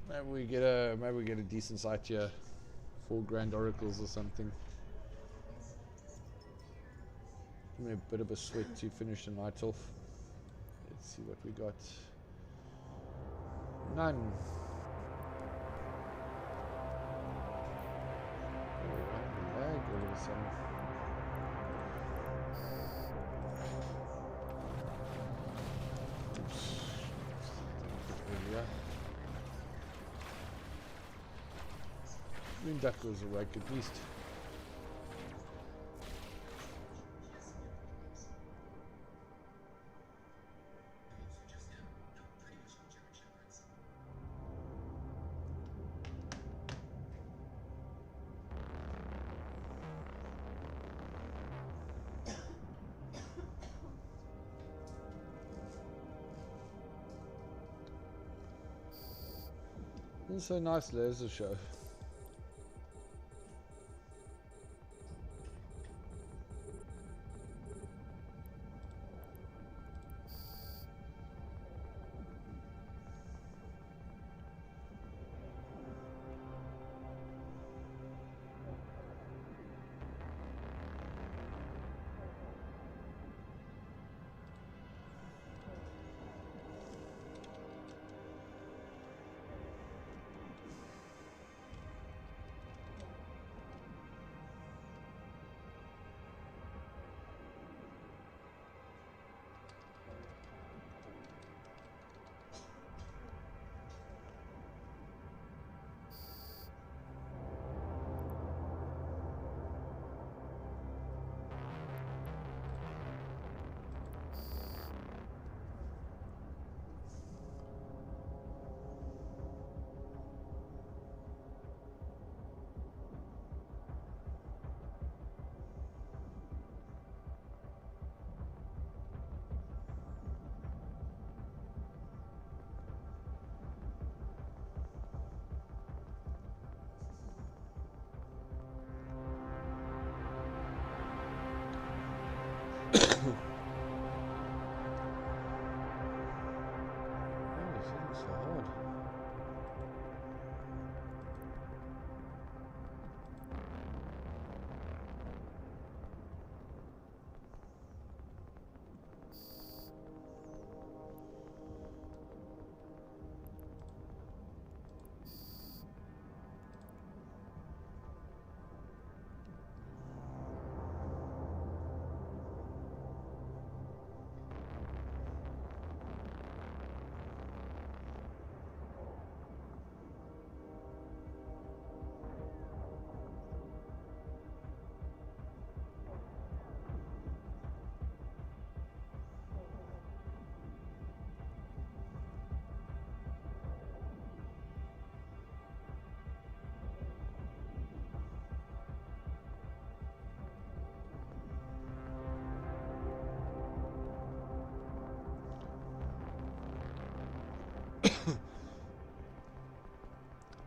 maybe we get a decent site here, 4 grand oracles or something. Give me a bit of a sweat to finish the night off. Let's see what we got. None. Oh, lag all of a sudden. Oops. Earlier. Moon duck was awake at least. Also nice laser show.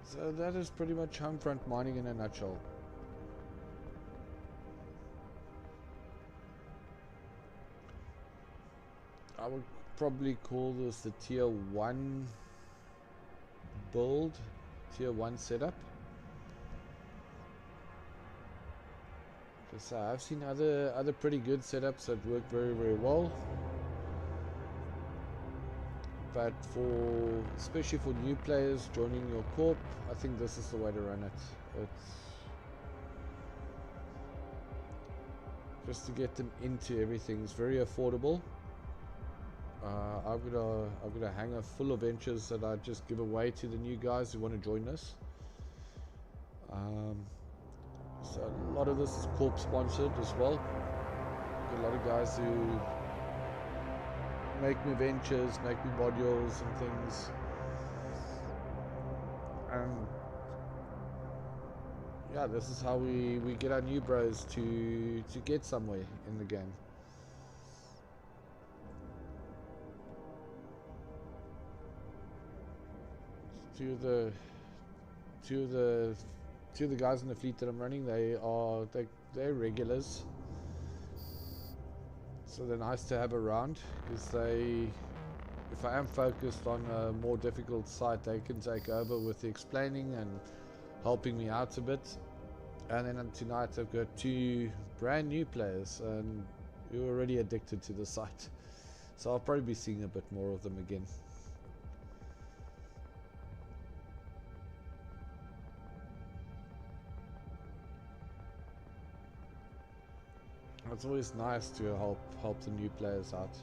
So that is pretty much Homefront Mining in a nutshell. I would probably call this the tier 1 build, tier 1 setup. Because I've seen other pretty good setups that work very, very well. But especially for new players joining your corp, I think this is the way to run it. It's just to get them into everything. It's very affordable. I've got a hangar full of ventures that I just give away to the new guys who want to join us. So a lot of this is corp sponsored as well. Got a lot of guys who make me ventures, make me modules and things. And yeah, this is how we get our new bros to get somewhere in the game. Two of the guys in the fleet that I'm running, they're regulars. So they're nice to have around, because if I am focused on a more difficult site, they can take over with the explaining and helping me out a bit. And then tonight I've got 2 brand new players and who are already addicted to the site. So I'll probably be seeing a bit more of them again. It's always nice to help the new players out.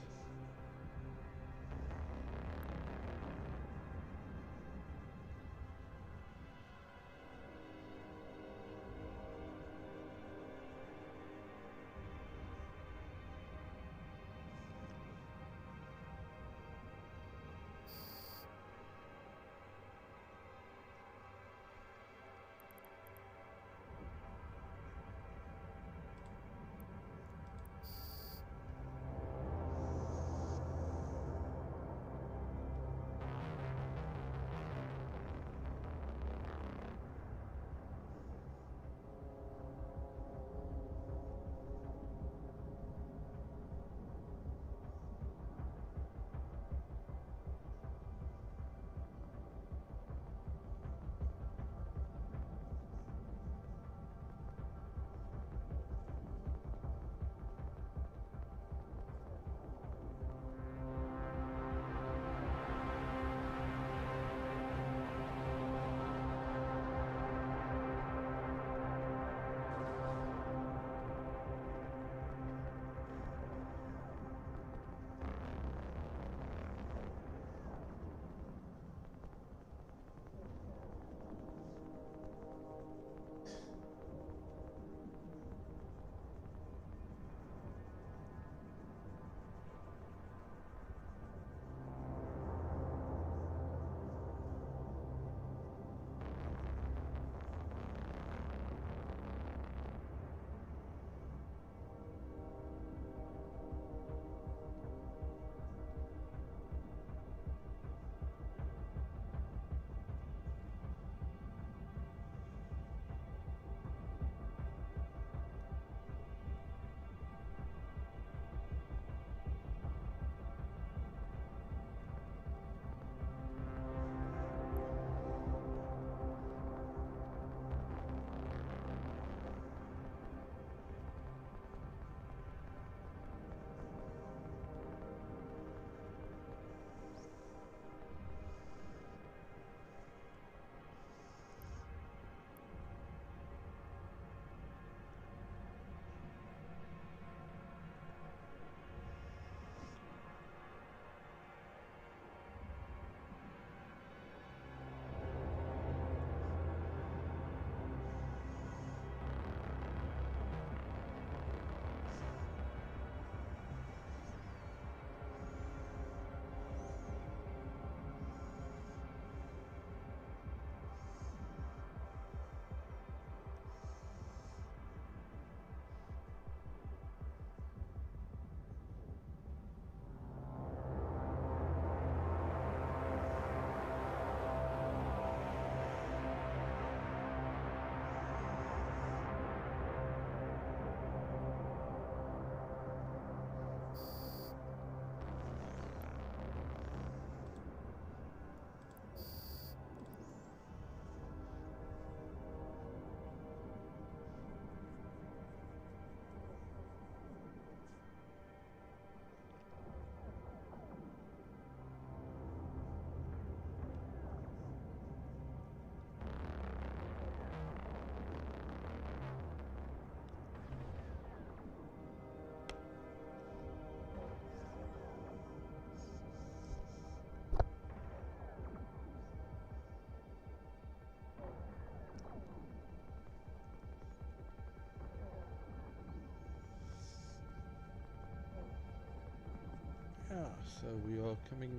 So we are coming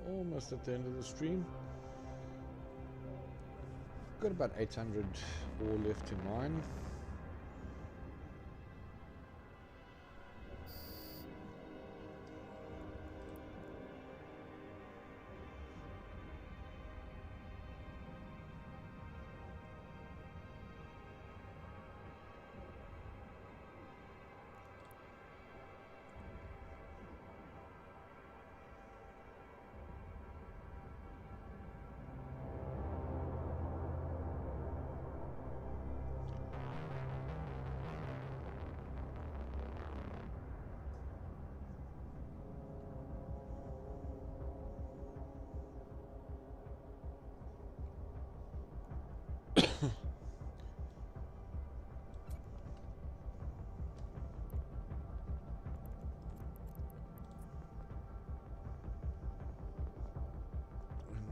almost at the end of the stream. Got about 800 ore left to mine.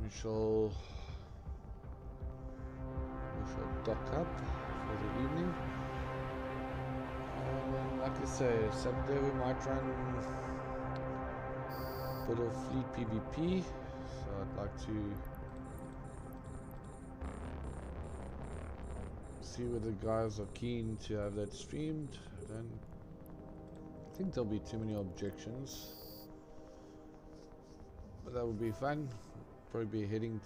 We shall dock up for the evening, and then, like I say, Saturday we might run a bit of fleet PvP. So I'd like to see whether the guys are keen to have that streamed. I don't think there'll be too many objections, but that would be fun. Probably be heading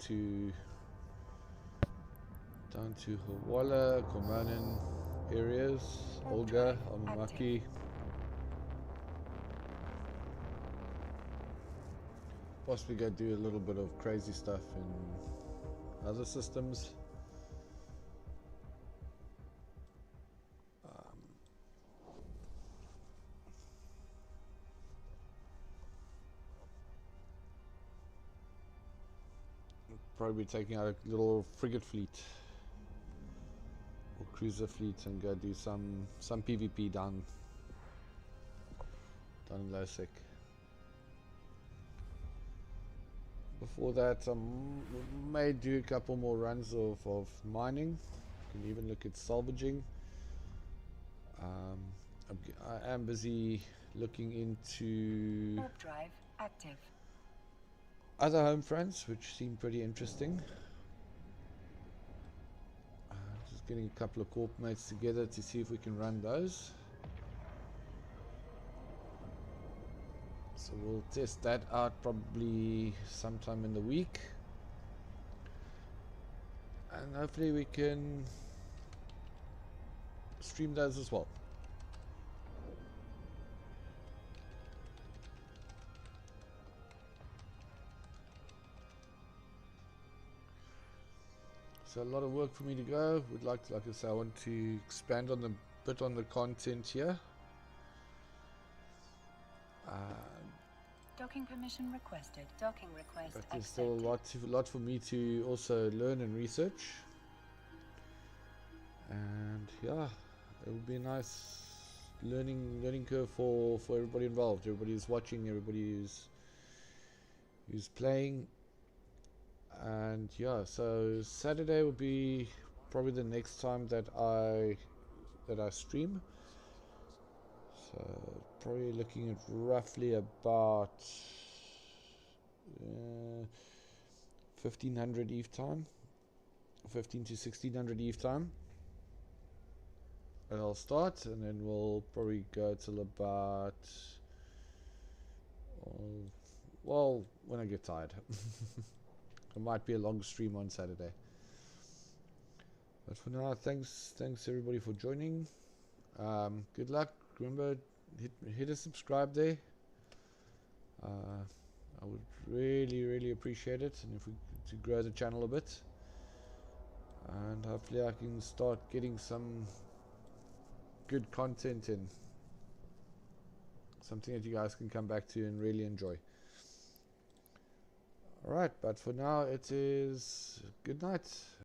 down to Hawala, Komanan areas, Olga, Almamaki. Possibly go do a little bit of crazy stuff in other systems. Probably taking out a little frigate fleet or cruiser fleet and go do some PvP down in Losec. Before that, I may do a couple more runs of mining. Can even look at salvaging. I am busy looking into Warp drive active. other home fronts, which seem pretty interesting. Just getting a couple of corp mates together to see if we can run those. So we'll test that out probably sometime in the week, and hopefully we can stream those as well. So a lot of work for me to go. Would like I say, I want to expand on the bit on the content here. Docking permission requested. Docking request But there's accepted. still a lot for me to also learn and research. And yeah, it would be a nice learning curve for everybody involved. Everybody who's watching, everybody who's playing. And yeah, so Saturday will be probably the next time that I stream. So probably looking at roughly about 1500 Eve time, 15 to 1600 Eve time. And I'll start, and then we'll probably go till about well, when I get tired. It might be a long stream on Saturday. But for now, thanks everybody for joining. Good luck. Remember, hit a subscribe there. I would really appreciate it, and if we to grow the channel a bit, and hopefully I can start getting some good content in, something that you guys can come back to and really enjoy. Alright, but for now it is good night.